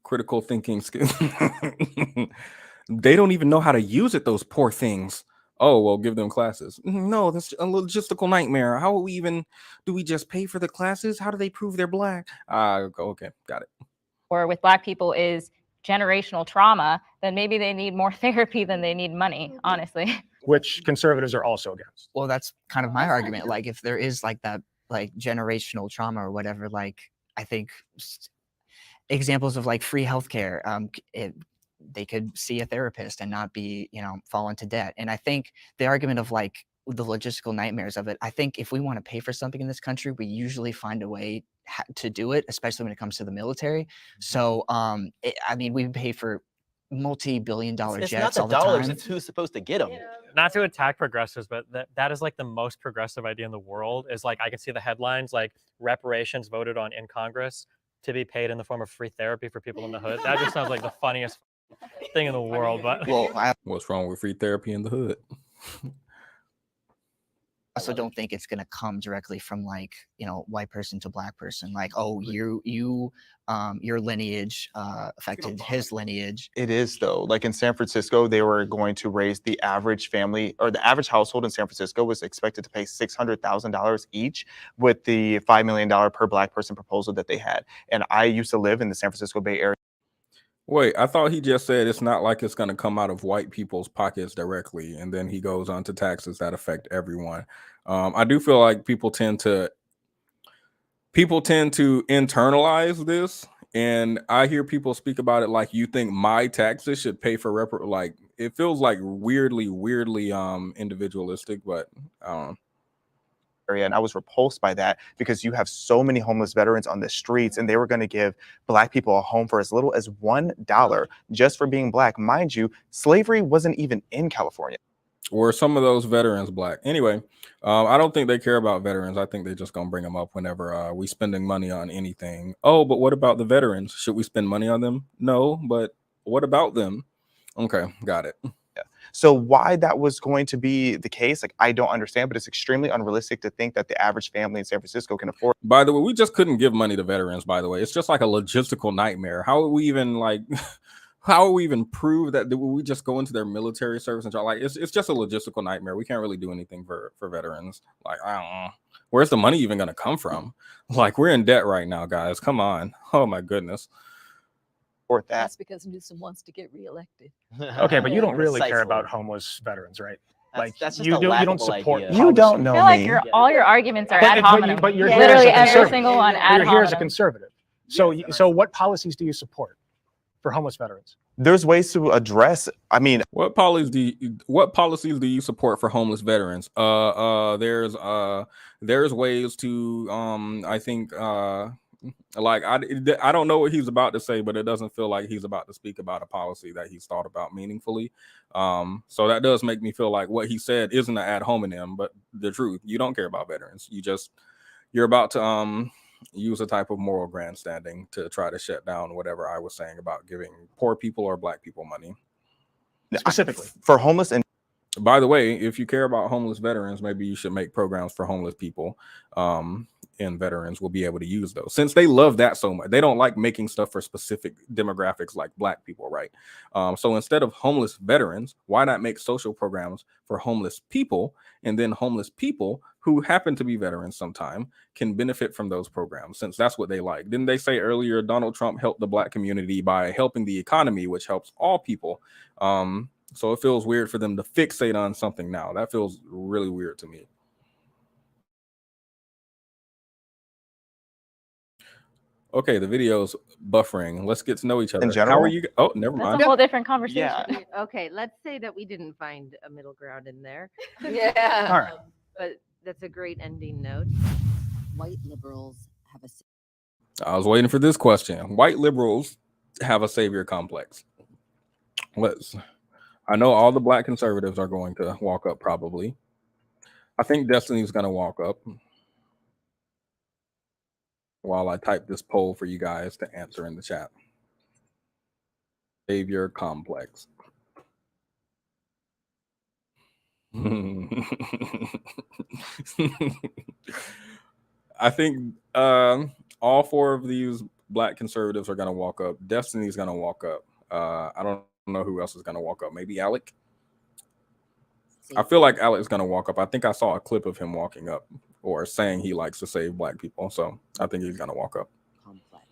Critical thinking skills. They don't even know how to use it, those poor things. Oh, well, give them classes. No, that's a logistical nightmare. How do we just pay for the classes? How do they prove they're Black? Okay, got it. or with Black people is generational trauma, then maybe they need more therapy than they need money, honestly. Which conservatives are also against. Well, that's kind of my argument. Like, if there is like that, like generational trauma or whatever, like I think examples of like free healthcare, they could see a therapist and not be, fall into debt. And I think the argument of like the logistical nightmares of it, I think if we want to pay for something in this country, we usually find a way to do it, especially when it comes to the military. So, I mean, we pay for multi-billion-dollar it's jets not all the the dollars, time. it's who's supposed to get them. Not to attack progressives, but that is like the most progressive idea in the world. Is like, I can see the headlines like reparations voted on in Congress to be paid in the form of free therapy for people in the hood. That just sounds like the funniest thing in the world. But Well, what's wrong with free therapy in the hood? also don't think it's going to come directly from like, white person to Black person. Like, oh, your lineage affected his lineage. It is though. Like in San Francisco, they were going to raise the average family, or the average household in San Francisco was expected to pay $600,000 each with the $5 million per Black person proposal that they had. And I used to live in the San Francisco Bay Area. Wait, I thought he just said it's not like it's going to come out of white people's pockets directly, and then he goes on to taxes that affect everyone. I do feel like people tend to internalize this, and I hear people speak about it like, you think my taxes should pay for like it feels like weirdly individualistic, but area, and I was repulsed by that because you have so many homeless veterans on the streets, and they were going to give Black people a home for as little as $1 just for being Black. Mind you, slavery wasn't even in California. Were some of those veterans Black? Anyway, I don't think they care about veterans. I think they're just gonna bring them up whenever we spending money on anything. Oh, but what about the veterans? Should we spend money on them? No, but what about them? Okay, got it. So why that was going to be the case, like, I don't understand, but it's extremely unrealistic to think that the average family in San Francisco can afford. By the way, we just couldn't give money to veterans, by the way. It's just like a logistical nightmare. How would we even prove that? We just go into their military service and try, like, it's just a logistical nightmare. We can't really do anything for veterans. Like, I don't know. Where's the money even going to come from? Like, we're in debt right now, guys. Come on. Oh my goodness. That's because Newsom wants to get reelected. Okay, but you don't really care about homeless veterans, right? That's just you a don't support. idea. You don't know I feel me. like all your arguments are ad hominem. But you're literally here as a every single one ad You're here as a hominem. conservative. So what policies do you support for homeless veterans? There's ways to address. I mean, what policies do you support for homeless veterans? There's ways to I think like I don't know what he's about to say, but it doesn't feel like he's about to speak about a policy that he's thought about meaningfully. So that does make me feel like what he said isn't an ad hominem, but the truth. You don't care about veterans. You're about to use a type of moral grandstanding to try to shut down whatever I was saying about giving poor people or Black people money. specifically for homeless and. By the way, if you care about homeless veterans, maybe you should make programs for homeless people. And veterans will be able to use those, since they love that so much. They don't like making stuff for specific demographics like Black people, right? So instead of homeless veterans, why not make social programs for homeless people, and then homeless people who happen to be veterans sometime can benefit from those programs, since that's what they like. Didn't they say earlier Donald Trump helped the Black community by helping the economy, which helps all people? So it feels weird for them to fixate on something now. That feels really weird to me. Okay, the video's buffering. Let's get to know each other. In general? How are you? Oh, never That's mind. a whole different conversation. Yeah. Okay, let's say that we didn't find a middle ground in there. Yeah. All right. But that's a great ending note. White liberals have a I was waiting for this question. White liberals have a savior complex. I know all the Black conservatives are going to walk up probably. I think Destiny's going to walk up while I type this poll for you guys to answer in the chat. Savior complex. I think all four of these Black conservatives are going to walk up. Destiny's going to walk up. I don't know who else is going to walk up. Maybe Alec. I feel like Alec's going to walk up. I think I saw a clip of him walking up or saying he likes to save Black people. So I think he's going to walk up. complex.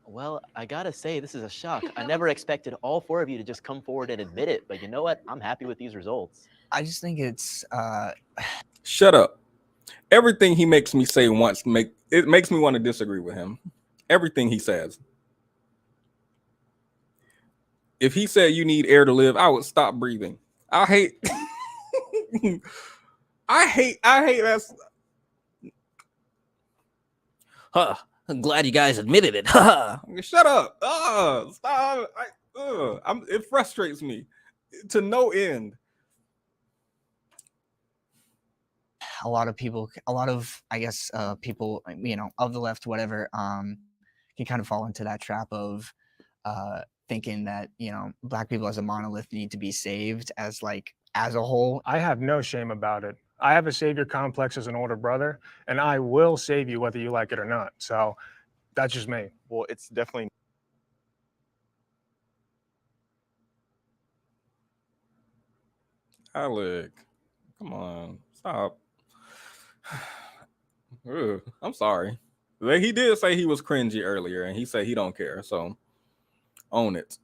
Well, I gotta say, this is a shock. I never expected all four of you to just come forward and admit it, but you know what? I'm happy with these results. I just think it's Shut up. Everything he makes me say makes me want to disagree with him. Everything he says. If he said you need air to live, I would stop breathing. I hate that. Huh. I'm glad you guys admitted it. Haha. Shut up. Stop. It frustrates me to no end. a lot of people, I guess, people, of the left, whatever, can kind of fall into that trap of thinking that, Black people as a monolith need to be saved as a whole. I have no shame about it. I have a savior complex as an older brother, and I will save you whether you like it or not. So that's just me. Well, it's definitely. Alec, come on, stop. Ugh, I'm sorry. He did say he was cringy earlier, and he said he don't care. So own it.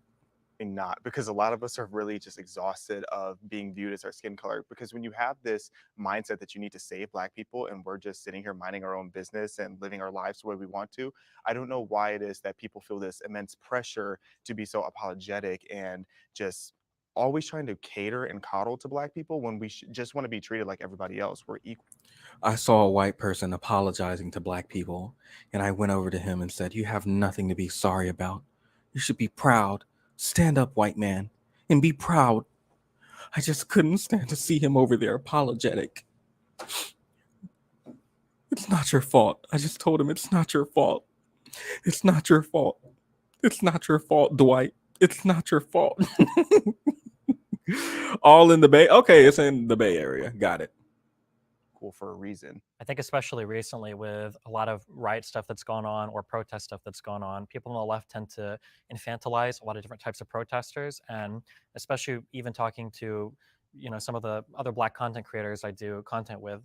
Not, because a lot of us are really just exhausted of being viewed as our skin color, because when you have this mindset that you need to save Black people and we're just sitting here minding our own business and living our lives the way we want to, I don't know why it is that people feel this immense pressure to be so apologetic and just always trying to cater and coddle to Black people when we just want to be treated like everybody else. We're equal. I saw a white person apologizing to Black people, and I went over to him and said, "You have nothing to be sorry about. You should be proud. Stand up, white man, and be proud." I just couldn't stand to see him over there apologetic. It's not your fault. I just told him it's not your fault. It's not your fault. It's not your fault, Dwight. It's not your fault. All in the Bay. Okay, it's in the Bay Area. Got it. Cool for a reason. I think especially recently with a lot of riot stuff that's gone on or protest stuff that's gone on, people on the left tend to infantilize a lot of different types of protesters. And especially even talking to, some of the other Black content creators I do content with,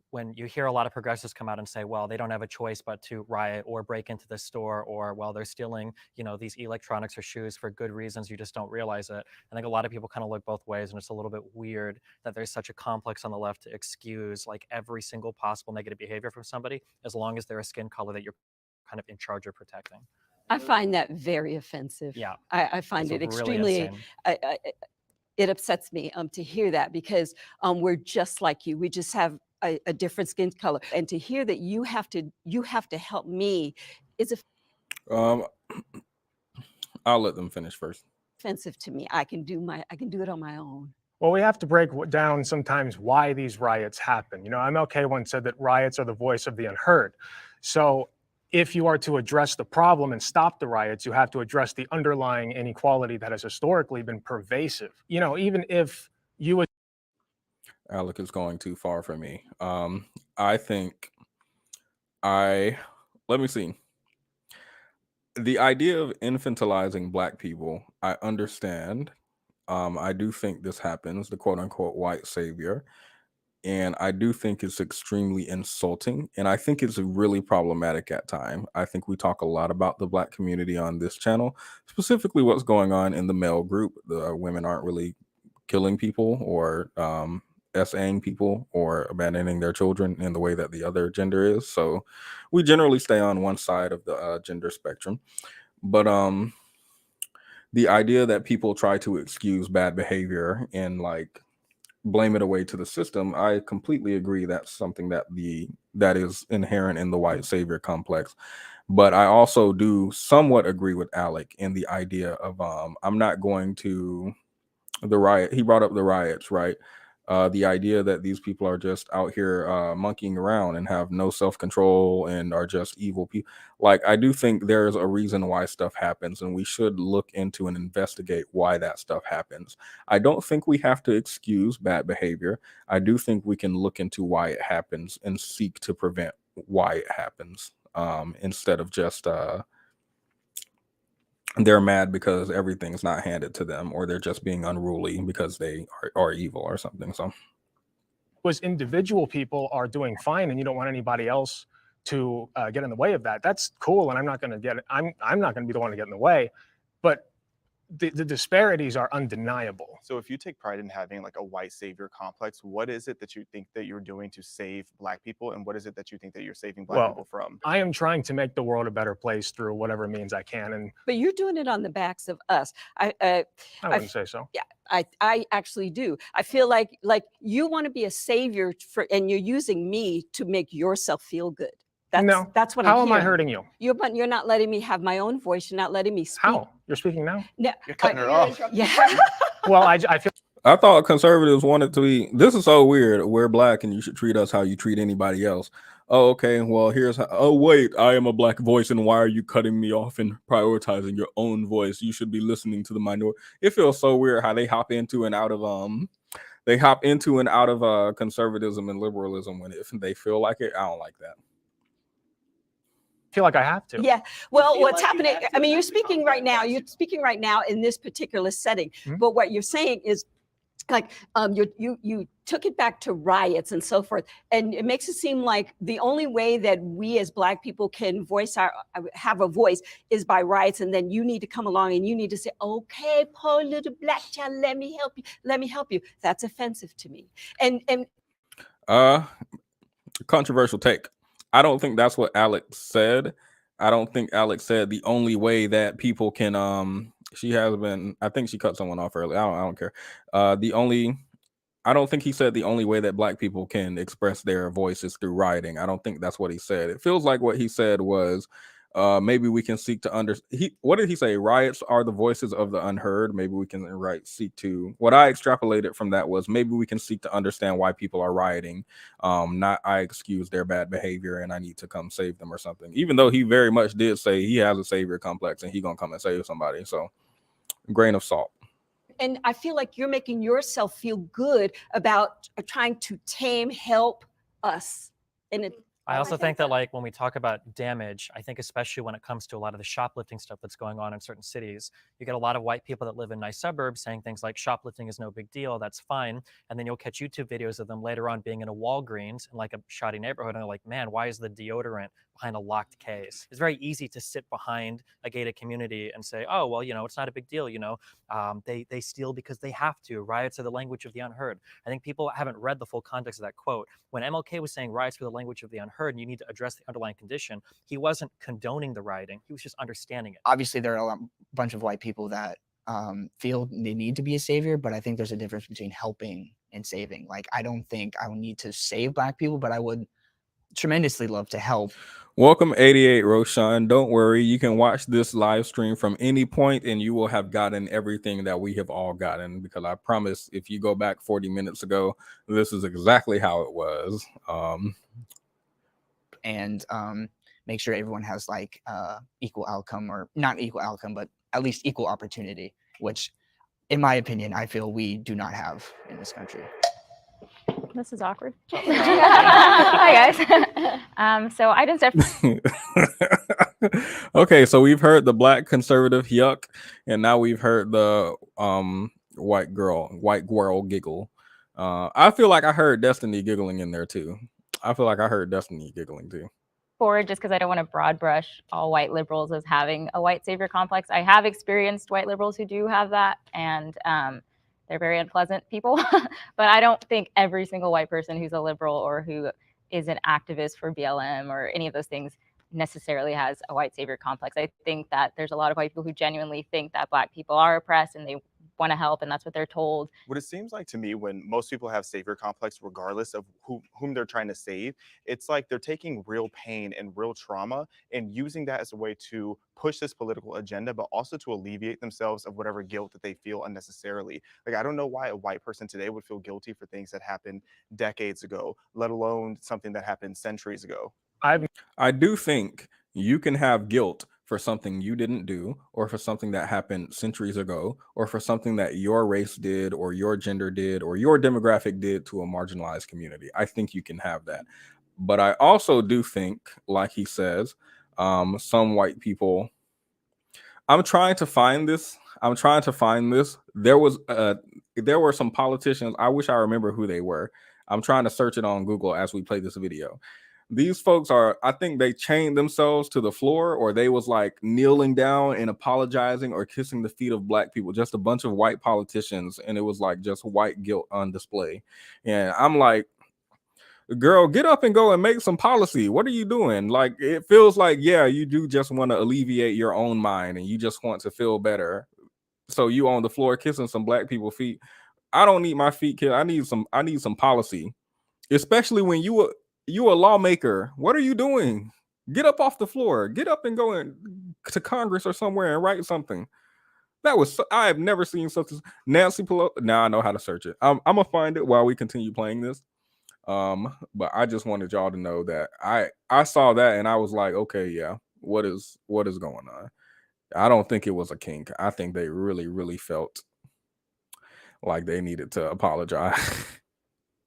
when you hear a lot of progressives come out and say, well, they don't have a choice but to riot or break into the store, or, well, they're stealing, these electronics or shoes for good reasons, you just don't realize it. I think a lot of people kind of look both ways, and it's a little bit weird that there's such a complex on the left to excuse like every single possible negative behavior from somebody, as long as they're a skin color that you're kind of in charge of protecting. I find that very offensive. Yeah. I find it really extremely, insane. it upsets me to hear that, because we're just like you. We just have a different skin color, and to hear that you have to help me is I'll let them finish first. offensive to me. I can do it on my own. Well, we have to break down sometimes why these riots happen. You know, MLK once said that riots are the voice of the unheard. So if you are to address the problem and stop the riots, you have to address the underlying inequality that has historically been pervasive. You know, even if you would. Alec is going too far for me. I think let me see. The idea of infantilizing Black people, I understand. I do think this happens, the quote unquote white savior. And I do think it's extremely insulting. And I think it's really problematic at times. I think we talk a lot about the Black community on this channel, specifically what's going on in the male group. The women aren't really killing people or SAing people or abandoning their children in the way that the other gender is. So we generally stay on one side of the gender spectrum. But the idea that people try to excuse bad behavior and like blame it away to the system, I completely agree. That's something that is inherent in the white savior complex. But I also do somewhat agree with Alec in the idea of I'm not going to the riot. He brought up the riots, right? The idea that these people are just out here monkeying around and have no self-control and are just evil people. Like, I do think there's a reason why stuff happens, and we should look into and investigate why that stuff happens. I don't think we have to excuse bad behavior. I do think we can look into why it happens and seek to prevent why it happens, instead of just they're mad because everything's not handed to them, or they're just being unruly because they are evil or something. So was individual people are doing fine and you don't want anybody else to get in the way of that, that's cool. And I'm not going to get it. I'm not going to be the one to get in the way, but the disparities are undeniable. So if you take pride in having like a white savior complex, what is it that you think that you're doing to save Black people? And what is it that you think that you're saving Black people from? I am trying to make the world a better place through whatever means I can. And But you're doing it on the backs of us. I wouldn't say so. Yeah, I actually do. I feel like you want to be a savior and you're using me to make yourself feel good. That's what I'm How hearing. am I hurting you? You're not letting me have my own voice. You're not letting me speak. How? You're speaking now? No, you're cutting her off. Yeah. Well, I feel. I thought conservatives wanted to be, this is so weird. We're Black and you should treat us how you treat anybody else. Oh, okay. Well, here's how, oh, wait, I am a Black voice. And why are you cutting me off and prioritizing your own voice? You should be listening to the minority. It feels so weird how they hop into and out of conservatism and liberalism if they feel like it. I don't like that. Feel like I have to. Yeah. Well, what's happening? I mean, you're speaking right now. You're speaking right now in this particular setting. Mm-hmm. But what you're saying is, like, you took it back to riots and so forth, and it makes it seem like the only way that we as Black people can have a voice is by riots, and then you need to come along and you need to say, "Okay, poor little Black child, let me help you. Let me help you." That's offensive to me. And controversial take. I don't think that's what Alex said. I don't think Alex said the only way that people can I think she cut someone off earlier. I don't care. I don't think he said the only way that Black people can express their voices through rioting. I don't think that's what he said. It feels like what he said was maybe we can seek to what did he say? Riots are the voices of the unheard. Maybe we can seek to, what I extrapolated from that was maybe we can seek to understand why people are rioting. Not I excuse their bad behavior and I need to come save them or something. Even though he very much did say he has a savior complex and he gonna come and save somebody. So grain of salt. And I feel like you're making yourself feel good about trying to help us. And I also think that, like, when we talk about damage, I think especially when it comes to a lot of the shoplifting stuff that's going on in certain cities, you get a lot of white people that live in nice suburbs saying things like shoplifting is no big deal, that's fine. And then you'll catch YouTube videos of them later on being in a Walgreens in like a shoddy neighborhood and they're like, man, why is the deodorant behind a locked case? It's very easy to sit behind a gated community and say, oh, well, it's not a big deal. They steal because they have to. Riots are the language of the unheard. I think people haven't read the full context of that quote. When MLK was saying riots were the language of the unheard and you need to address the underlying condition, he wasn't condoning the rioting. He was just understanding it. Obviously, there are a bunch of white people that feel they need to be a savior, but I think there's a difference between helping and saving. Like, I don't think I would need to save Black people, but I would tremendously love to help Welcome 88 Roshan. Don't worry, you can watch this live stream from any point and you will have gotten everything that we have all gotten, because I promise if you go back 40 minutes ago, this is exactly how it was. And make sure everyone has like equal outcome, or not equal outcome, but at least equal opportunity, which in my opinion, I feel we do not have in this country. This is awkward. Hi guys. So I didn't start. Okay, so we've heard the black conservative yuck, and now we've heard the white girl giggle. I feel like I heard Destiny giggling in there too. I feel like I heard Destiny giggling too. Forward, just because I don't want to broad brush all white liberals as having a white savior complex. I have experienced white liberals who do have that, and they're very unpleasant people. But I don't think every single white person who's a liberal or who is an activist for BLM or any of those things necessarily has a white savior complex. I think that there's a lot of white people who genuinely think that black people are oppressed and they want to help, and that's what they're told. What it seems like to me, when most people have savior complex, regardless of whom they're trying to save, it's like they're taking real pain and real trauma and using that as a way to push this political agenda, but also to alleviate themselves of whatever guilt that they feel unnecessarily. Like, I don't know why a white person today would feel guilty for things that happened decades ago, let alone something that happened centuries ago. I do think you can have guilt for something you didn't do, or for something that happened centuries ago, or for something that your race did, or your gender did, or your demographic did to a marginalized community. I think you can have that. But I also do think, like he says, some white people, I'm trying to find this. There were some politicians. I wish I remember who they were. I'm trying to search it on Google as we play this video. These folks are, I think they chained themselves to the floor, or they was like kneeling down and apologizing or kissing the feet of black people, just a bunch of white politicians. And it was like just white guilt on display. And I'm like, girl, get up and go and make some policy. What are you doing? Like, it feels like, yeah, you do just want to alleviate your own mind and you just want to feel better. So you on the floor kissing some black people feet. I don't need my feet kissed. I need some policy. Especially when you a lawmaker. What are you doing? Get up off the floor. Get up and go to Congress or somewhere and write something. That was I have never seen such as Nancy Pelosi. Now I know how to search it. I'm gonna find it while we continue playing this. But I just wanted y'all to know that I saw that and I was like, okay, yeah, what is going on? I don't think it was a kink. I think they really felt like they needed to apologize.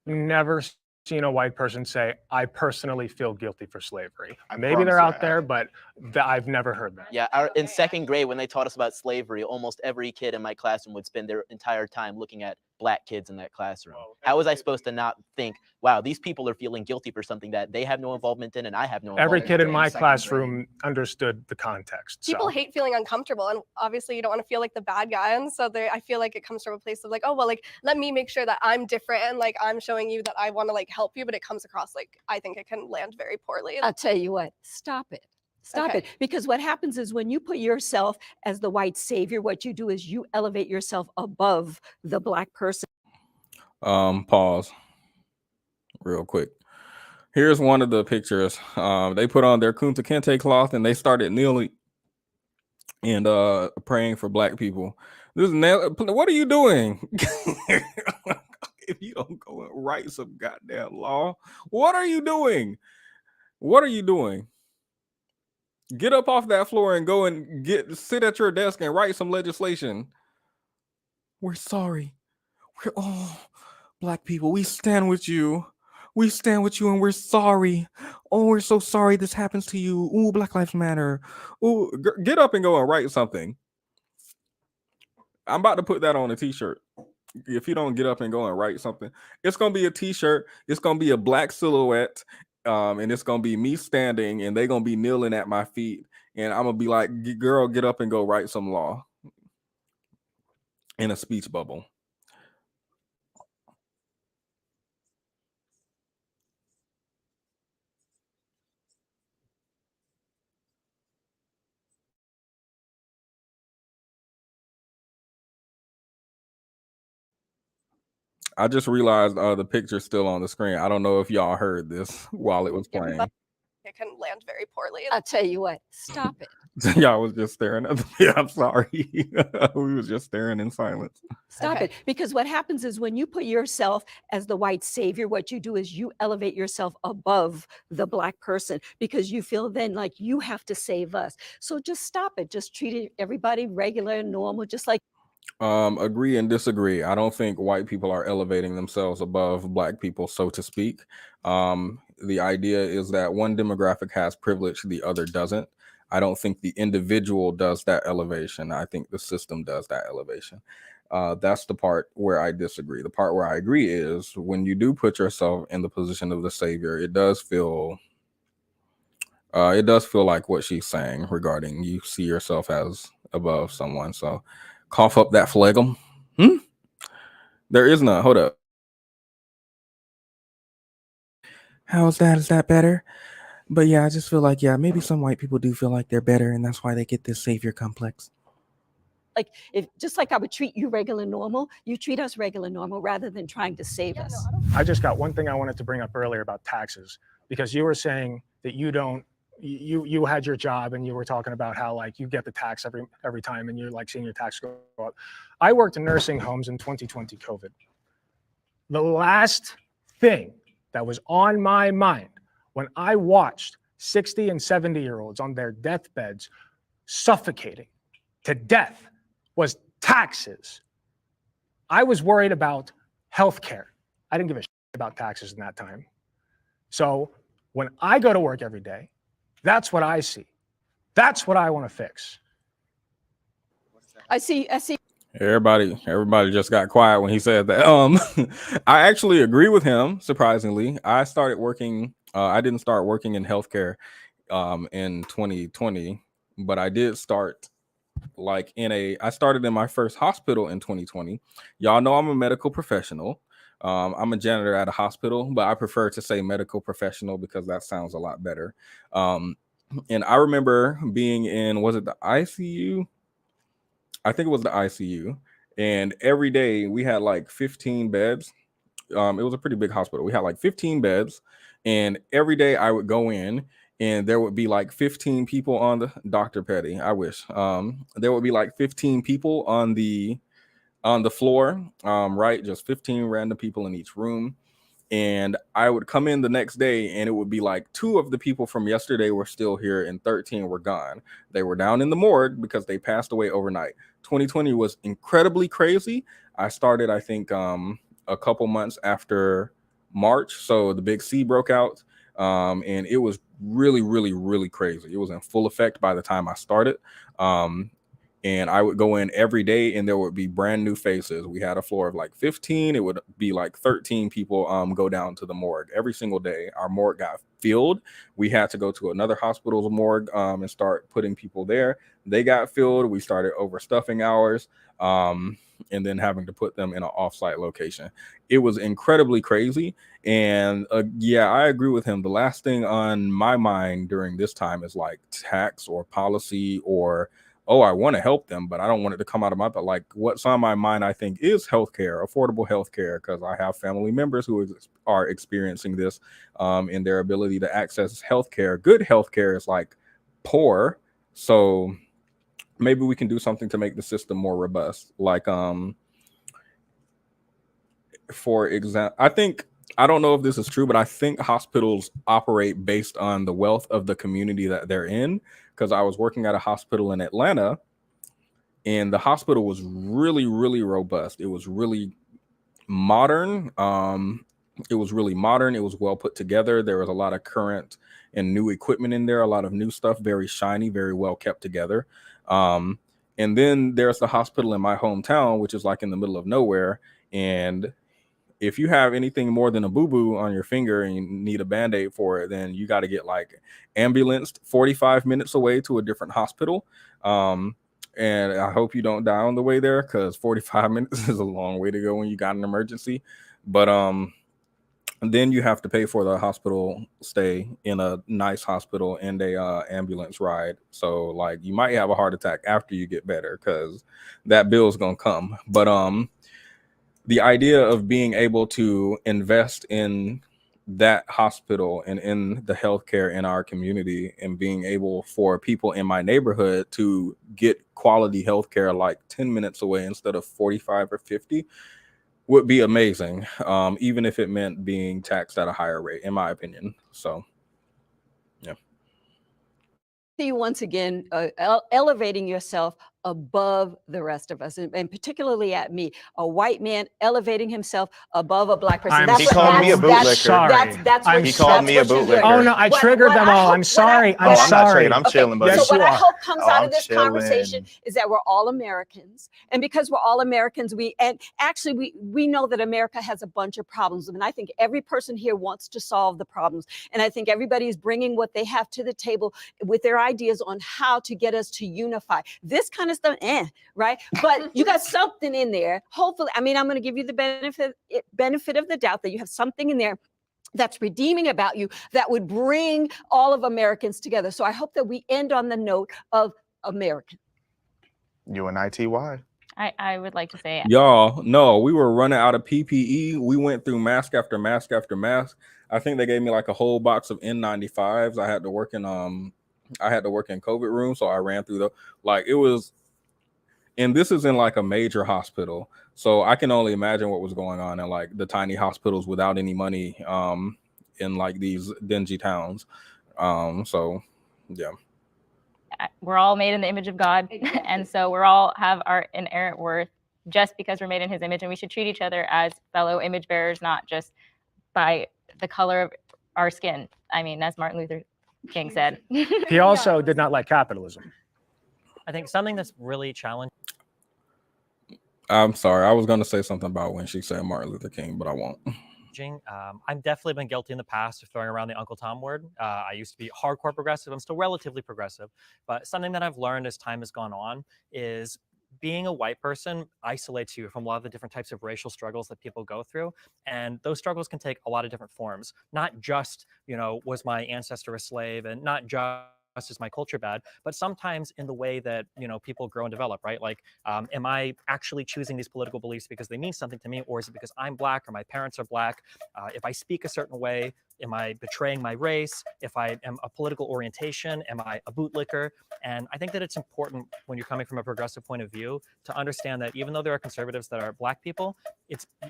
Never seen a white person say, I personally feel guilty for slavery. I Maybe they're promise out there, but I've never heard that. Yeah, in second grade, when they taught us about slavery, almost every kid in my classroom would spend their entire time looking at black kids in that classroom. How was I supposed to not think, wow, these people are feeling guilty for something that they have no involvement in and I have no involvement Every kid in my second classroom understood the context. People so. hate feeling uncomfortable, and obviously you don't want to feel like the bad guy. And so I feel like it comes from a place of like, oh well, like let me make sure that I'm different and like I'm showing you that I want to like help you, but it comes across like I think it can land very poorly. I'll tell you what, stop it. Stop Okay. it. Because what happens is when you put yourself as the white savior, what you do is you elevate yourself above the black person. Pause real quick. Here's one of the pictures. They put on their Kunta Kinte cloth and they started kneeling and praying for black people. What are you doing? If you don't go and write some goddamn law, what are you doing? What are you doing? Get up off that floor and go and sit at your desk and write some legislation. We're sorry. We're all black people. We stand with you. We stand with you and we're sorry. Oh, we're so sorry this happens to you. Ooh, Black Lives Matter. Ooh, get up and go and write something. I'm about to put that on a t-shirt. If you don't get up and go and write something, it's gonna be a t-shirt. It's gonna be a black silhouette, and it's gonna be me standing, and they're gonna be kneeling at my feet, and I'm gonna be like, "Girl, get up and go write some law." In a speech bubble. I just realized the picture's still on the screen. I don't know if y'all heard this while it was playing. it can land very poorly. I'll tell you what, stop it. Y'all was just staring at me. I'm sorry. We was just staring in silence. Stop it. Because what happens is when you put yourself as the white savior, what you do is you elevate yourself above the Black person because you feel then like you have to save us. So just stop it. Just treat everybody regular and normal, just like. Agree and disagree. I don't think white people are elevating themselves above Black people, so to speak. The idea is that one demographic has privilege, the other doesn't. I don't think the individual does that elevation. I think the system does that elevation. That's the part where I disagree. The part where I agree is when you do put yourself in the position of the savior, it does feel like what she's saying regarding you see yourself as above someone. So cough up that phlegm. There is none. Hold up. How's that? Is that better? But yeah, I just feel like, yeah, maybe some white people do feel like they're better, and that's why they get this savior complex. Like if just like I would treat you regular normal, you treat us regular normal rather than trying to save us. I just got one thing I wanted to bring up earlier about taxes, because you were saying that you had your job and you were talking about how like you get the tax every time and you're like seeing your tax go up. I worked in nursing homes in 2020 COVID. The last thing that was on my mind when I watched 60 and 70-year-olds on their deathbeds suffocating to death was taxes. I was worried about healthcare. I didn't give a shit about taxes in that time. So when I go to work every day, that's what I see. That's what I want to fix. I see. Everybody just got quiet when he said that. I actually agree with him, surprisingly. I started working, I didn't start working in healthcare in 2020, but I did start I started in my first hospital in 2020. Y'all know I'm a medical professional. I'm a janitor at a hospital, but I prefer to say medical professional because that sounds a lot better. And I remember being in, was it the ICU? I think it was the ICU. And every day we had like 15 beds. It was a pretty big hospital. We had like 15 beds. And every day I would go in and there would be like 15 people on the Dr. Petty. I wish. There would be like 15 people on the floor, right? Just 15 random people in each room. And I would come in the next day and it would be like 2 of the people from yesterday were still here and 13 were gone. They were down in the morgue because they passed away overnight. 2020 was incredibly crazy. I started, I think, a couple months after March. So the big C broke out. And it was really, really, really crazy. It was in full effect by the time I started. And I would go in every day and there would be brand new faces. We had a floor of like 15. It would be like 13 people go down to the morgue every single day. Our morgue got filled. We had to go to another hospital's morgue and start putting people there. They got filled. We started overstuffing ours and then having to put them in an offsite location. It was incredibly crazy. And yeah, I agree with him. The last thing on my mind during this time is like tax or policy or oh, I want to help them, but I don't want it to come out of my, but like what's on my mind, I think is healthcare, affordable healthcare, because I have family members who are experiencing this in their ability to access healthcare. Good healthcare is like poor. So maybe we can do something to make the system more robust. Like, for example, I don't know if this is true, but I think hospitals operate based on the wealth of the community that they're in. Because I was working at a hospital in Atlanta, and the hospital was really, really robust. It was really modern. It was well put together. There was a lot of current and new equipment in there, a lot of new stuff, very shiny, very well kept together. And then there's the hospital in my hometown, which is like in the middle of nowhere. And if you have anything more than a boo-boo on your finger and you need a Band-Aid for it, then you got to get like ambulanced 45 minutes away to a different hospital. And I hope you don't die on the way there, because 45 minutes is a long way to go when you got an emergency. But then you have to pay for the hospital stay in a nice hospital and a ambulance ride. So like you might have a heart attack after you get better, because that bill's gonna come. But the idea of being able to invest in that hospital and in the healthcare in our community, and being able for people in my neighborhood to get quality healthcare like 10 minutes away instead of 45 or 50 would be amazing, even if it meant being taxed at a higher rate, in my opinion. So, yeah. You once again elevating yourself above the rest of us, and particularly at me, a white man elevating himself above a black person. He called me a bootlicker. He called me a bootlicker. Oh no, I triggered them all. I'm sorry. I'm not sorry. triggered. I'm chilling, buddy. So what I hope comes Oh, out I'm of this chilling. conversation is that we're all Americans, and because we're all Americans, we know that America has a bunch of problems, and I think every person here wants to solve the problems, and I think everybody is bringing what they have to the table with their ideas on how to get us to unify. This kind of stuff, right? But you got something in there. Hopefully, I mean, I'm going to give you the benefit of the doubt that you have something in there that's redeeming about you that would bring all of Americans together. So I hope that we end on the note of American. UNITY. I would like to say, Y'all, no, we were running out of PPE. We went through mask after mask after mask. I think they gave me like a whole box of N95s. I had to work in COVID room, so I ran through it was, and this is in like a major hospital. So I can only imagine what was going on in like the tiny hospitals without any money in like these dingy towns. So yeah. we're all made in the image of God, and so we're all have our inherent worth just because we're made in His image, and we should treat each other as fellow image bearers, not just by the color of our skin. I mean, as Martin Luther King said. He also did not like capitalism. I think something that's really challenging. I'm sorry, I was going to say something about when she said Martin Luther King, but I won't. I've definitely been guilty in the past of throwing around the Uncle Tom word. I used to be hardcore progressive. I'm still relatively progressive. But something that I've learned as time has gone on is being a white person isolates you from a lot of the different types of racial struggles that people go through. And those struggles can take a lot of different forms. Not just, was my ancestor a slave, and not just is my culture bad, but sometimes in the way that people grow and develop, right? Like, am I actually choosing these political beliefs because they mean something to me, or is it because I'm black or my parents are black? If I speak a certain way, am I betraying my race? If I am a political orientation, am I a bootlicker? And I think that it's important when you're coming from a progressive point of view to understand that even though there are conservatives that are black people,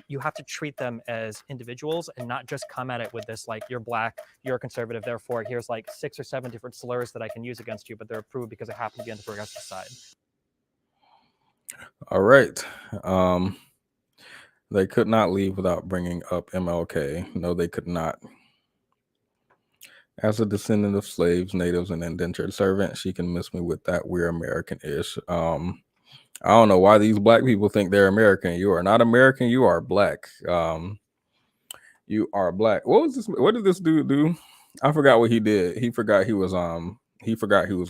you have to treat them as individuals and not just come at it with this, like, you're black, you're a conservative, therefore here's like 6 or 7 different slurs that I can use against you, but they're approved because I happen to be on the progressive side. All right. They could not leave without bringing up MLK. No, they could not. As a descendant of slaves, natives, and indentured servants, she can miss me with that. We're American-ish. I don't know why these black people think they're American. You are not American. You are black. You are black. What did this dude do? I forgot what he did. He forgot he was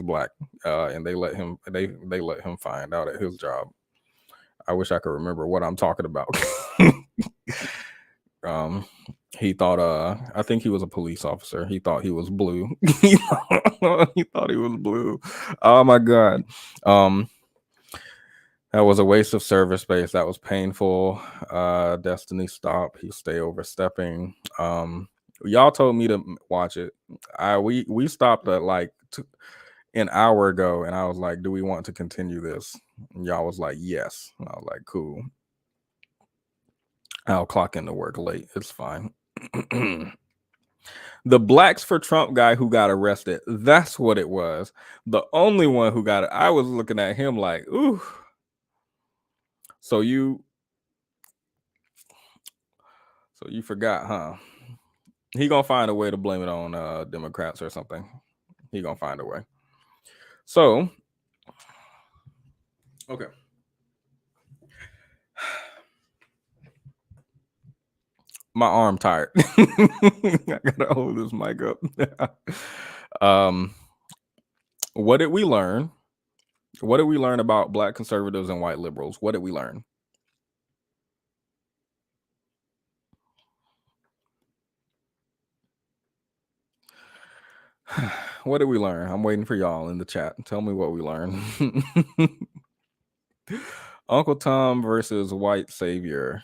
black. And they let him find out at his job. I wish I could remember what I'm talking about. He thought I think he was a police officer. He thought he was blue. He thought he was blue. Oh my God. That was a waste of service space. That was painful. Destiny stop. He stay overstepping. Y'all told me to watch it. We stopped at like an hour ago, and I was like, do we want to continue this? And y'all was like, yes. And I was like, cool. I'll clock into work late. It's fine. The Blacks for Trump guy who got arrested. That's what it was. The only one who got it. I was looking at him like, ooh. So you forgot, huh? He gonna find a way to blame it on Democrats or something. He gonna find a way. So, okay. My arm tired. I gotta hold this mic up. What did we learn? What did we learn about black conservatives and white liberals? What did we learn? What did we learn? I'm waiting for y'all in the chat. Tell me what we learned. Uncle Tom versus white savior.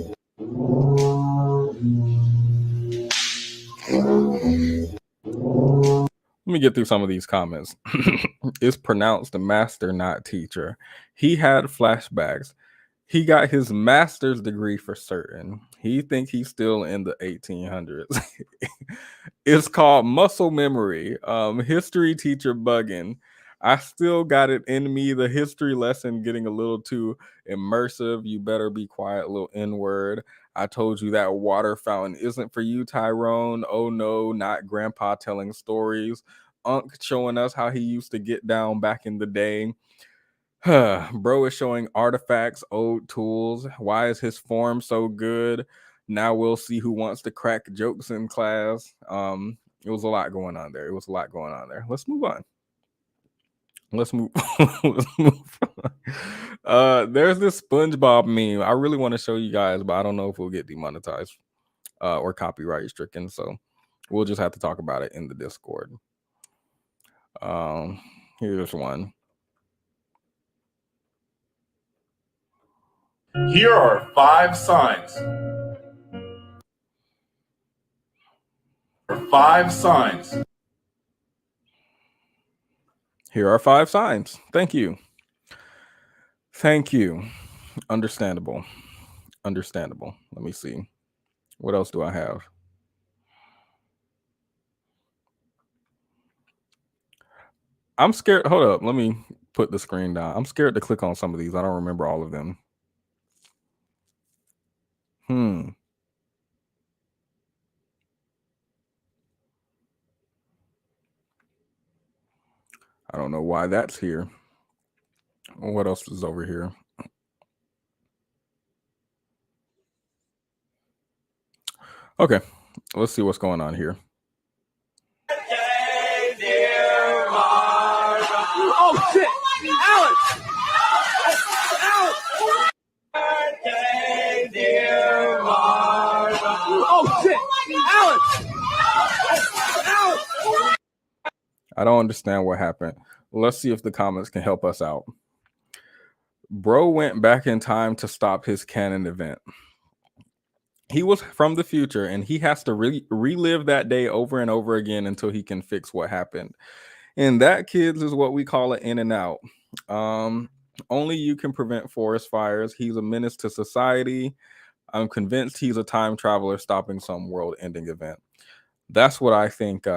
Let me get through some of these comments. It's pronounced master, not teacher. He had flashbacks. He got his master's degree for certain. He think he's still in the 1800s. It's called muscle memory. History teacher bugging. I still got it in me. The history lesson getting a little too immersive. You better be quiet, little N-word. I told you that water fountain isn't for you, Tyrone. Oh no, not grandpa telling stories. Unc showing us how he used to get down back in the day. Bro is showing artifacts, old tools. Why is his form so good? Now we'll see who wants to crack jokes in class. It was a lot going on there. Let's move on. Let's move. Let's move on. There's this SpongeBob meme. I really want to show you guys, but I don't know if we'll get demonetized or copyright stricken. So we'll just have to talk about it in the Discord. Here's one. Here are 5 signs. 5 signs. Here are 5 signs. Thank you. Thank you. Understandable. Understandable. Let me see. What else do I have? I'm scared. Hold up. Let me put the screen down. I'm scared to click on some of these. I don't remember all of them. I don't know why that's here. What else is over here? Okay, let's see what's going on here. Oh shit! Alex! Birthday, dear Marva. Oh shit! Alex! I don't understand what happened. Let's see if the comments can help us out. Bro went back in time to stop his canon event. He was from the future, and he has to relive that day over and over again until he can fix what happened. And that, kids, is what we call an in and out. Only you can prevent forest fires. He's a menace to society. I'm convinced he's a time traveler stopping some world-ending event. That's what I think.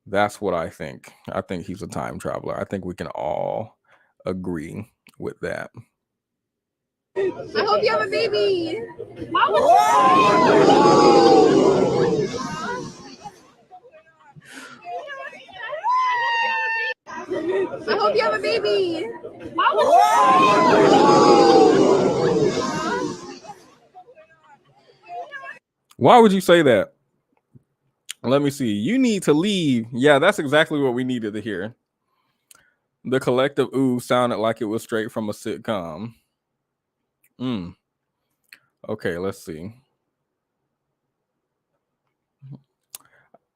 That's what I think. I think he's a time traveler. I think we can all agree with that. I hope you have a baby. I hope you have a baby. Why would you say that? Let me see. You need to leave. Yeah, that's exactly what we needed to hear. The collective ooh sounded like it was straight from a sitcom. Okay, let's see.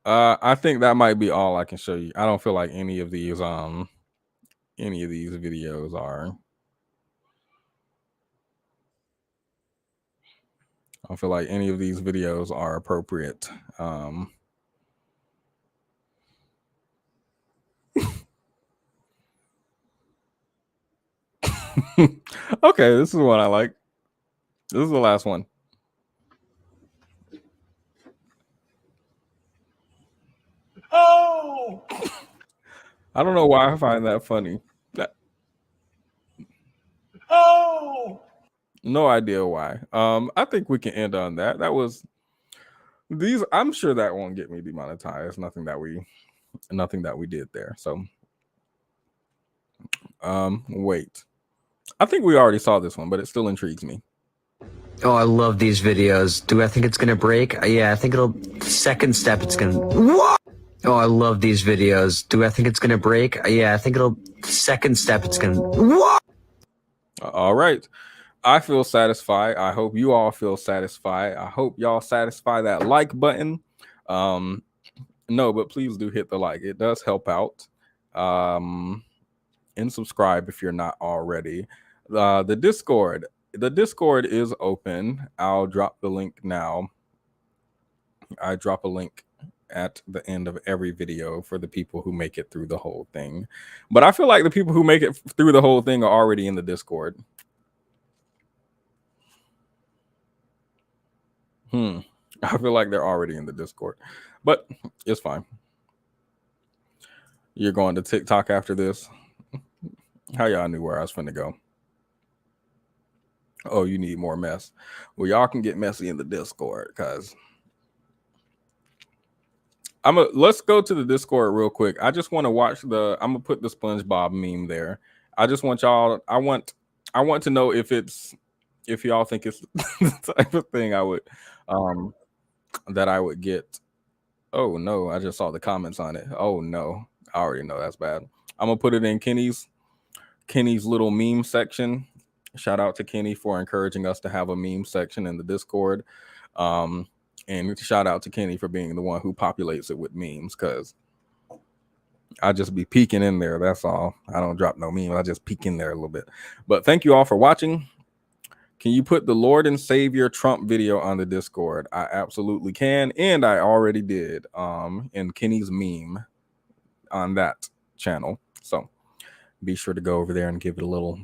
I think that might be all I can show you. I don't feel like any of these videos are. I don't feel like any of these videos are appropriate. Okay, this is what I like. This is the last one. Oh! I don't know why I find that funny. Oh! No idea why. I think we can end on that. That was these. I'm sure that won't get me demonetized. Nothing that we did there. So, wait. I think we already saw this one, but it still intrigues me. Oh, I love these videos. Do I think it's gonna break? Yeah, I think it'll. Second step, it's gonna. What? Oh, I love these videos. Do I think it's gonna break? Yeah, I think it'll. Second step, it's gonna. What? All right. I feel satisfied. I hope you all feel satisfied. I hope y'all satisfy that like button. No, but please do hit the like. It does help out. And subscribe if you're not already. The Discord is open. I'll drop the link now. I drop a link at the end of every video for the people who make it through the whole thing. But I feel like the people who make it through the whole thing are already in the Discord. I feel like they're already in the Discord, but it's fine. You're going to TikTok after this? How y'all knew where I was finna go? Oh, you need more mess. Well, y'all can get messy in the Discord, because let's go to the Discord real quick. I just want to watch I'm gonna put the SpongeBob meme there. I just want y'all, I want to know if y'all think it's the type of thing I would that I would get. Oh no, I just saw the comments on it. Oh no, I already know that's bad. I'm gonna put it in Kenny's little meme section. Shout out to Kenny for encouraging us to have a meme section in the Discord. And shout out to Kenny for being the one who populates it with memes, because I just be peeking in there. That's all. I don't drop no memes. I just peek in there a little bit. But thank you all for watching. Can you put the Lord and Savior Trump video on the Discord? I absolutely can, and I already did in Kenny's meme on that channel. So be sure to go over there and give it a little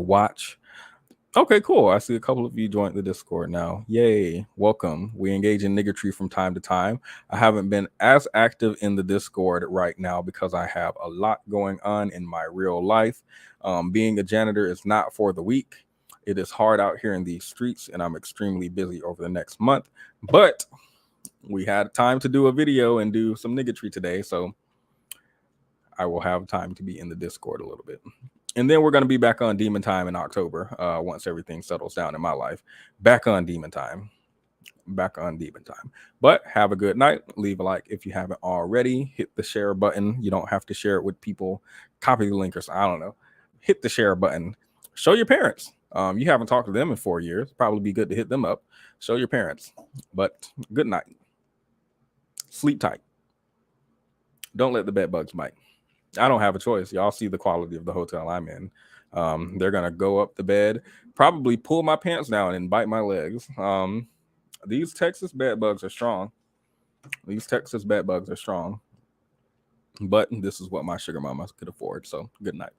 watch. Okay, cool. I see a couple of you joined the Discord now. Yay. Welcome. We engage in niggertry from time to time. I haven't been as active in the Discord right now because I have a lot going on in my real life. Being a janitor is not for the weak. It is hard out here in these streets, and I'm extremely busy over the next month. But we had time to do a video and do some niggertry today, so I will have time to be in the Discord a little bit. And then we're going to be back on Demon Time in October, once everything settles down in my life. Back on Demon Time. But have a good night. Leave a like if you haven't already. Hit the share button. You don't have to share it with people. Copy the link or something. I don't know. Hit the share button. Show your parents. You haven't talked to them in 4 years. Probably be good to hit them up. Show your parents. But good night. Sleep tight. Don't let the bed bugs bite. I don't have a choice. Y'all see the quality of the hotel I'm in. They're gonna go up the bed, probably pull my pants down and bite my legs. These Texas bed bugs are strong. But this is what my sugar mama could afford. So good night.